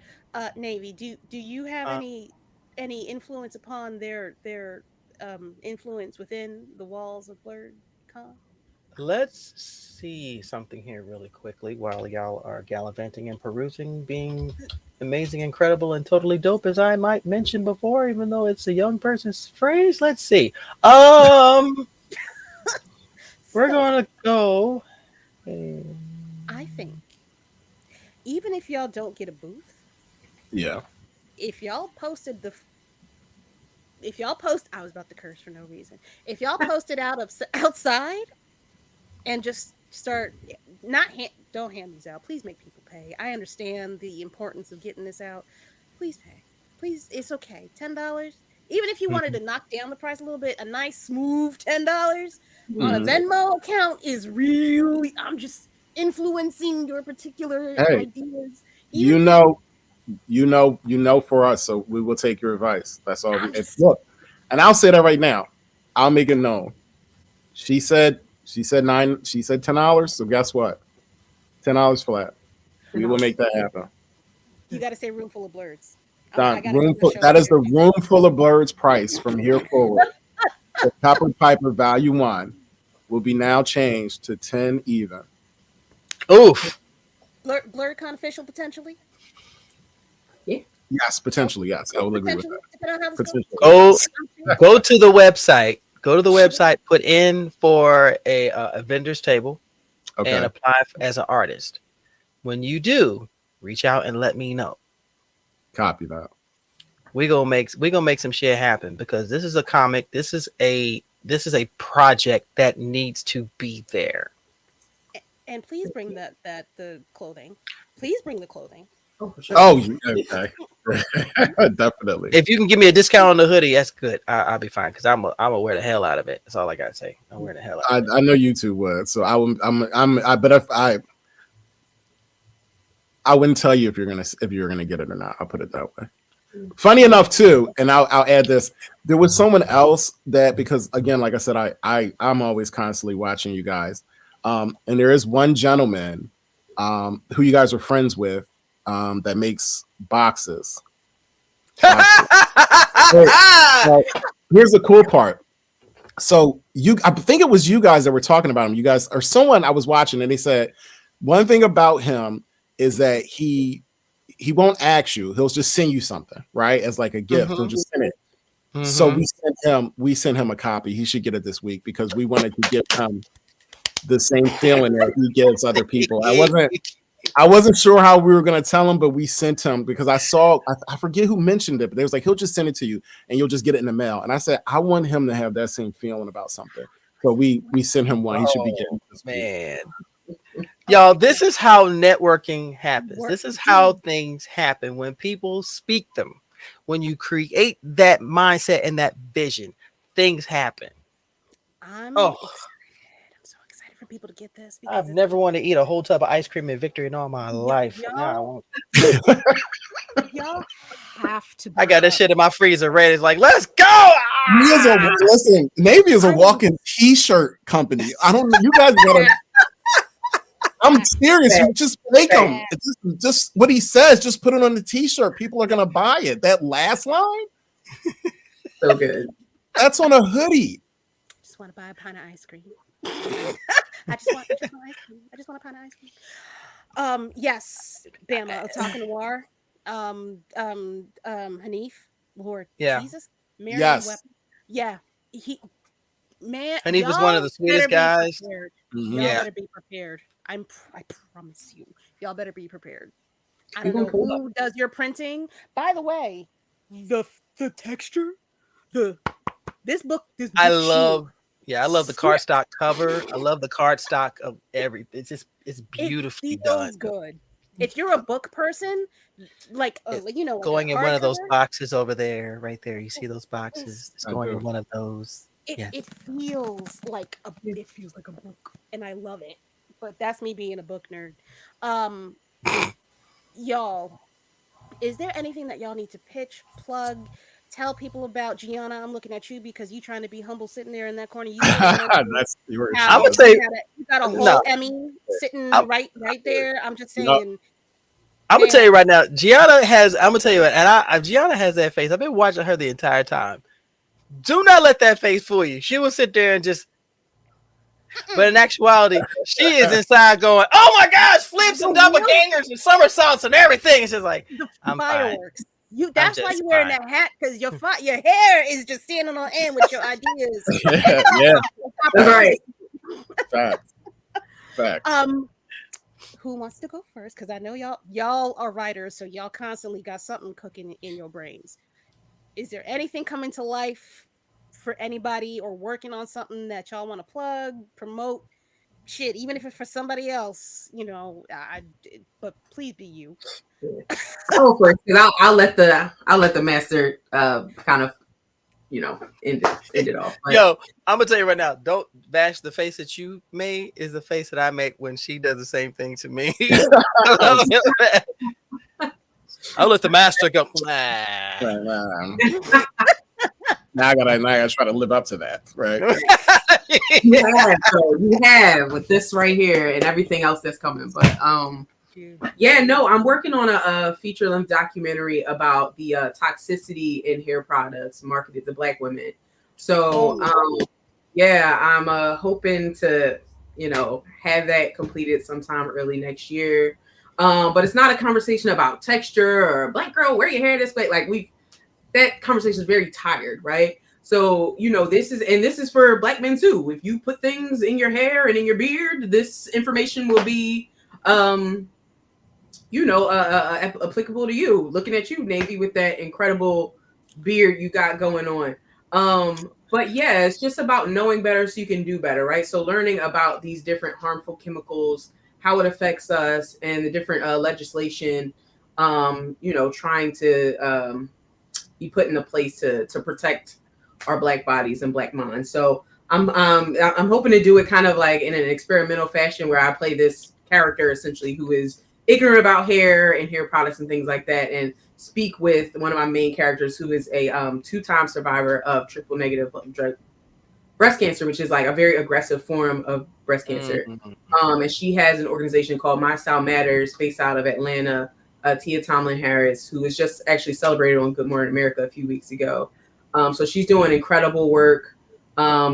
Navy, do you have any influence upon their influence within the walls of Blerd Con? Let's see something here really quickly while y'all are gallivanting and perusing, being amazing, incredible, and totally dope, as I might mention before, even though it's a young person's phrase. Let's see. We're gonna go. I think even if y'all don't get a booth, if y'all post, I was about to curse for no reason. If y'all posted outside and just start, don't hand these out. Please make people pay. I understand the importance of getting this out. Please pay. Please, it's okay. $10. Even if you wanted to knock down the price a little bit, a nice smooth $10 on a Venmo account is really. I'm just influencing your particular ideas. You know, for us, so we will take your advice. That's all. Look, and I'll say that right now. I'll make it known. She said $9. She said $10. So guess what? $10 flat. We will make that happen. You got to say room full of Blerds. That is the room full of Blerds price from here forward. The Pepper Piper Value 1 will be now changed to 10 even. Oof. BlerdCon official potentially? Yeah. Yes, potentially. Yes, I will agree with that. Go to the website. Go to the website. Put in for a vendor's table, and apply as an artist. When you do, reach out and let me know. Copy that. We gonna make some shit happen, because this is a comic. This is a project that needs to be there. And please bring the clothing. Please bring the clothing. Oh, for sure. Oh, okay. Definitely. If you can give me a discount on the hoodie, that's good. I'll be fine, because I'm gonna wear the hell out of it. That's all I gotta say. I'll wear the hell out of it. I know you two would. So I wouldn't tell you if you're gonna get it or not. I'll put it that way. Funny enough, too, and I'll add this. There was someone else that, because again, like I said, I'm always constantly watching you guys. And there is one gentleman who you guys are friends with that makes boxes. Here's the cool part. So I think it was you guys that were talking about him. You guys or someone I was watching, and they said one thing about him is that he won't ask you. He'll just send you something, right? As like a gift. He'll just send it. So we sent him a copy. He should get it this week because we wanted to give him the same feeling that he gives other people. I wasn't sure how we were going to tell him, but we sent him because I forget who mentioned it, but they was like, he'll just send it to you and you'll just get it in the mail. And I said, I want him to have that same feeling about something. So we sent him one. He should be getting this man. Y'all, this is how networking happens. This is how things happen when people speak them. When you create that mindset and that vision, things happen. I'm so excited for people to get this. I've never wanted to eat a whole tub of ice cream in Victory in all my life. Now I won't. Y'all have to. I got this shit in my freezer ready. It's like, let's go. Listen, Navy is a walking t-shirt company. I don't know. You guys gotta. I'm serious. You just make them. Just what he says. Just put it on the t-shirt. People are gonna buy it. That last line. So good. That's on a hoodie. I just want to buy a pint of ice cream. I just want ice cream. I just want a pint of ice cream. Yes, Bama, talking noir. Hanif, Lord, Jesus, Mary yes, yeah, Hanif was one of the sweetest guys. Y'all better be prepared. I promise you, y'all better be prepared. I don't know who does your printing. By the way, the texture, this book. I love the cardstock cover. I love the cardstock of everything. It's beautifully done. It's good. If you're a book person, like going in one of those boxes over there, right there. You see those boxes? It's going in one of those. It feels like a book, and I love it. But that's me being a book nerd. Y'all, is there anything that y'all need to pitch, plug, tell people about? Gianna, I'm looking at you because you trying to be humble sitting there in that corner. I'm gonna tell you, you got a whole Emmy sitting right there. I'm just saying. I'm gonna tell you right now, Gianna has. I'm gonna tell you what, and Gianna has that face. I've been watching her the entire time. Do not let that face fool you. She will sit there and just. But in actuality, she is inside going, "Oh my gosh, flips and double gangers and somersaults and everything." It's just like I'm fireworks. Fine. That's why you're wearing that hat, because your hair is just standing on end with your ideas. Yeah. That's right. Facts. Who wants to go first? Because I know y'all are writers, so y'all constantly got something cooking in your brains. Is there anything coming to life for anybody or working on something that y'all want to plug, promote? Shit, even if it's for somebody else, but please be you. Oh, first, I'll let the master kind of end it off. Like, yo, I'm gonna tell you right now, don't bash the face that you made is the face that I make when she does the same thing to me. I'll let the master go. Now I gotta try to live up to that, right? you have with this right here and everything else that's coming. But I'm working on a feature-length documentary about the toxicity in hair products marketed to Black women. So I'm hoping to have that completed sometime early next year. But it's not a conversation about texture or Black girl wear your hair this way. Like that conversation is very tired, right? So, this is for Black men too. If you put things in your hair and in your beard, this information will be, applicable to you. Looking at you, Navy, with that incredible beard you got going on. But yeah, it's just about knowing better so you can do better, right? So learning about these different harmful chemicals, how it affects us, and the different legislation, trying to be put into place to protect our Black bodies and Black minds. So I'm hoping to do it kind of like in an experimental fashion where I play this character essentially who is ignorant about hair and hair products and things like that, and speak with one of my main characters who is a 2-time survivor of triple negative breast cancer, which is like a very aggressive form of breast cancer. And she has an organization called My Style Matters based out of Atlanta. Tia Tomlin Harris, who was just actually celebrated on Good Morning America a few weeks ago. So she's doing incredible work,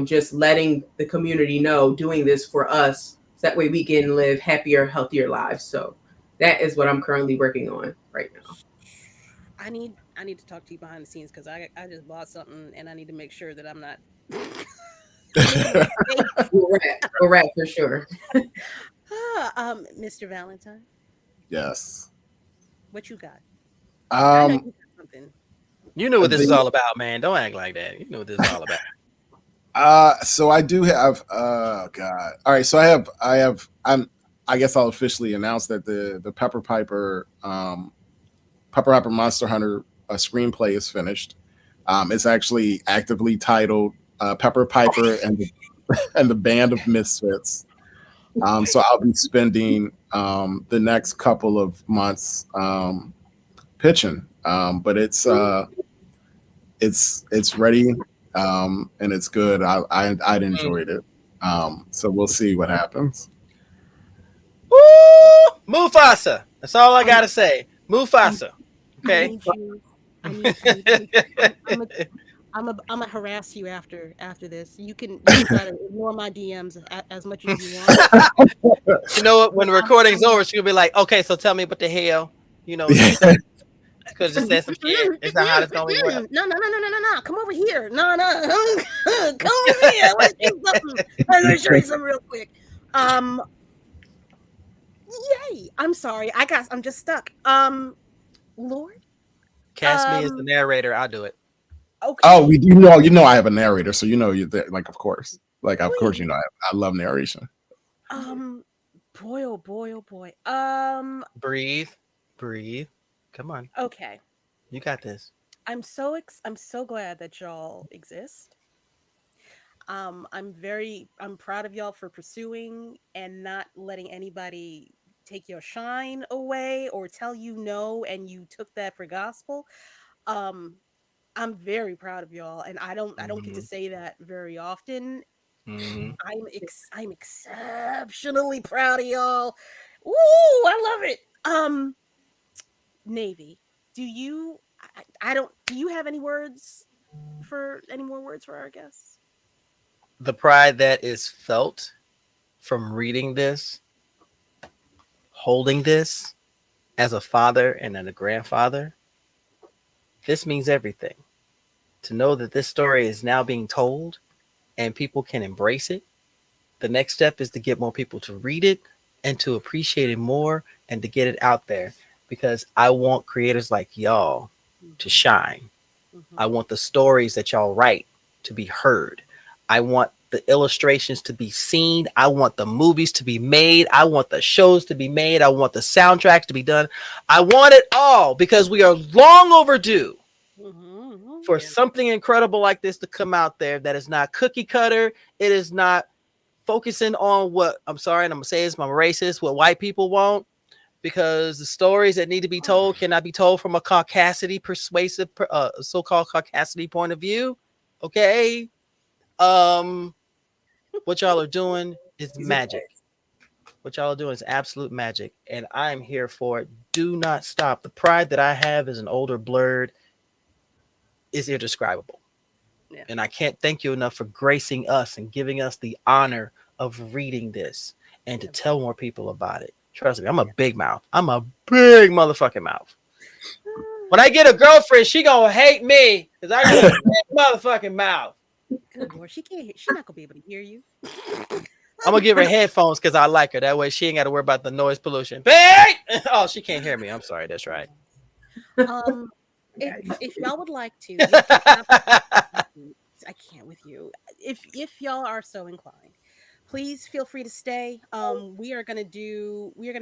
just letting the community know, doing this for us, so that way we can live happier, healthier lives. So that is what I'm currently working on right now. I need to talk to you behind the scenes because I just bought something and I need to make sure that I'm not making a mistake. We're at for sure. Mr. Valentine, Yes. what you got? I know Um, you got something. You know what this is the all about, man. Don't act like that. You know what this is all about. so I do have God. All right, so I guess I'll officially announce that the Pepper Piper Monster Hunter screenplay is finished. It's actually actively titled Pepper Piper and the Band of Misfits. So I'll be spending the next couple of months pitching. But it's ready, and it's good. I'd Mm. enjoyed it. So we'll see what happens. Woo! Mufasa. That's all I I gotta say. I Mufasa. I Okay. need you. I need to make I'm a harass you after this. You can try to ignore my DMs as much as you want. You know what? When But the I'm recording's I'm over, she'll be like, "Okay, so tell me what the hell." You know, Yeah. she could have just said some shit. It's not how it's going to work. No. Come over here. No. Come over here. Let's do something. Let me show you something real quick. Um, Yay. I'm sorry. I'm just stuck. Lord. Cast me as the Um, narrator. I'll do it. Oh, okay. I have a narrator, so like, of course, of course, Please. I love narration. Um, Boy, oh boy, oh boy. Breathe. Breathe. Come on. Okay. You got this. I'm so glad that y'all exist. I'm proud of y'all for pursuing and not letting anybody take your shine away or tell you no and you took that for gospel. Um, I'm very proud of y'all and I don't get to Mm-hmm. say that very often. Mm-hmm. I'm exceptionally proud of y'all. Ooh, I love it. Navy, do you I don't do you have any more words for our guests? The pride that is felt from reading this, holding this as a father and then a grandfather, this means everything. To know that this story is now being told and people can embrace it. The next step is to get more people to read it and to appreciate it more and to get it out there because I want creators like y'all to Mhm. shine. I Mhm. want the stories that y'all write to be heard. I want the illustrations to be seen. I want the movies to be made. I want the shows to be made. I want the soundtracks to be done. I want it all because we are long overdue for Yeah. something incredible like this to come out there that is not cookie cutter. It is not focusing on what I'm sorry, and I'm gonna say this, I'm racist, what white people want, because the stories that need to be told cannot be told from a caucasity persuasive, so-called caucasity point of view. Okay, um, what y'all are doing is These are magic. facts. What y'all are doing is absolute magic, and I am here for it. Do not stop. The pride that I have as an older blurred is indescribable. Yeah. And I can't thank you enough for gracing us and giving us the honor of reading this and to Yeah. tell more people about it. Trust me, I'm a big mouth. I'm a big motherfucking mouth. When I get a girlfriend, she gonna hate me because I got a big motherfucking mouth. Good Lord, she can't. She's not gonna be able to hear you. I'm gonna give her headphones because I like her. That way she ain't got to worry about the noise pollution. Hey! Oh, she can't hear me. I'm sorry. That's right. Um, if Okay. if y'all would like to, y'all can tap. I can't with you. If y'all are so inclined, please feel free to stay. We are gonna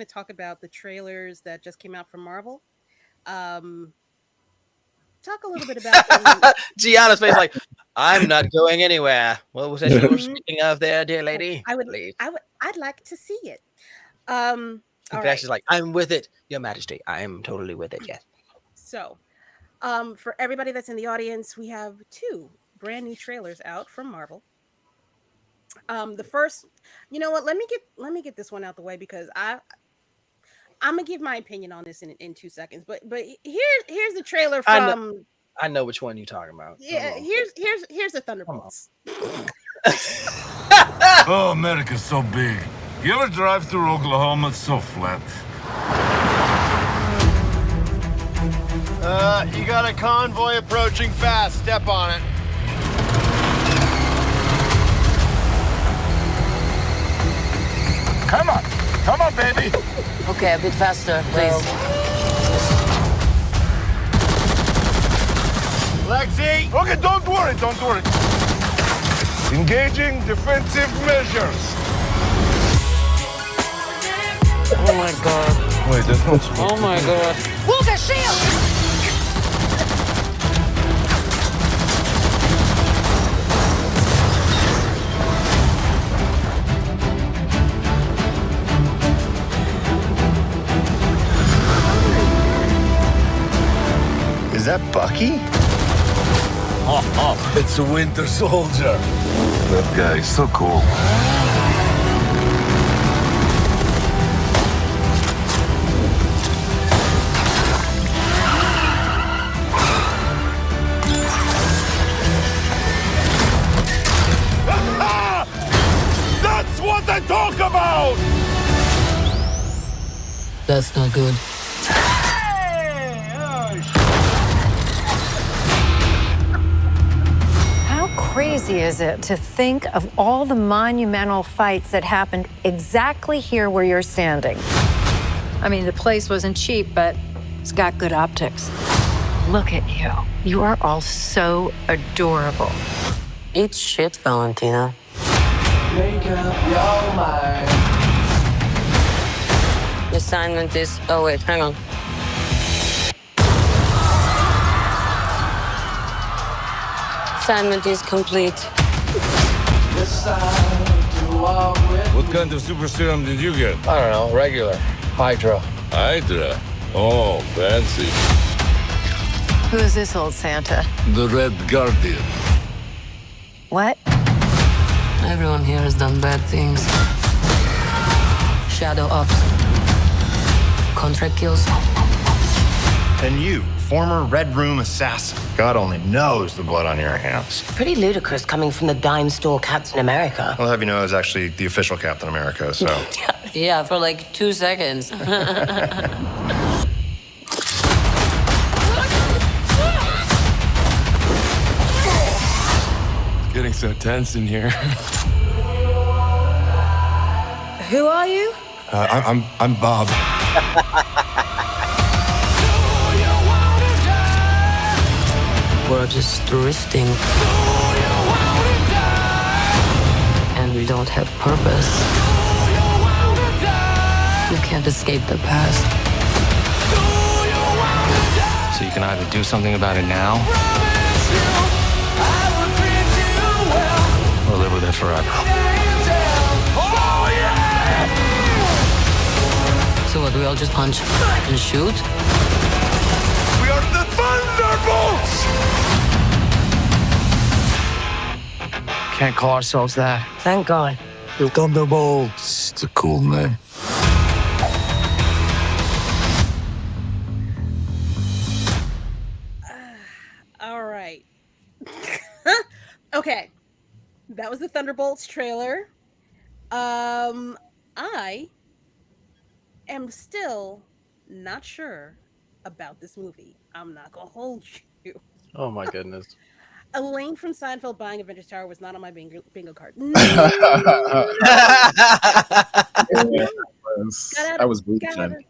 talk about the trailers that just came out from Marvel. Um, talk a little bit about them. Gianna's face like, I'm not going anywhere. What was that you were Mhm. speaking of there, dear Oh, lady? I would, Please. I'd like to see it. Um, all Vash right. is like, I'm with it, Your Majesty. I am totally with it. Yes. So, for everybody that's in the audience, we have two brand new trailers out from Marvel. The first, you know what? Let me get this one out the way because I'm gonna give my opinion on this in 2 seconds, but here's the trailer I know, from. I know which one you're talking about. Yeah, Come on. here's the Thunderbolts. Oh, America's so big. You ever drive through Oklahoma? It's so flat. You got a convoy approaching fast. Step on it. Come on, baby. Okay, a bit faster, please. Lexi! Okay, don't worry. Engaging defensive measures. Oh my god. Wait, that's not supposed Oh my god. Walker, shield! Is that Bucky? It's a Winter Soldier. That guy is so cool. That's what I talk about! That's not good. How crazy is it to think of all the monumental fights that happened exactly here where you're standing? I mean, the place wasn't cheap, but it's got good optics. Look at you. You are all so adorable. Eat shit, Valentina. Make up your mind. The assignment is... Oh, wait, hang on. Assignment is complete. What kind of super serum did you get? I don't know, regular. Hydra. Hydra. Oh, fancy. Who is this old Santa? The Red Guardian. What? Everyone here has done bad things. Shadow ops. Contract kills. And you, former Red Room assassin. God only knows the blood on your hands. Pretty ludicrous coming from the dime store Captain America. I'll have you know I was actually the official Captain America, so. Yeah, for like 2 seconds. Getting so tense in here. Who are you? I'm Bob. We're just drifting. And we don't have purpose. You can't escape the past. So you can either do something about it now, or live with it forever. So what, we all just punch and shoot? We are the Thunderbolts! Can't call ourselves that. Thank God. The Thunderbolts. It's a cool name. All right. Okay. That was the Thunderbolts trailer. I am still not sure about this movie. I'm not gonna hold you. Oh my goodness. Elaine from Seinfeld buying Avengers Tower was not on my bingo card. I was got out weekend.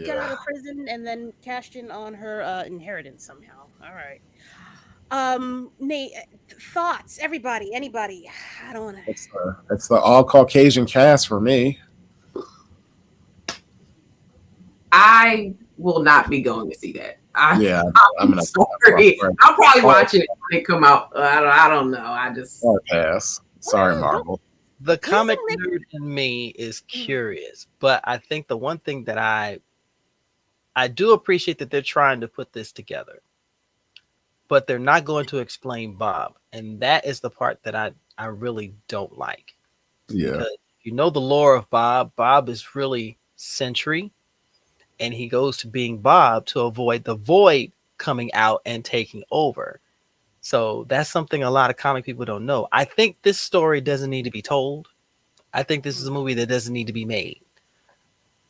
got out Yeah. of prison and then cashed in on her inheritance somehow. All right. Nate, thoughts? Everybody, anybody? I don't want to. It's the all Caucasian cast for me. I will not be going to see that. Yeah, I'm gonna sorry. I'll probably watch it when it come out. I don't know. I just pass. Sorry, Marvel. The comic nerd in me is curious, but I think the one thing that I do appreciate that they're trying to put this together, but they're not going to explain Bob, and that is the part that I really don't like. Yeah. Because you know the lore of Bob. Bob is really Sentry, and he goes to being Bob to avoid the void coming out and taking over. So that's something a lot of comic people don't know. I think this story doesn't need to be told. I think this is a movie that doesn't need to be made.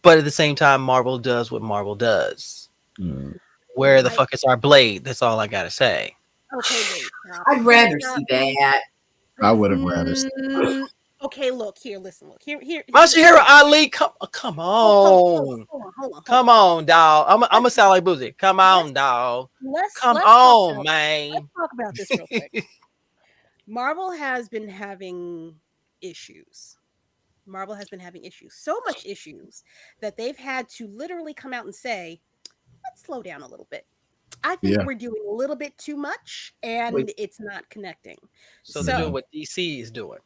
But at the same time, Marvel does what Marvel does. Where the fuck is our Blade? That's all I gotta say. Okay, wait. Now, I'd rather see that. I would have rather seen it. Okay, look here. Listen, look here. Masahiro Ali, come on, Hold on. come on, dog. I'm gonna sound like Boozy. Come on, dog. Come on, man. Let's talk about this real quick. Marvel has been having issues. So much issues that they've had to literally come out and say, let's slow down a little bit. I think we're doing a little bit too much and it's not connecting. So they're doing what DC is doing.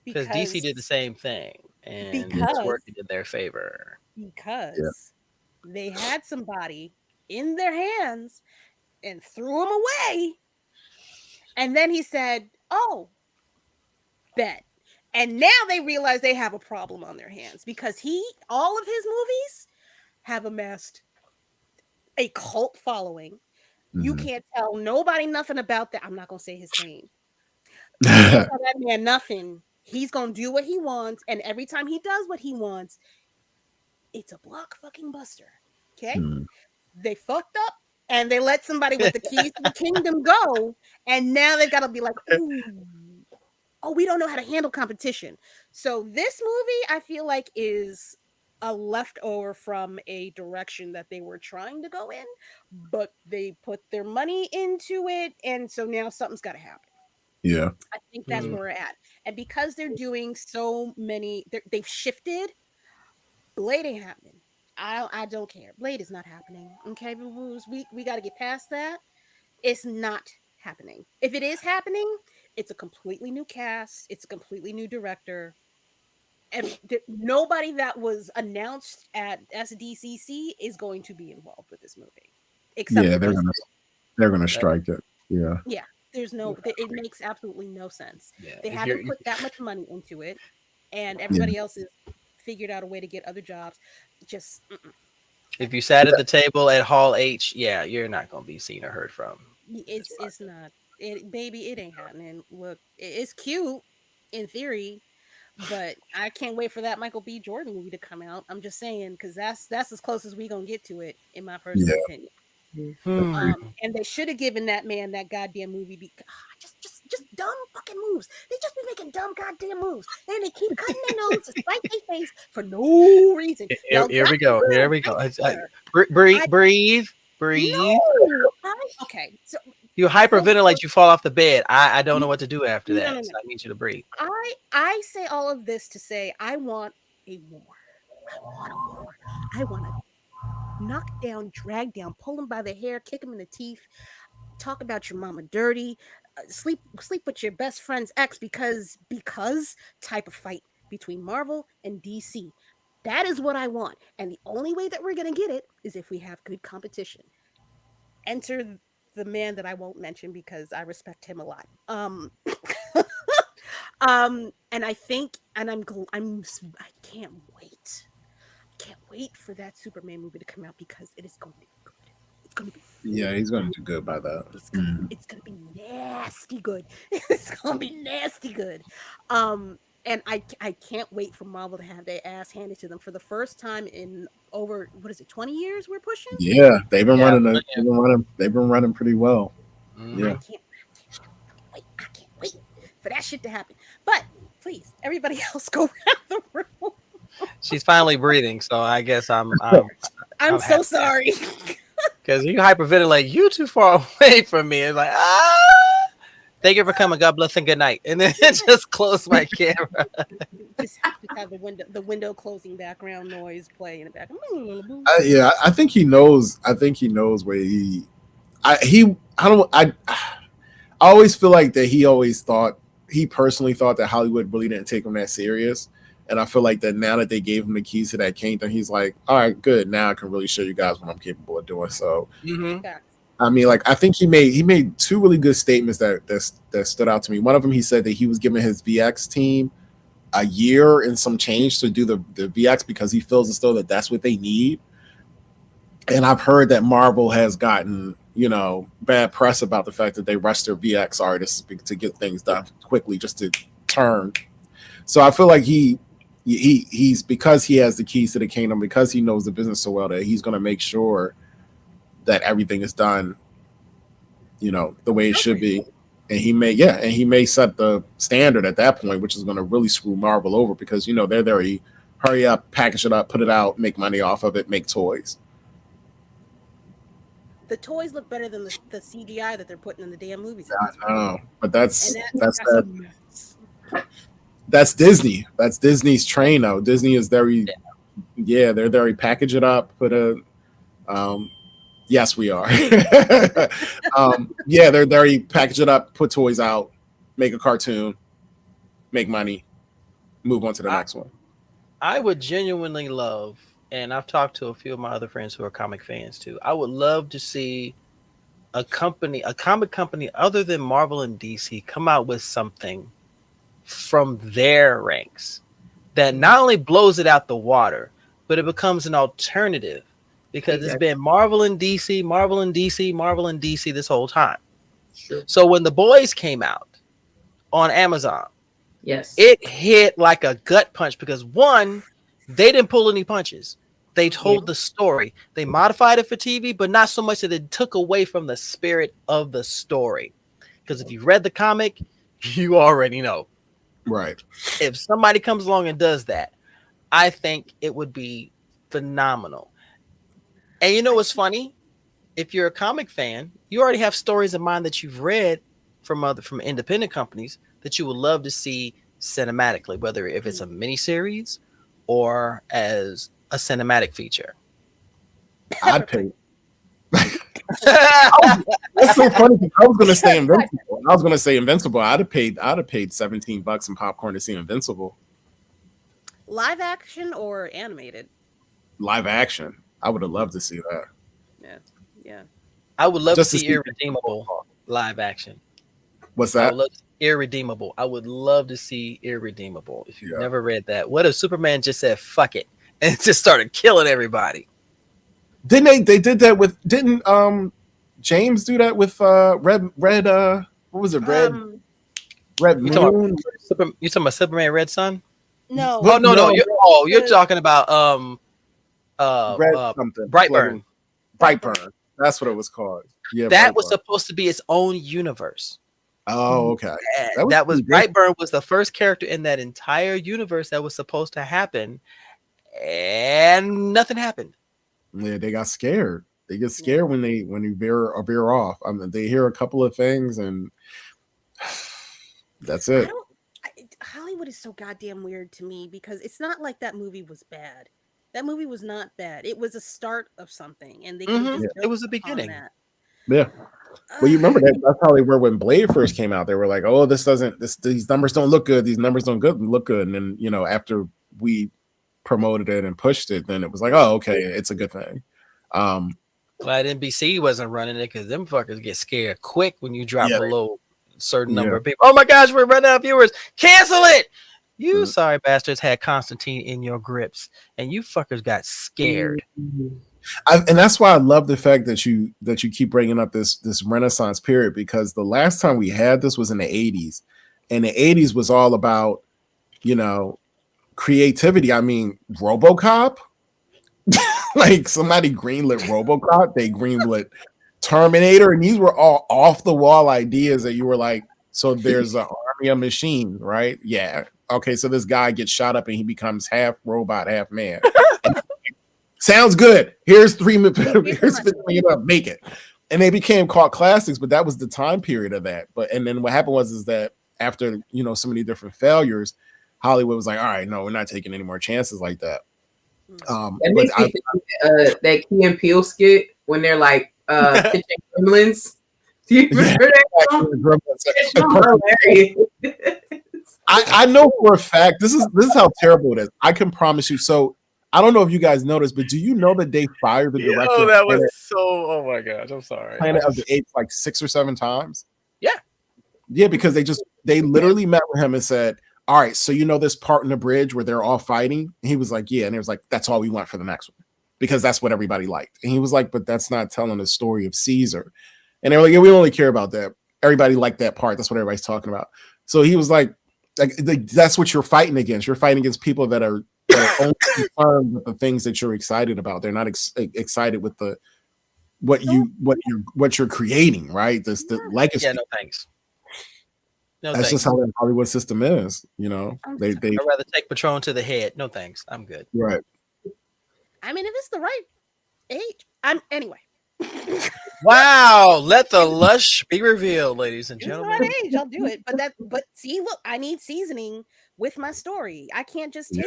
Because DC did the same thing and it's working in their favor. Because they had somebody in their hands and threw him away. And then he said, oh, bet. And now they realize they have a problem on their hands because all of his movies have amassed a cult following. You can't tell nobody nothing about that. I'm not going to say his name. You can't tell that man nothing. He's going to do what he wants. And every time he does what he wants, it's a block fucking buster. Okay? They fucked up and they let somebody with the keys to the kingdom go. And now they've got to be like, ooh. Oh, we don't know how to handle competition. So this movie, I feel like, is a leftover from a direction that they were trying to go in, but they put their money into it, and so now something's got to happen. Yeah. I think that's where we're at. And because they're doing so many, they've shifted, Blade ain't happening. I don't care. Blade is not happening. Okay, we got to get past that. It's not happening. If it is happening, it's a completely new cast. It's a completely new director. And nobody that was announced at SDCC is going to be involved with this movie. Except they're gonna strike it. Yeah. Yeah. There's no. It makes absolutely no sense. Yeah, they haven't put that much money into it, and everybody else has figured out a way to get other jobs. Just. If you sat at the table at Hall H, you're not gonna be seen or heard from. It's not. Baby, it ain't happening. Look, it's cute in theory, but I can't wait for that Michael B. Jordan movie to come out. I'm just saying, because that's as close as we gonna get to it, in my personal opinion. And they should have given that man that goddamn movie because just dumb fucking moves. They just be making dumb goddamn moves, and they keep cutting their nose to spite their face for no reason. Here we go. Breathe. No. Okay, so. You hyperventilate, you fall off the bed. I don't know what to do after that. No. So I need you to breathe. I say all of this to say I want a war. I want to knock down, drag down, pull him by the hair, kick him in the teeth, talk about your mama dirty, sleep with your best friend's ex because type of fight between Marvel and DC. That is what I want. And the only way that we're going to get it is if we have good competition. Enter the man that I won't mention because I respect him a lot. And I think, and I can't wait. Can't wait for that Superman movie to come out because it is going to be good. It's going to be. Yeah, he's going to do good by that. It's going to be nasty good. It's going to be nasty good. And I can't wait for Marvel to have their ass handed to them for the first time in over 20 years we're pushing? Yeah, they've been running pretty well. Yeah. I can't wait for that shit to happen. But please, everybody else go around the room. She's finally breathing, so I guess I'm so sorry. Because you hyperventilate, you too far away from me. It's like, thank you for coming. God bless and good night. And then just close my camera. Just have the window closing background noise play in the background. I think he knows. I think he knows where I always feel like that he personally thought that Hollywood really didn't take him that serious. And I feel like that now that they gave him the keys to that kingdom, he's like, all right, good. Now I can really show you guys what I'm capable of doing. So, I mean, like, I think he made two really good statements that stood out to me. One of them, he said that he was giving his VX team a year and some change to do the VX because he feels as though that's what they need. And I've heard that Marvel has gotten, bad press about the fact that they rush their VX artists to get things done quickly just to turn. So I feel like he's because he has the keys to the kingdom, because he knows the business so well, that he's going to make sure that everything is done, the way it should be. And he may set the standard at that point, which is going to really screw Marvel over because, they're very hurry up, package it up, put it out, make money off of it, make toys. The toys look better than the CGI that they're putting in the damn movies. I know, but that's a mess. That's Disney. That's Disney's train, though. Disney is very, they're very package it up, put a, yes, we are. They're very package it up, put toys out, make a cartoon, make money, move on to the next one. I would genuinely love, and I've talked to a few of my other friends who are comic fans too. I would love to see a comic company other than Marvel and DC come out with something from their ranks that not only blows it out the water, but it becomes an alternative because It's been Marvel and DC, Marvel and DC, Marvel and DC this whole time. Sure. So when The Boys came out on Amazon, yes, it hit like a gut punch because one, they didn't pull any punches. They told the story. They modified it for TV, but not so much that it took away from the spirit of the story. Because if you read the comic, you already know. Right. If somebody comes along and does that, I think it would be phenomenal. And you know what's funny? If you're a comic fan, you already have stories in mind that you've read from independent companies that you would love to see cinematically, whether if it's a miniseries or as a cinematic feature. I'd pay. That's so funny. I was going to say Invincible. I'd have paid $17 in popcorn to see Invincible. Live action or animated? Live action. I would have loved to see that. Yeah. I would love to see Irredeemable live action. What's that? Irredeemable. I would love to see Irredeemable. If you've never read that, what if Superman just said "fuck it" and just started killing everybody? Didn't they did that with? Didn't James do that with Red? What was it? Red Moon. You talking about Superman Red Sun? No. Oh no. You're talking about something. Brightburn. Brightburn. That's what it was called. Yeah, that was supposed to be its own universe. Oh, okay. That was Brightburn was the first character in that entire universe that was supposed to happen, and nothing happened. Yeah, they got scared. They get scared when you veer off. I mean, they hear a couple of things, and that's it. Hollywood is so goddamn weird to me because it's not like that movie was bad. That movie was not bad. It was a start of something, and they it was the beginning. That. Yeah. Well, you remember that's how they were when Blade first came out. They were like, "Oh, these numbers don't look good. These numbers don't look good." And then after we promoted it and pushed it, then it was like, "Oh, okay, it's a good thing." Glad NBC wasn't running it because them fuckers get scared quick when you drop below a certain number of people. Oh my gosh, we're running out of viewers. Cancel it. You sorry bastards had Constantine in your grips, and you fuckers got scared. And that's why I love the fact that you keep bringing up this Renaissance period, because the last time we had this was in the 80s, and the 80s was all about creativity. I mean, RoboCop, like somebody greenlit RoboCop, they greenlit Terminator, and these were all off the wall ideas that you were like, so there's an army of machines, right? Yeah. Okay, so this guy gets shot up and he becomes half robot, half man. Sounds good. Here's $3 million. Make it. And they became cult classics, but that was the time period of that. And then what happened was that after so many different failures, Hollywood was like, all right, no, we're not taking any more chances like that. That makes me think that Key and Peele skit when they're like pitching gremlins. Do you remember that? I know for a fact this is how terrible it is. I can promise you. So I don't know if you guys noticed, but do you know that they fired the director? Oh, that was so. Oh my gosh, I'm sorry. Planet of the Apes like 6 or 7 times. Yeah, because they literally met with him and said, all right, so you know this part in the bridge where they're all fighting? And he was like, yeah. And it was like, that's all we want for the next one because that's what everybody liked. And he was like, but that's not telling the story of Caesar. And they were like, yeah, we only care about that. Everybody liked that part. That's what everybody's talking about. So he was like that's what you're fighting against. You're fighting against people that are only concerned with the things that you're excited about. They're not excited with the what you're creating, right? The legacy. Yeah, no thanks. No, that's thanks. just how the Hollywood system is, you know. They I'd rather take Patron to the head. No thanks. I'm good. Right. I mean, if it's the right age, anyway. Wow, let the lush be revealed, ladies and gentlemen. It's the right age, I'll do it. But see, look, I need seasoning with my story. I can't just take.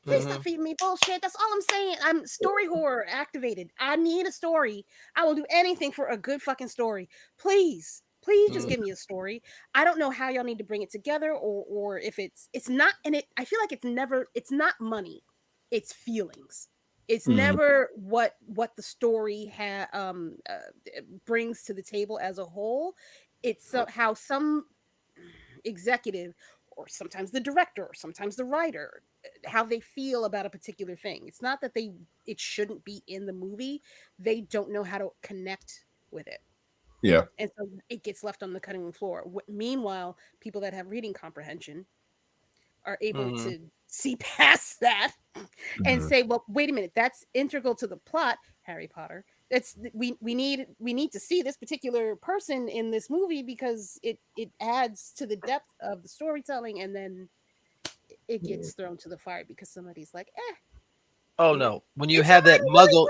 Please stop feeding me bullshit. That's all I'm saying. I'm story horror activated. I need a story. I will do anything for a good fucking story. Please just give me a story. I don't know how y'all need to bring it together, or if it's not. And I feel like it's not money. It's feelings. It's never what the story brings to the table as a whole. It's how some executive, or sometimes the director, or sometimes the writer, how they feel about a particular thing. It's not that it shouldn't be in the movie. They don't know how to connect with it. Yeah. And so it gets left on the cutting room floor. Meanwhile, people that have reading comprehension are able to see past that and say, well, wait a minute, that's integral to the plot, Harry Potter. We need to see this particular person in this movie because it adds to the depth of the storytelling, and then it gets thrown to the fire because somebody's like, Oh no. When you have that muggle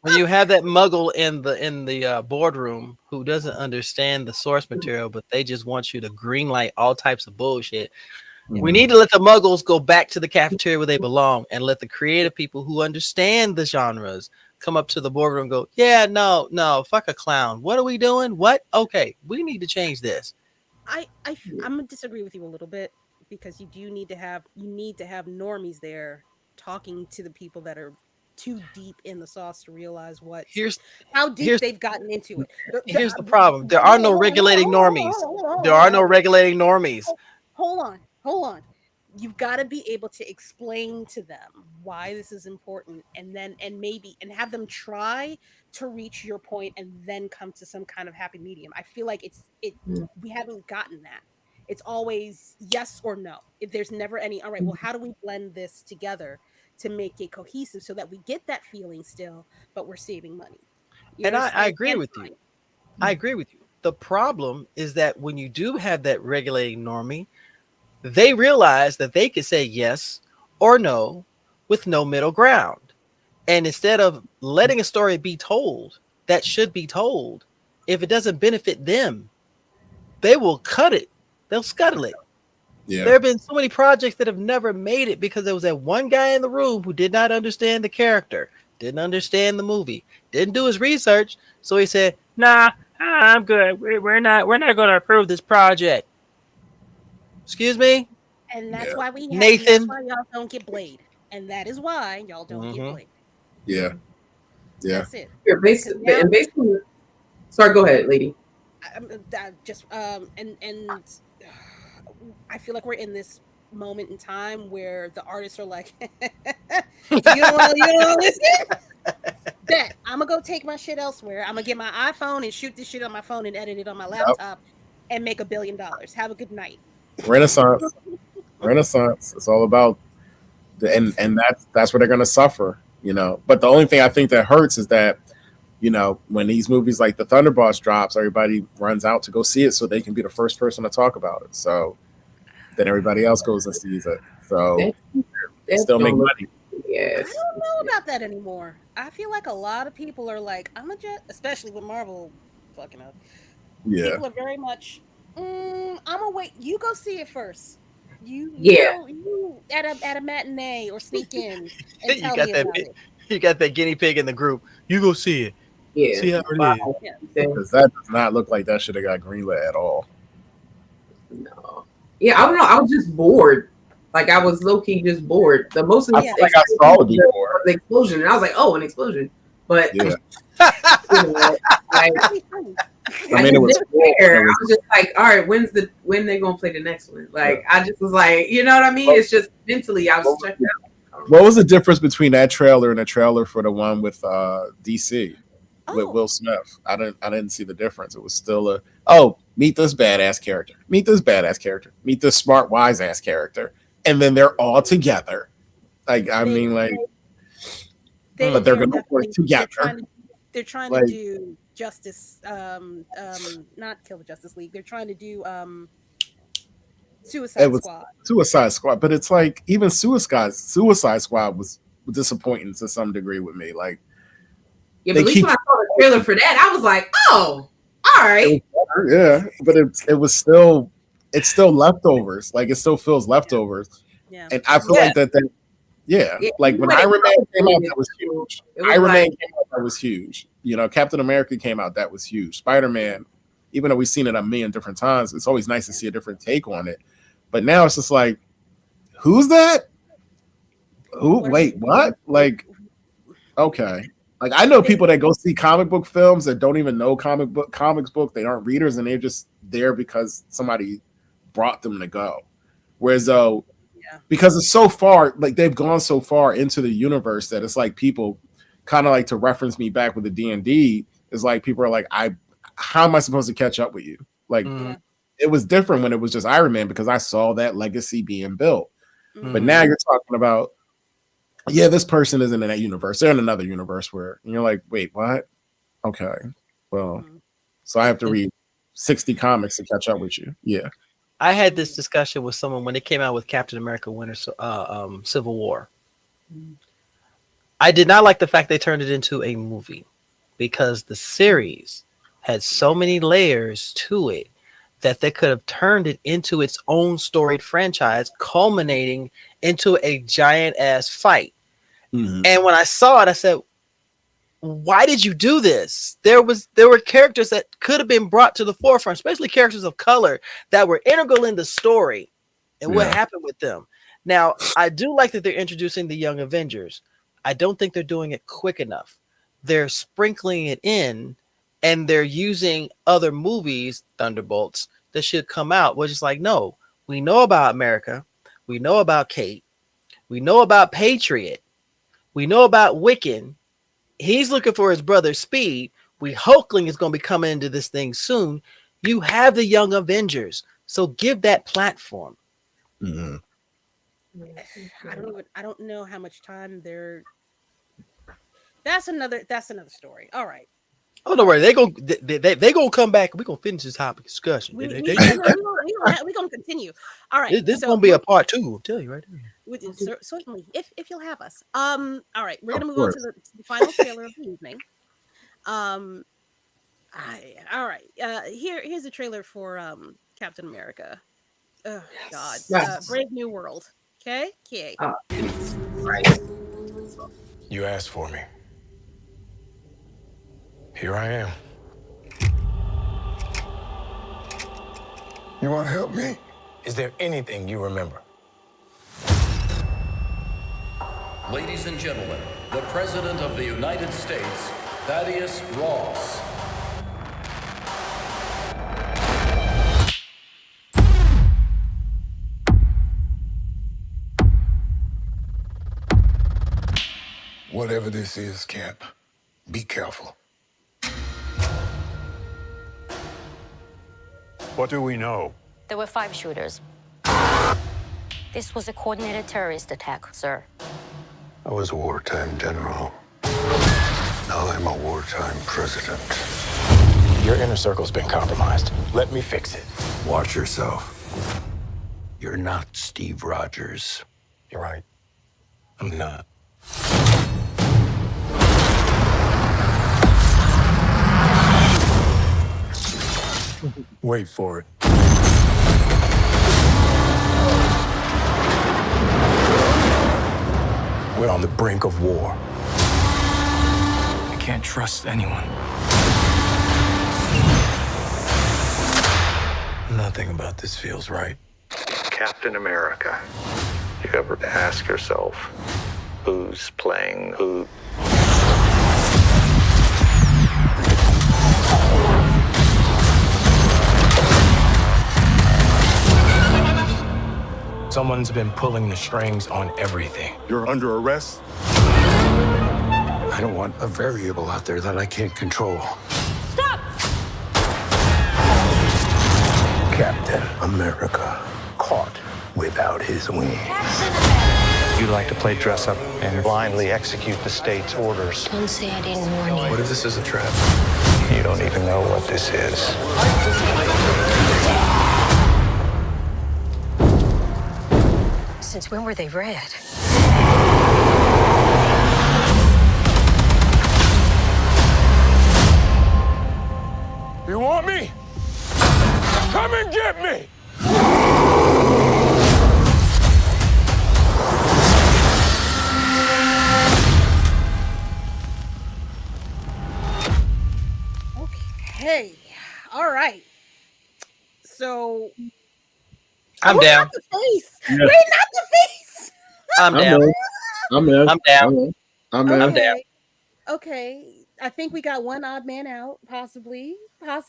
when you have that muggle in the boardroom who doesn't understand the source material, but they just want you to greenlight all types of bullshit. We need to let the muggles go back to the cafeteria where they belong and let the creative people who understand the genres come up to the boardroom and go, yeah, no, fuck a clown. What are we doing? What? Okay, we need to change this. I'm gonna disagree with you a little bit, because you need to have normies there talking to the people that are too deep in the sauce to realize how deep they've gotten into it. Here's the problem. There are no regulating normies. There are no regulating normies. Hold on. You've got to be able to explain to them why this is important, and have them try to reach your point and then come to some kind of happy medium. I feel like we haven't gotten that. It's always yes or no. There's never any, all right, well, how do we blend this together to make it cohesive so that we get that feeling still, but we're saving money? And I agree with you. I agree with you. The problem is that when you do have that regulating normie, they realize that they could say yes or no with no middle ground. And instead of letting a story be told that should be told, if it doesn't benefit them, they will cut it. They'll scuttle it. Yeah. There have been so many projects that have never made it because there was that one guy in the room who did not understand the character, didn't understand the movie, didn't do his research. So he said, nah, I'm good. We're not going to approve this project. Excuse me? And that's why Nathan. That's why y'all don't get Blade. And that is why y'all don't get Blade. Yeah. That's it. Basically, sorry, go ahead, lady. I feel like we're in this moment in time where the artists are like, you don't want to listen? Bet I'm gonna go take my shit elsewhere. I'm gonna get my iPhone and shoot this shit on my phone and edit it on my laptop and make $1 billion. Have a good night. Renaissance. It's all about and that's where they're gonna suffer, you know. But the only thing I think that hurts is that, you know, when these movies like the Thunderbolts drops, everybody runs out to go see it so they can be the first person to talk about it. So then everybody else goes and sees it. So they still make money. Yes. I don't know about that anymore. I feel like a lot of people are like, especially with Marvel fucking up. Yeah. People are very much, I'm gonna wait. You go see it first. You at a matinee or sneak in and tell me about it. You got that guinea pig in the group. You go see it. Yeah. See how it is. Yeah. Because that does not look like that should have got greenlit at all. No. Yeah, I don't know. I was just bored. Like, I was low-key just bored. The most of I saw it before. The explosion. And I was like, oh, an explosion. But yeah. you know, like, I mean, it was cool. I was just like, all right, when they gonna play the next one? Like, I just was like, you know what I mean? It's just mentally, I was checked out. What was the difference between that trailer and the trailer for the one with DC with Will Smith? I didn't see the difference. It was still meet this badass character, meet this badass character, meet this smart wise ass character, and then they're all together. Like, but they're gonna work together. They're trying to do Justice, not Kill the Justice League. They're trying to do Suicide Squad, but it's like even Suicide Squad was disappointing to some degree with me. Like, yeah, but at least when I saw the trailer for that, I was like, oh, all right, yeah. But it's still leftovers. Like, it still feels leftovers. Yeah. And I feel like that. Yeah, like when Iron Man came out, that was huge. Iron Man came out, that was huge. You know, Captain America came out, that was huge. Spider-Man, even though we've seen it a million different times, it's always nice to see a different take on it. But now it's just like, who's that? Who? Wait, what? Like, okay. Like, I know people that go see comic book films that don't even know comics book. They aren't readers, and they're just there because somebody brought them to go. Whereas though, because it's so far, like they've gone so far into the universe that it's like people kind of like to reference me back with the D&D. Is like people are like, how am I supposed to catch up with you? Like, it was different when it was just Iron Man because I saw that legacy being built. But now you're talking about, this person isn't in that universe. They're in another universe and you're like, wait, what? Okay, well, so I have to read 60 comics to catch up with you. Yeah. I had this discussion with someone when it came out with Captain America Civil War. I did not like the fact they turned it into a movie because the series had so many layers to it that they could have turned it into its own storied franchise, culminating into a giant ass fight. And when I saw it, I said, why did you do this? There were characters that could have been brought to the forefront, especially characters of color that were integral in the story and what happened with them. Now, I do like that they're introducing the Young Avengers. I don't think they're doing it quick enough. They're sprinkling it in and they're using other movies, Thunderbolts, that should come out. We're just like, no, we know about America. We know about Kate. We know about Patriot. We know about Wiccan. He's looking for his brother Speed. Hulkling is going to be coming into this thing soon. You have the Young Avengers, so give that platform. I don't know how much time they're. That's another story. All right. Oh, don't worry. They gonna come back. We're gonna finish this topic discussion. We're gonna continue. All right. This is gonna be a part 2. I'll tell you right there. Certainly, if you'll have us. All right, we're gonna move on to the final trailer of the evening. All right. Here's a trailer for Captain America. Oh God, Brave New World. Okay. You asked for me. Here I am. You want to help me? Is there anything you remember? Ladies and gentlemen, the President of the United States, Thaddeus Ross. Whatever this is, Cap, be careful. What do we know? There were 5 shooters. This was a coordinated terrorist attack, sir. I was a wartime general. Now I'm a wartime president. Your inner circle's been compromised. Let me fix it. Watch yourself. You're not Steve Rogers. You're right. I'm not. Wait for it. We're on the brink of war. I can't trust anyone. Nothing about this feels right. Captain America. You ever ask yourself, who's playing who? Someone's been pulling the strings on everything. You're under arrest? I don't want a variable out there that I can't control. Stop! Captain America caught without his wings. You like to play dress up and blindly execute the state's orders. Don't say I didn't warn you. What if this is a trap? You don't even know what this is. Since when were they red? You want me? Come and get me! Okay. All right. So I'm oh, down. Not the face. Yeah. Wait, not the face. I'm down. I'm in. I'm down. I'm in. I'm down. Okay. I think we got one odd man out, possibly. I'm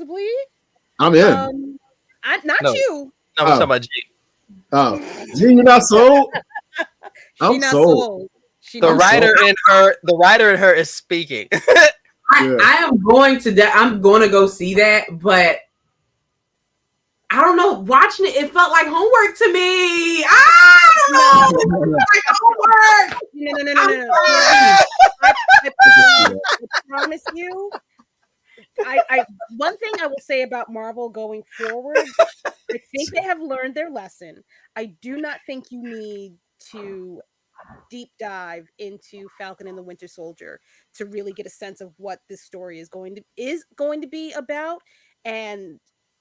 in. Not No. you. No, we're talking about G. Oh, Gene, you're not sold? I'm She not sold. sold. She The not writer sold. in her is speaking. I am going to I'm going to go see that, but I don't know. Watching it, it felt like homework to me. I don't know. It felt like homework. No. I promise you. I one thing I will say about Marvel going forward, I think they have learned their lesson. I do not think you need to deep dive into Falcon and the Winter Soldier to really get a sense of what this story is going to be about and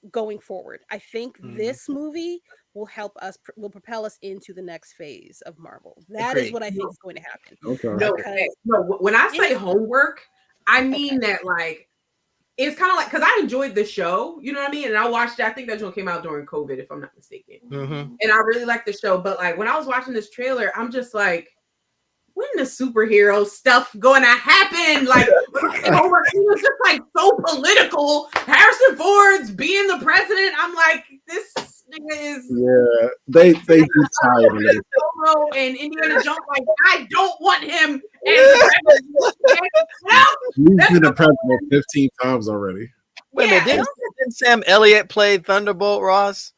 going forward. I think this movie will help us will propel us into the next phase of Marvel. That is Agreed. what I think is going to happen. Okay. No, when I say homework, I mean that like it's kind of like because I enjoyed the show, you know what I mean? And I watched it. I think that show came out during COVID, if I'm not mistaken. Mm-hmm. And I really liked the show. But like when I was watching this trailer, I'm just like, when the superhero stuff going to happen? Like, it was just like so political. Harrison Ford's being the president. I'm like, this nigga is. Yeah, they get tired of it. Solo and Indiana Jones. Like, I don't want him as He's been a president 15 times already. Wait a minute, didn't Sam Elliott play Thunderbolt Ross?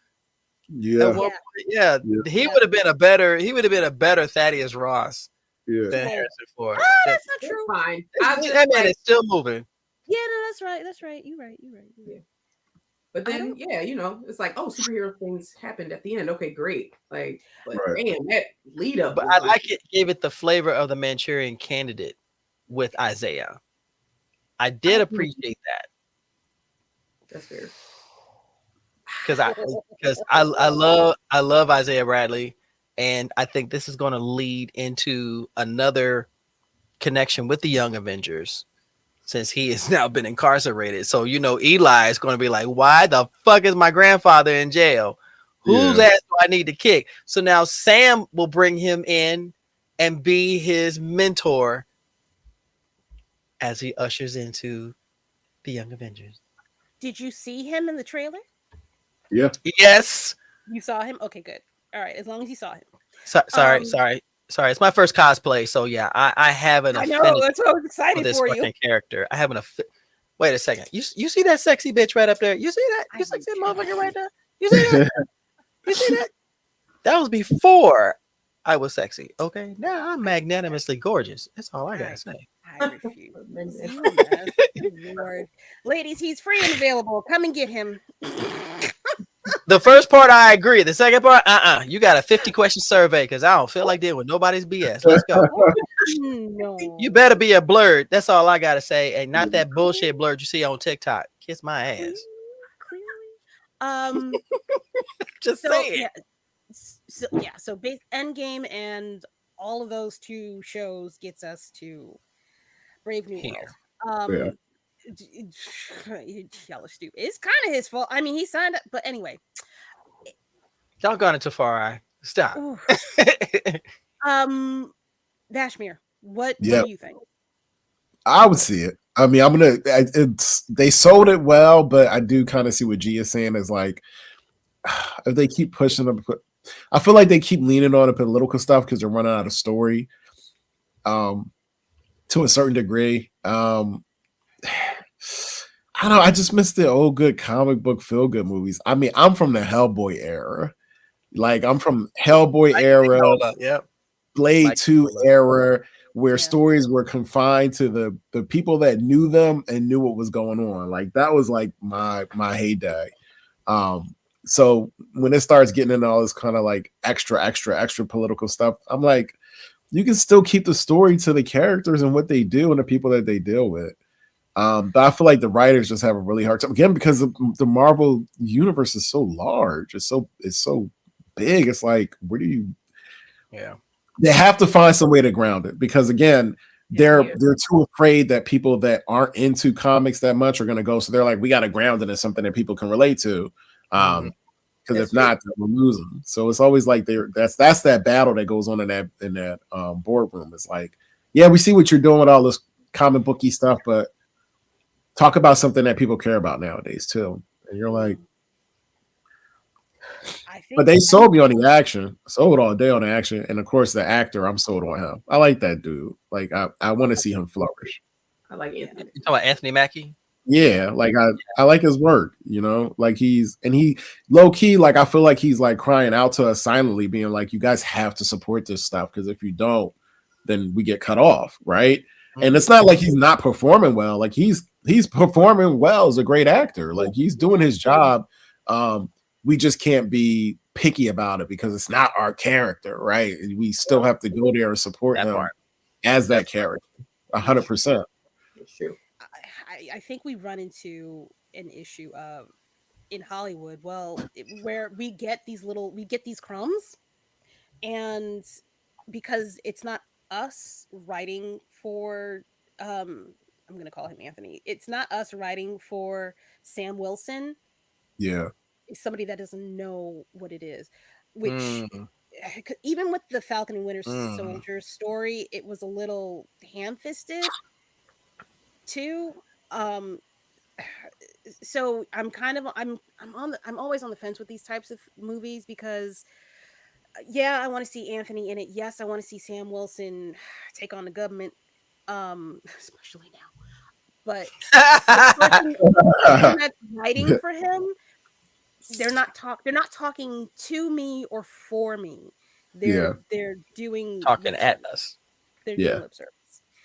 Yeah. At one point? Yeah. He would have been a better Thaddeus Ross than Harrison Ford. That's not true. Fine. That man is still moving. Yeah, no, that's right. That's right. You're right. Yeah. But then, yeah, you know, it's like, oh, superhero things happened at the end. Okay, great. Like, but damn, that lead up. But I like it. Gave it the flavor of the Manchurian Candidate with Isaiah. I did appreciate that. That's fair. Because I love Isaiah Bradley, and I think this is going to lead into another connection with the Young Avengers, since he has now been incarcerated. So you know Eli is going to be like, "Why the fuck is my grandfather in jail? Whose ass do I need to kick?" So now Sam will bring him in and be his mentor as he ushers into the Young Avengers. Did you see him in the trailer? Yeah. Yes. You saw him? Okay, good. All right, as long as you saw him. Sorry. It's my first cosplay, so yeah, I have an. I know, that's what I was excited for this for fucking you. character. I have an. Wait a second. You see that sexy bitch right up there? You see that? You sexy motherfucker right there? You see that? You see that? That was before I was sexy. Okay, now I'm magnanimously gorgeous. That's all I gotta say. I refuse. Lord. Ladies, he's free and available. Come and get him. The first part I agree. The second part, you got a 50 question survey because I don't feel like dealing with nobody's BS. Let's go. No. You better be a blurred. That's all I gotta say, and not that bullshit blurred you see on TikTok. Kiss my ass. Just say it. So base Endgame and all of those two shows gets us to Brave New World. Y'all are stupid. It's kind of his fault. I mean, he signed up, but anyway. Y'all gone too far. I stop. Vashmere, what do you think? I would see it. I mean, they sold it well, but I do kind of see what G is saying is like, if they keep pushing them I feel like they keep leaning on the political stuff because they're running out of story, to a certain degree. I don't know. I just miss the old good comic book feel good movies. I mean, I'm from the Hellboy era. Like I'm from Hellboy era, Yep. Blade 2 era, where stories were confined to the people that knew them and knew what was going on. Like that was like my heyday. So when it starts getting into all this kind of like extra political stuff, I'm like, you can still keep the story to the characters and what they do and the people that they deal with. But I feel like the writers just have a really hard time again because the Marvel universe is so large. It's so big. It's like, where do you? Yeah, they have to find some way to ground it because again, they're too afraid that people that aren't into comics that much are going to go. So they're like, we got to ground it in something that people can relate to. Because if not, we'll lose them. So it's always like that's that battle that goes on in that boardroom. It's like, yeah, we see what you're doing with all this comic booky stuff, but talk about something that people care about nowadays too. And you're like, but they sold me on the action, sold all day on the action, and of course the actor, I'm sold on him. I like that dude. Like I want to see him flourish. I like Anthony. You talking about Anthony Mackie? Yeah, like I like his work, you know, like he low key, like I feel like he's like crying out to us silently, being like, you guys have to support this stuff because if you don't, then we get cut off, right? And it's not like he's not performing well, like he's performing well as a great actor, like he's doing his job. We just can't be picky about it because it's not our character, right? We still have to go there and support him as that character, 100%. It's true. I think we run into an issue of in Hollywood, where we get these crumbs, and because it's not us writing for I'm gonna call him Anthony. It's not us writing for Sam Wilson. Yeah. It's somebody that doesn't know what it is. Which even with the Falcon and Winter Soldier story, it was a little ham-fisted too. So I'm always on the fence with these types of movies because I want to see Anthony in it. Yes, I want to see Sam Wilson take on the government, especially now. But the person that's writing for him, they're not talking to me or for me. They're doing talking at us. They're doing lip service.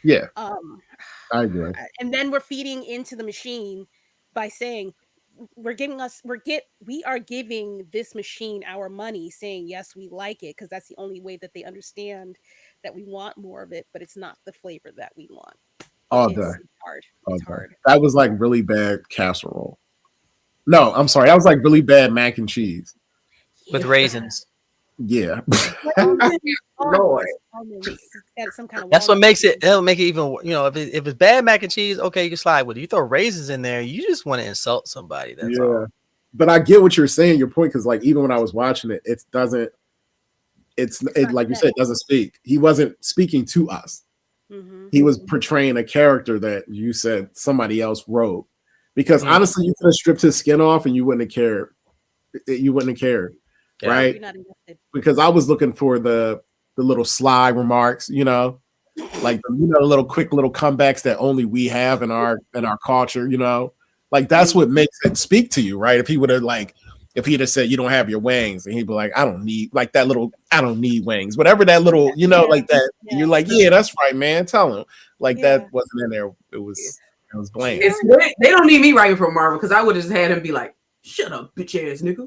Yeah. I agree. And then we're feeding into the machine by saying we are giving this machine our money, saying yes, we like it because that's the only way that they understand that we want more of it, but it's not the flavor that we want. It's hard. It's hard. That was like really bad casserole. No, I'm sorry. That was like really bad mac and cheese with raisins. Yeah. Lord. That's what makes it. It'll make it even. You know, if it's bad mac and cheese, okay, you can slide with it. You throw raisins in there, you just want to insult somebody. That's all. But I get what you're saying. Your point, because like even when I was watching it, it doesn't. It's like you said, it doesn't speak. He wasn't speaking to us. Mm-hmm. He was portraying a character that you said somebody else wrote. Because honestly, you could have stripped his skin off and you wouldn't have cared. You wouldn't have cared, right? Because I was looking for the little sly remarks, you know, like little quick little comebacks that only we have in our culture, you know, like that's what makes it speak to you, right? If he'd have said you don't have your wings, and he'd be like, I don't need wings, whatever that little, like that. Yeah. You're like, yeah, that's right, man. Tell him that wasn't in there. It was bland. They don't need me writing for Marvel because I would have just had him be like, shut up, bitch ass nigga.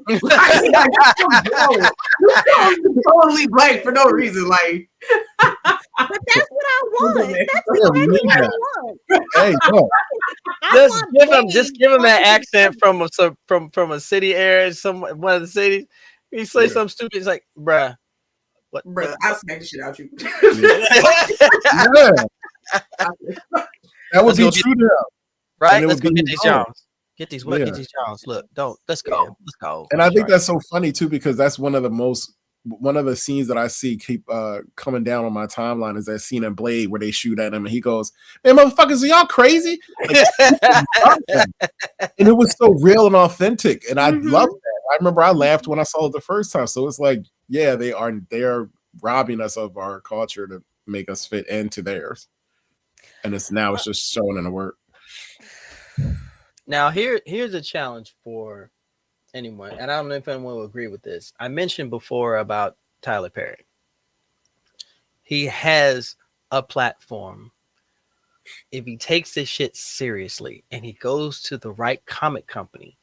Totally blank for no reason. Like, but that's what I want. That's exactly what I want. Hey, just give him that accent from a city area, one of the cities. He say something stupid. It's like, bruh, what? Bruh, I'll smack the shit out you. That would be true to him, right? Let's go get these Jones. Get these Jones. Look, let's go. Let's go. And I think that's so funny too, because that's one of the scenes that I see keep coming down on my timeline is that scene in Blade where they shoot at him and he goes, "Man, motherfuckers, are y'all crazy?" And it was so real and authentic, and I loved that. I remember I laughed when I saw it the first time. So it's like, Yeah, they are robbing us of our culture to make us fit into theirs. And it's just showing in the work. Now here's a challenge for anyone, and I don't know if anyone will agree with this. I mentioned before about Tyler Perry. He has a platform. If he takes this shit seriously and he goes to the right comic company,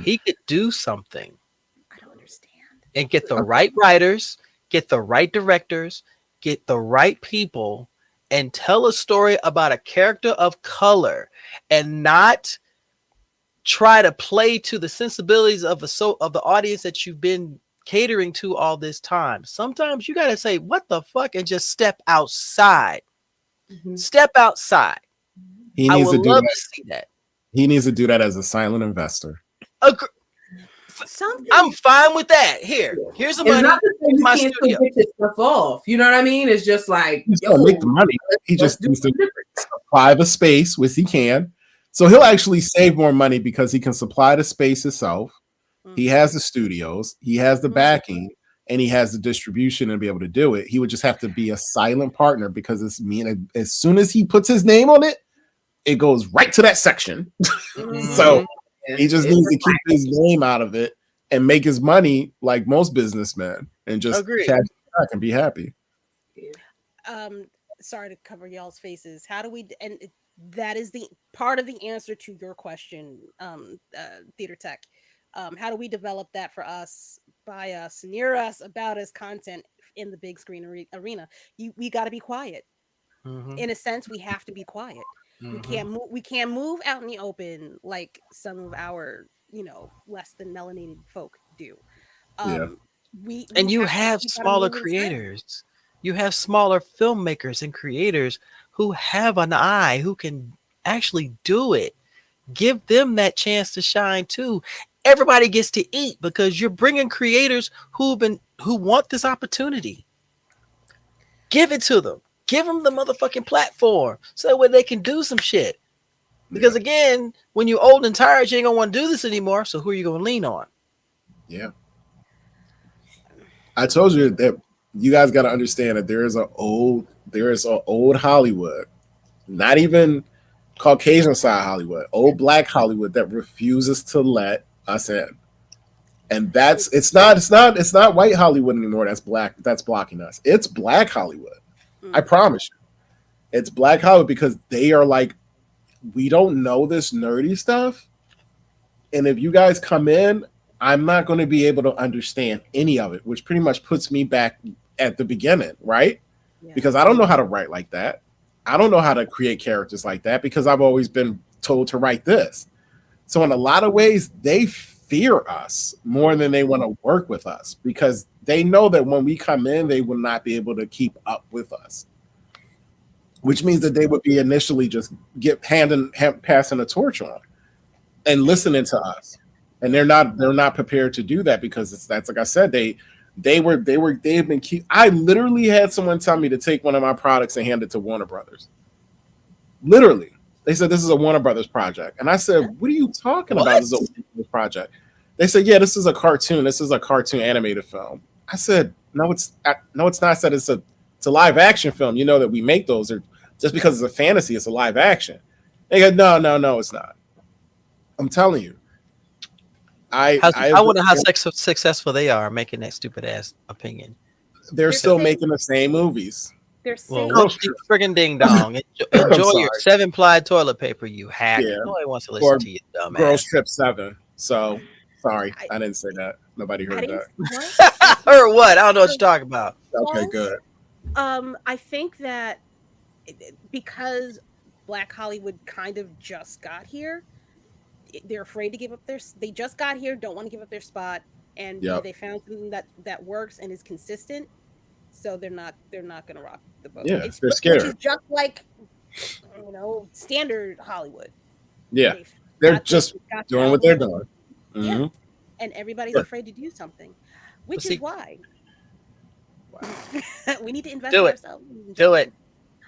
he could do something. I don't understand. And get the right writers, get the right directors, get the right people, and tell a story about a character of color, and not try to play to the sensibilities of the audience that you've been catering to all this time. Sometimes you got to say, what the fuck, and just step outside. Step outside. He I needs would to do love that. to see that. He needs to do that as a silent investor. I'm fine with that. Here's the It's money. not that you my can't studio. still get your stuff off. You know what I mean? It's just like, He's gonna make the money. He just needs to supply the space, which he can. So he'll actually save more money because he can supply the space himself. He has the studios, he has the backing, and he has the distribution and be able to do it. He would just have to be a silent partner because it's as soon as he puts his name on it, it goes right to that section. So he just needs to keep his name out of it and make his money like most businessmen and just cash it back and be happy. Sorry to cover y'all's faces. How do we, and that is the part of the answer to your question, Theater Tech. How do we develop that for us, by us, near us, about us content in the big screen arena? We got to be quiet. In a sense, we have to be quiet. We can't move out in the open like some of our, less than melanated folk do. You have smaller creators. You have smaller filmmakers and creators who have an eye, who can actually do it. Give them that chance to shine too. Everybody gets to eat because you're bringing creators who want this opportunity. Give it to them. Give them the motherfucking platform so that way they can do some shit. Because again, when you're old and tired, you ain't gonna want to do this anymore. So who are you gonna lean on? Yeah. I told you that you guys got to understand that there is an old Hollywood, not even Caucasian side Hollywood, old black Hollywood that refuses to let us in. And it's not white Hollywood anymore that's blocking us. It's black Hollywood. I promise you. It's black Hollywood because they are like, we don't know this nerdy stuff. And if you guys come in, I'm not going to be able to understand any of it, which pretty much puts me back at the beginning, right? Yeah. Because I don't know how to write like that. I don't know how to create characters like that because I've always been told to write this. So in a lot of ways, they fear us more than they want to work with us because they know that when we come in, they will not be able to keep up with us, which means that they would be initially just passing a torch on and listening to us. And they're not prepared to do that because that's like I said, they've been I literally had someone tell me to take one of my products and hand it to Warner Brothers. Literally. They said this is a Warner Brothers project. And I said, what are you talking about? This is a Warner Brothers project. They said, yeah, this is a cartoon. This is a cartoon animated film. I said, no, it's not. I said it's a live action film. You know that we make those, or just because it's a fantasy, it's a live action. They go, no, it's not. I'm telling you. I wonder how successful they are making that stupid ass opinion. They're still making the same movies. They're saying friggin' ding dong. Enjoy your 7-ply toilet paper, you hack. Yeah. Nobody wants to listen to you, dumbass. Girls Trip 7. So sorry, I didn't say that. Nobody heard that. What? Heard what? I don't know what you're talking about. Okay, good. I think that because Black Hollywood kind of just got here, they're afraid to give up they just got here, don't want to give up their spot, and they found something that works and is consistent, so they're not gonna rock the boat. Yeah, they're scared. Which is just like standard Hollywood. Yeah, they're just doing what they're doing. Yeah, and everybody's afraid to do something, which is why we need to invest in ourselves. Do it.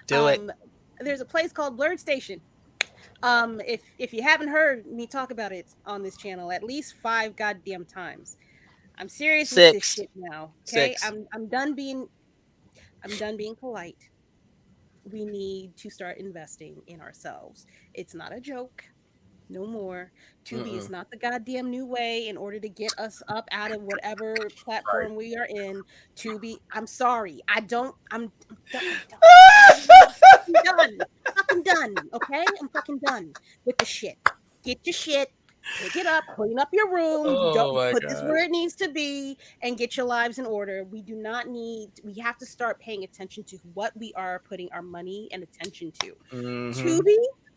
There's a place called Blerd Station. If you haven't heard me talk about it on this channel at least 5 goddamn times, I'm serious with this 6. shit now. Okay, 6. I'm done being polite. We need to start investing in ourselves. It's not a joke. No more. Tubi is Mm-mm. not the goddamn new way in order to get us up out of whatever Right. platform we are in. Tubi, I'm sorry. I'm done. I'm done. Fucking done. Okay? I'm fucking done with the shit. Get your shit. Pick it up, clean up your room, don't Oh my put this god. where it needs to be, and get your lives in order. We do not need, we have to start paying attention to what we are putting our money and attention to. Mm-hmm. Tubi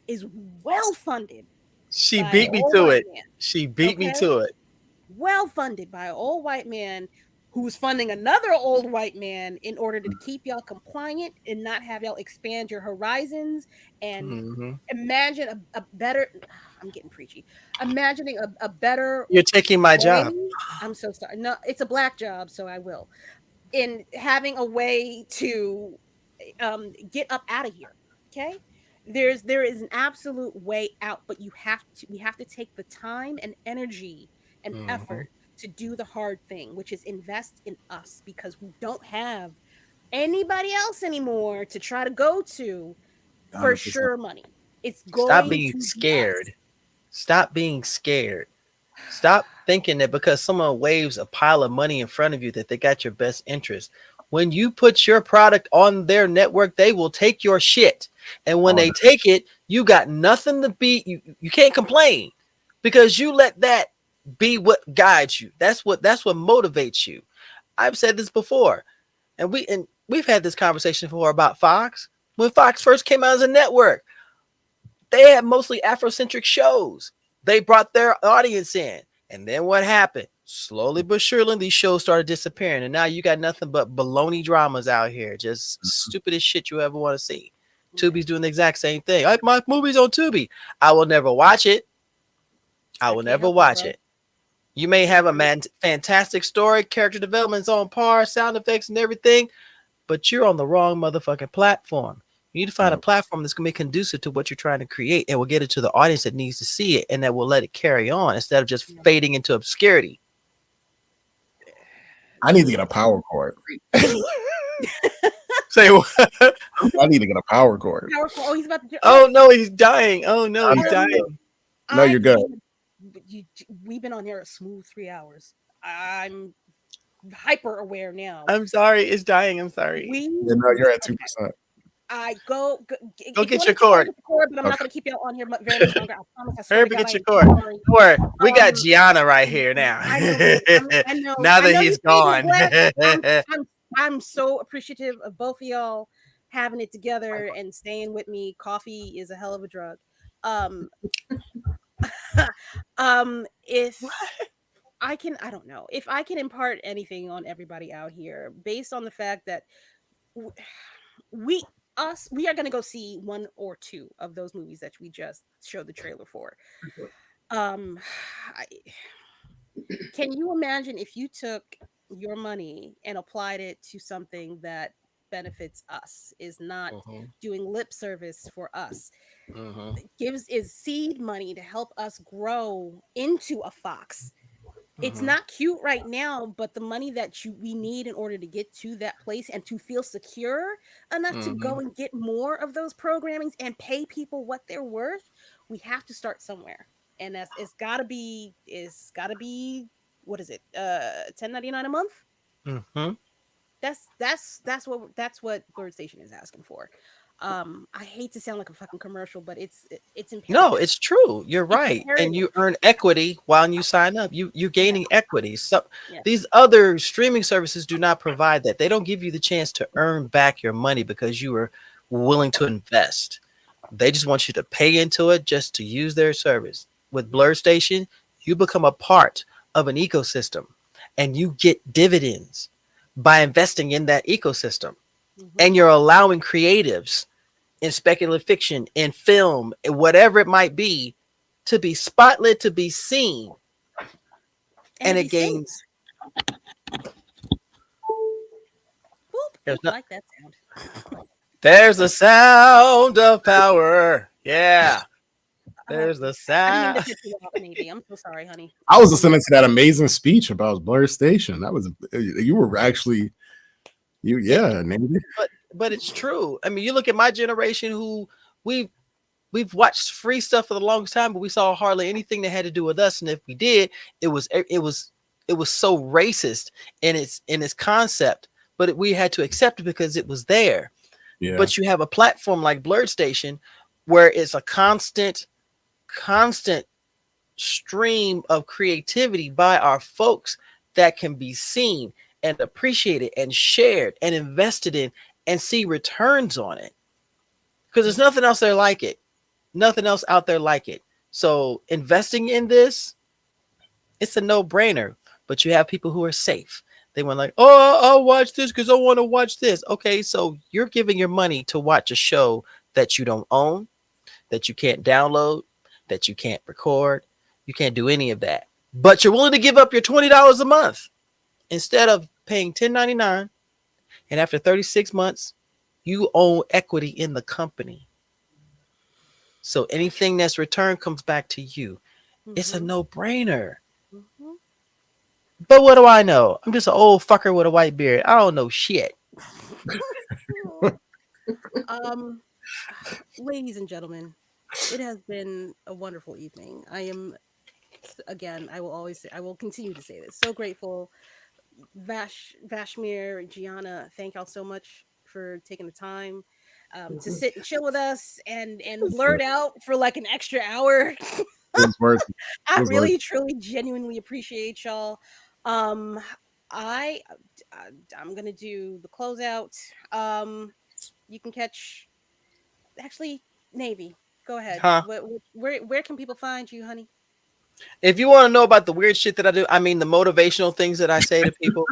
is well funded She by an beat me old to white it. man. She beat me Okay? to it. Well funded by an old white man who's funding another old white man in order to keep y'all compliant and not have y'all expand your horizons and Mm-hmm. imagine a better I'm getting preachy. Imagining a better You're taking my way. job. I'm so sorry. No, it's a black job, so I will. In having a way to get up out of here. Okay? There is an absolute way out, but we have to take the time and energy and Mm-hmm. effort to do the hard thing, which is invest in us because we don't have anybody else anymore to try to go to for 100%. sure money. It's Stop going being to be us. scared. Stop being scared. Stop thinking that because someone waves a pile of money in front of you that they got your best interest. When you put your product on their network, they will take your shit. And when All they that. take it, you got nothing to be you can't complain because you let that be what guides you. That's what motivates you. I've said this before. And we've had this conversation before about Fox. When Fox first came out as a network, they had mostly Afrocentric shows. They brought their audience in. And then what happened? Slowly but surely, these shows started disappearing. And now you got nothing but baloney dramas out here. Just stupidest shit you ever want to see. Tubi's doing the exact same thing. My movie's on Tubi. I will never watch it. I will Can't never help it, watch bro. it. You may have Can't a do it. fantastic story, character development's on par, sound effects and everything, but you're on the wrong motherfucking platform. You need to find a Yep. platform that's going to be conducive to what you're trying to create and will get it to the audience that needs to see it and that will let it carry on instead of just fading into obscurity. I need to get a power cord. Say what? I need to get a power cord. Powerful. Oh, he's about to. Oh no, he's dying. Oh no, he's I'm dying. No, you're good. We've been on here a smooth 3 hours. I'm hyper aware now. I'm sorry, it's dying. I'm sorry. You know, you're at 2%. I go Go if you get wanna your keep going, cord. get the cord, but I'm not Okay. gonna keep y'all on here very much longer. I promise. I swear Hurry to up God, and I get your am cord. sorry. Don't worry. We got Um, Gianna right here now. I know. Now I that know he's you say you're gone. blessed. I'm so appreciative of both of y'all having it together and staying with me. Coffee is a hell of a drug. Um, if I don't know if I can impart anything on everybody out here based on the fact that w- we we are going to go see one or two of those movies that we just showed the trailer for. Um, I, can you imagine if you took your money and applied it to something that benefits us, is not Mhm, doing lip service for us, mhm, gives is seed money to help us grow into a fox? It's mhm, not cute right now, but the money that we need in order to get to that place and to feel secure enough to go mhm, and get more of those programmings and pay people what they're worth, we have to start somewhere. And it's gotta be what is it? 10.99 a month? mhm. That's what Bird Station is asking for. I hate to sound like a fucking commercial, but it's No, imperative. it's true. You're It's right. And you imperative. earn equity while you sign up. You're Yeah. gaining equity. So Yeah. these other streaming services do not provide that. They don't give you the chance to earn back your money because you were willing to invest. They just want you to pay into it just to use their service. With Blur Station, you become a part of an ecosystem and you get dividends by investing in that ecosystem. And you're allowing creatives in speculative fiction, in film, in whatever it might be, to be spotlit, to be seen, and And it be safe. gains. Boop. There's, I no, like that sound. there's a sound of power. Yeah. There's the I didn't mean to sound. piss you off, Navy. I'm so sorry, honey. I was listening to that amazing speech about Blur Station. That was you were actually Navy. But it's true. I mean, you look at my generation who we've watched free stuff for the longest time, but we saw hardly anything that had to do with us. And if we did, it was so racist in its concept, but we had to accept it because it was there. Yeah. But you have a platform like Blerd Station where it's a constant stream of creativity by our folks that can be seen and appreciated and shared and invested in and see returns on it. Because there's nothing else there like it. Nothing else out there like it. So investing in this, it's a no-brainer. But you have people who are safe. They want like, oh, I'll watch this because I want to watch this. Okay, so you're giving your money to watch a show that you don't own, that you can't download, that you can't record. You can't do any of that. But you're willing to give up your $20 a month instead of paying $10.99. And after 36 months, you own equity in the company. So anything that's returned comes back to you. It's a no-brainer. But what do I know? I'm just an old fucker with a white beard. I don't know shit. Ladies and gentlemen, it has been a wonderful evening. I am, again, I will continue to say this. So grateful. Vashmere, Gianna, thank y'all so much for taking the time to sit and chill with us and blurt out for like an extra hour. It's worth it. I really, truly, genuinely appreciate y'all. I'm gonna do the closeout. You can catch. Actually, Navy, go ahead. Huh? Where can people find you, honey? If you want to know about the weird shit that I do, I mean the motivational things that I say to people,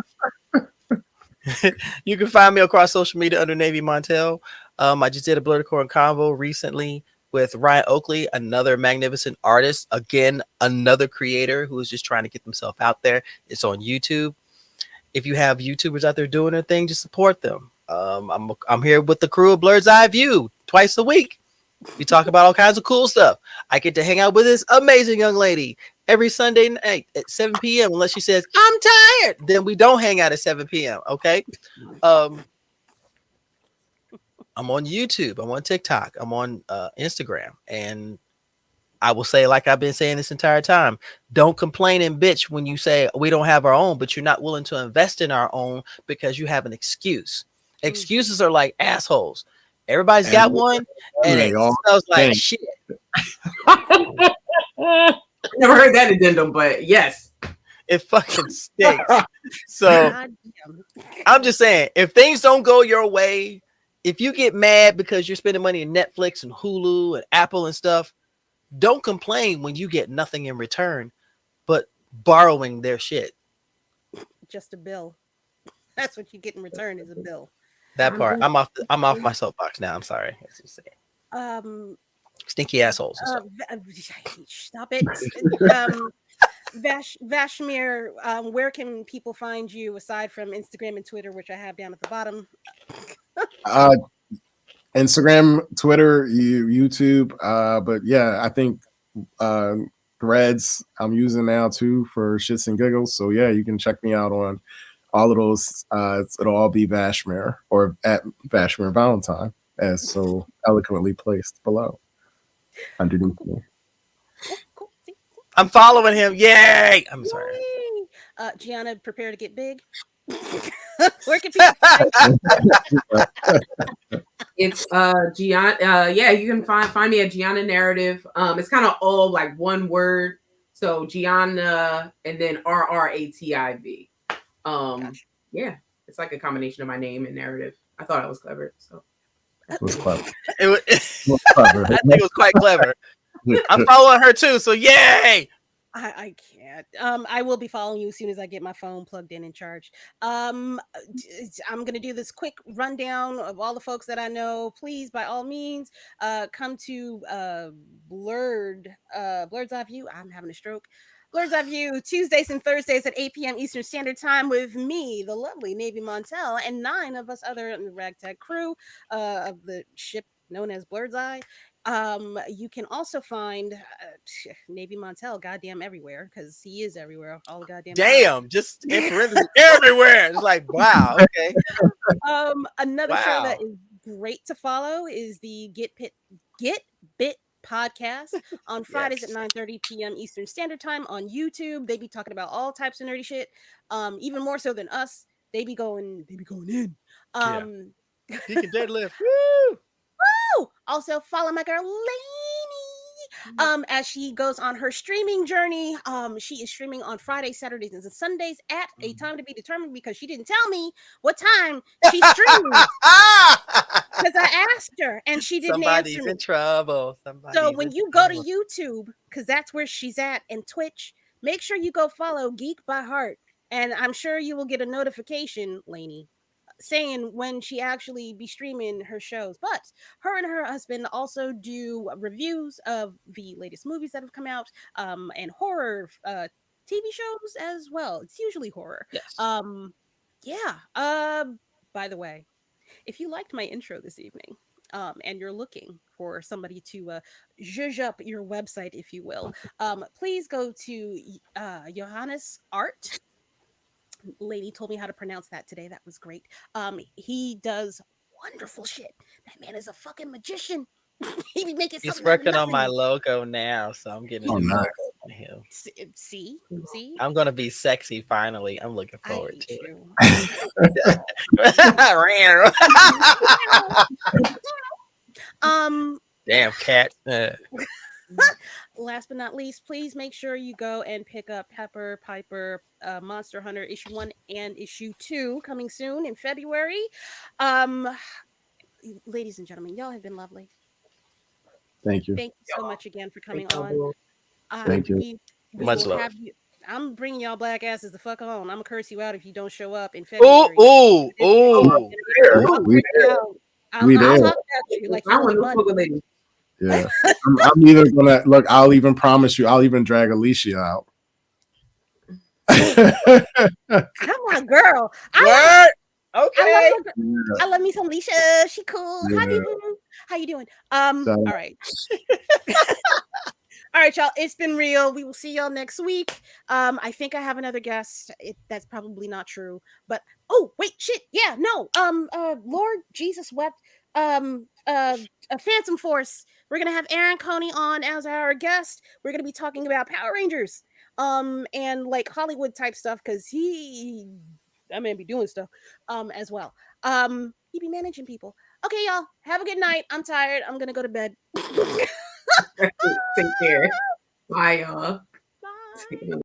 you can find me across social media under Navy Montel. I just did a Blurticore convo recently with Ryan Oakley, another magnificent artist. Again, another creator who is just trying to get themselves out there. It's on YouTube. If you have YouTubers out there doing their thing, just support them. I'm here with the crew of Blerd's Eye View twice a week. We talk about all kinds of cool stuff. I get to hang out with this amazing young lady every Sunday night at 7 p.m. unless she says, I'm tired. Then we don't hang out at 7 p.m. Okay. I'm on YouTube. I'm on TikTok. I'm on Instagram. And I will say, like I've been saying this entire time, don't complain and bitch when you say we don't have our own, but you're not willing to invest in our own because you have an excuse. Excuses are like assholes. Everybody's got one, and it smells like shit. Never heard that addendum, but yes, it fucking stinks. So I'm just saying, if things don't go your way, if you get mad because you're spending money on Netflix and Hulu and Apple and stuff, don't complain when you get nothing in return, but borrowing their shit. Just a bill. That's what you get in return is a bill. That part. I'm off my soapbox now. I'm sorry. Stinky assholes. Stop it. Vashmere, where can people find you aside from Instagram and Twitter, which I have down at the bottom? Instagram, Twitter, YouTube. But yeah, I think Threads I'm using now too for shits and giggles. So yeah, you can check me out on all of those. It'll all be Vashmere or at Vashmere Valentine, as so eloquently placed below underneath me. I'm following him. Yay! I'm sorry. Gianna, prepare to get big. Where can people find you? It's Gianna. Yeah, you can find me at Gianna Narrative. It's kind of all like one word. So Gianna and then RRATIV. Gotcha. Yeah, it's like a combination of my name and narrative. I thought I was clever. So it was clever. It was clever. I think it was quite clever. I'm following her too. So yay! I can't. I will be following you as soon as I get my phone plugged in and charged. I'm gonna do this quick rundown of all the folks that I know. Please, by all means, come to Blerds Eye View. I'm having a stroke. Blerds Eye View, Tuesdays and Thursdays at 8 p.m. Eastern Standard Time with me, the lovely Navy Montel, and 9 of us other in the ragtag crew of the ship known as Blerds Eye. You can also find Navy Montel goddamn everywhere because he is everywhere all the goddamn time. Damn, just in parentheses everywhere. It's like, wow, okay. Another show that Wow. is great to follow is the Get Bit podcast on Fridays at Yes. 9:30 p.m. Eastern Standard Time on YouTube. They be talking about all types of nerdy shit. Even more so than us. They be going in. Yeah. He can deadlift. Woo! Woo! Also follow my girl Lainey. As she goes on her streaming journey. She is streaming on Fridays, Saturdays, and Sundays at a time to be determined because she didn't tell me what time she streams. Because I asked her and she didn't Somebody's answer me. in trouble. So Somebody's when in you go to trouble. YouTube, because that's where she's at, and Twitch, make sure you go follow Geek by Heart. And I'm sure you will get a notification, Lainey, saying when she actually be streaming her shows. But her and her husband also do reviews of the latest movies that have come out, and horror TV shows as well. It's usually horror. Yes. Yeah. By the way, if you liked my intro this evening, and you're looking for somebody to zhuzh up your website, if you will, please go to Johannes Art. Lady told me how to pronounce that today. That was great. He does wonderful shit. That man is a fucking magician. He be making He's something out of working on my nothing. logo now, so I'm getting Oh, a new nice. logo on him. See, I'm gonna be sexy finally. I'm looking I forward hate to you. it. Damn cat. Last but not least, please make sure you go and pick up Pepper Piper Monster Hunter issue 1 and issue 2 coming soon in February. Ladies and gentlemen, y'all have been lovely. Thank you. Thank you so much again for coming Thank on. you. Thank you. We Much will love. have you. I'm bringing y'all black asses the fuck on. I'm gonna curse you out if you don't show up in Ooh, February. ooh, ooh. We there. I'll We talk there. about you like I you owe me want to money. fuck with ladies. Yeah. I'm either gonna look. I'll even promise you. I'll even drag Alicia out. Come on, girl. What? Okay. I love me some Alicia. She cool. Hi, Yeah. boo. How you doing? So- All right. All right, y'all. It's been real. We will see y'all next week. I think I have another guest. That's probably not true, but oh wait, shit. Yeah, no. Lord Jesus wept. A Phantom Force. We're gonna have Aaron Coney on as our guest. We're gonna be talking about Power Rangers. And like Hollywood type stuff because that man be doing stuff as well. He be managing people. Okay, y'all. Have a good night. I'm tired. I'm gonna go to bed. Take care. Bye, y'all. Bye.